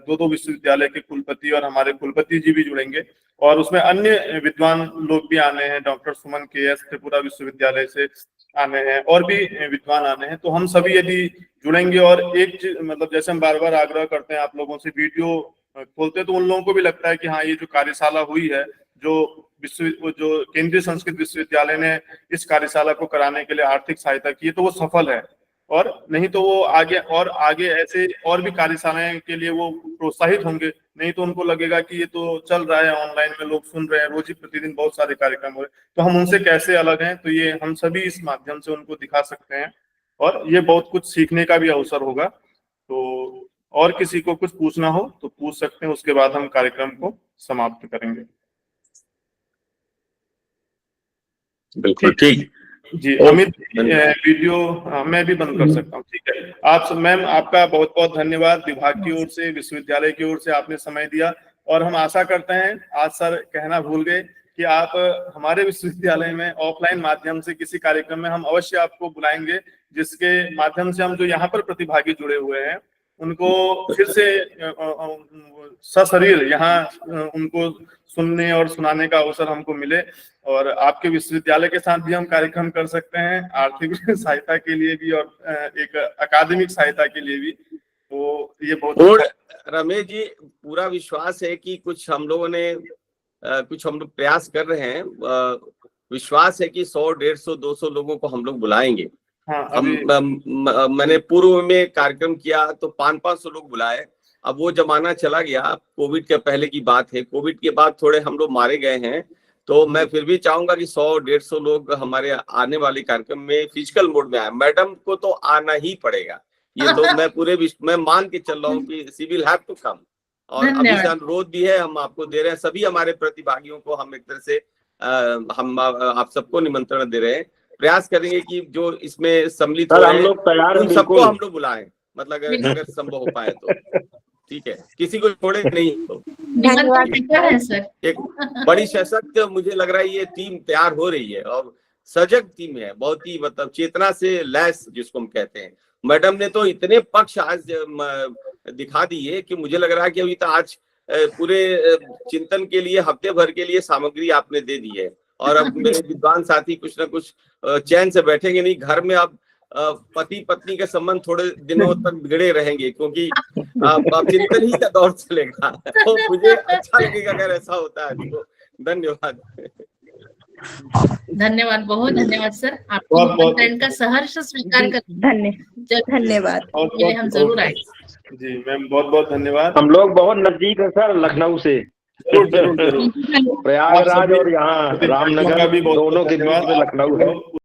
2-2 विश्वविद्यालय के कुलपति और हमारे कुलपति जी भी जुड़ेंगे और उसमें अन्य विद्वान लोग भी आने हैं। डॉक्टर सुमन KS त्रिपुरा विश्वविद्यालय से आने हैं और भी विद्वान आने हैं। तो हम सभी यदि जुड़ेंगे और एक मतलब जैसे हम बार बार आग्रह करते हैं आप लोगों से, वीडियो खोलते तो उन लोगों को भी लगता है कि हाँ ये जो कार्यशाला हुई है, जो केंद्रीय संस्कृत विश्वविद्यालय ने इस कार्यशाला को कराने के लिए आर्थिक सहायता की है तो वो सफल है, और नहीं तो वो आगे ऐसे और भी कार्यशालाएं के लिए वो प्रोत्साहित होंगे। नहीं तो उनको लगेगा कि ये तो चल रहा है, ऑनलाइन में लोग सुन रहे हैं, रोज ही प्रतिदिन बहुत सारे कार्यक्रम हो रहे हैं, तो हम उनसे कैसे अलग हैं। तो ये हम सभी इस माध्यम से उनको दिखा सकते हैं और ये बहुत कुछ सीखने का भी अवसर होगा। तो और किसी को कुछ पूछना हो तो पूछ सकते हैं, उसके बाद हम कार्यक्रम को समाप्त करेंगे। बिल्कुल ठीक जी। अमित, वीडियो मैं भी बंद कर सकता हूँ, ठीक है? आप मैम, आपका बहुत बहुत धन्यवाद। विभाग की ओर से, विश्वविद्यालय की ओर से आपने समय दिया और हम आशा करते हैं, आज सर कहना भूल गए कि आप हमारे विश्वविद्यालय में ऑफलाइन माध्यम से किसी कार्यक्रम में हम अवश्य आपको बुलाएंगे, जिसके माध्यम से हम जो यहाँ पर प्रतिभागी जुड़े हुए हैं उनको फिर से सशरीर यहाँ उनको सुनने और सुनाने का अवसर हमको मिले और आपके विश्वविद्यालय के साथ भी हम कार्यक्रम कर सकते हैं, आर्थिक सहायता के लिए भी और एक अकादमिक सहायता के लिए भी। तो ये बहुत रमेश जी, पूरा विश्वास है कि कुछ हम लोग प्रयास कर रहे हैं। विश्वास है कि 100, 150, 200 लोगों को हम लोग बुलाएंगे। हाँ, मैंने पूर्व में कार्यक्रम किया तो 500-500 लोग बुलाए। अब वो जमाना चला गया, कोविड के पहले की बात है। कोविड के बाद थोड़े हम लोग मारे गए हैं, तो मैं फिर भी चाहूंगा कि 100-150 लोग हमारे आने वाले कार्यक्रम में फिजिकल मोड में आए। मैडम को तो आना ही पड़ेगा, ये तो मैं मान के चल रहा हूँ कि she will have to come. और अभी से अनुरोध भी है, हम आपको दे रहे हैं, सभी हमारे प्रतिभागियों को हम एक तरह से हम आप सबको निमंत्रण दे रहे हैं। प्रयास करेंगे कि जो इसमें सम्मिलित हो हम लोग तैयार हैं, सबको हम लोग बुलाएं, मतलब अगर संभव हो पाए तो, ठीक है? किसी को छोड़े नहीं। तो एक बड़ी सशक्त, मुझे लग रहा है ये टीम तैयार हो रही है और सजग टीम है, बहुत ही मतलब चेतना से लैस जिसको हम कहते हैं। मैडम ने तो इतने पक्ष आज दिखा दिए कि मुझे लग रहा है कि अभी तो आज पूरे चिंतन के लिए हफ्ते भर के लिए सामग्री आपने दे दी है। और अब मेरे विद्वान साथी कुछ ना कुछ चैन से बैठेंगे नहीं घर में। अब पति पत्नी के संबंध थोड़े दिनों तक बिगड़े रहेंगे, क्योंकि अब चिंतन ही का दौर चलेगा। तो मुझे अच्छा लगेगा अगर ऐसा होता है। तो धन्यवाद। धन्यवाद, बहुत धन्यवाद सर, आपको निमंत्रण का सहर्ष स्वीकार कर धन्यवाद। हम जरूर आए जी मैम, बहुत बहुत धन्यवाद। हम लोग बहुत नजदीक है सर, लखनऊ से। प्रयागराज और यहाँ रामनगर दोनों के बीच में लखनऊ है।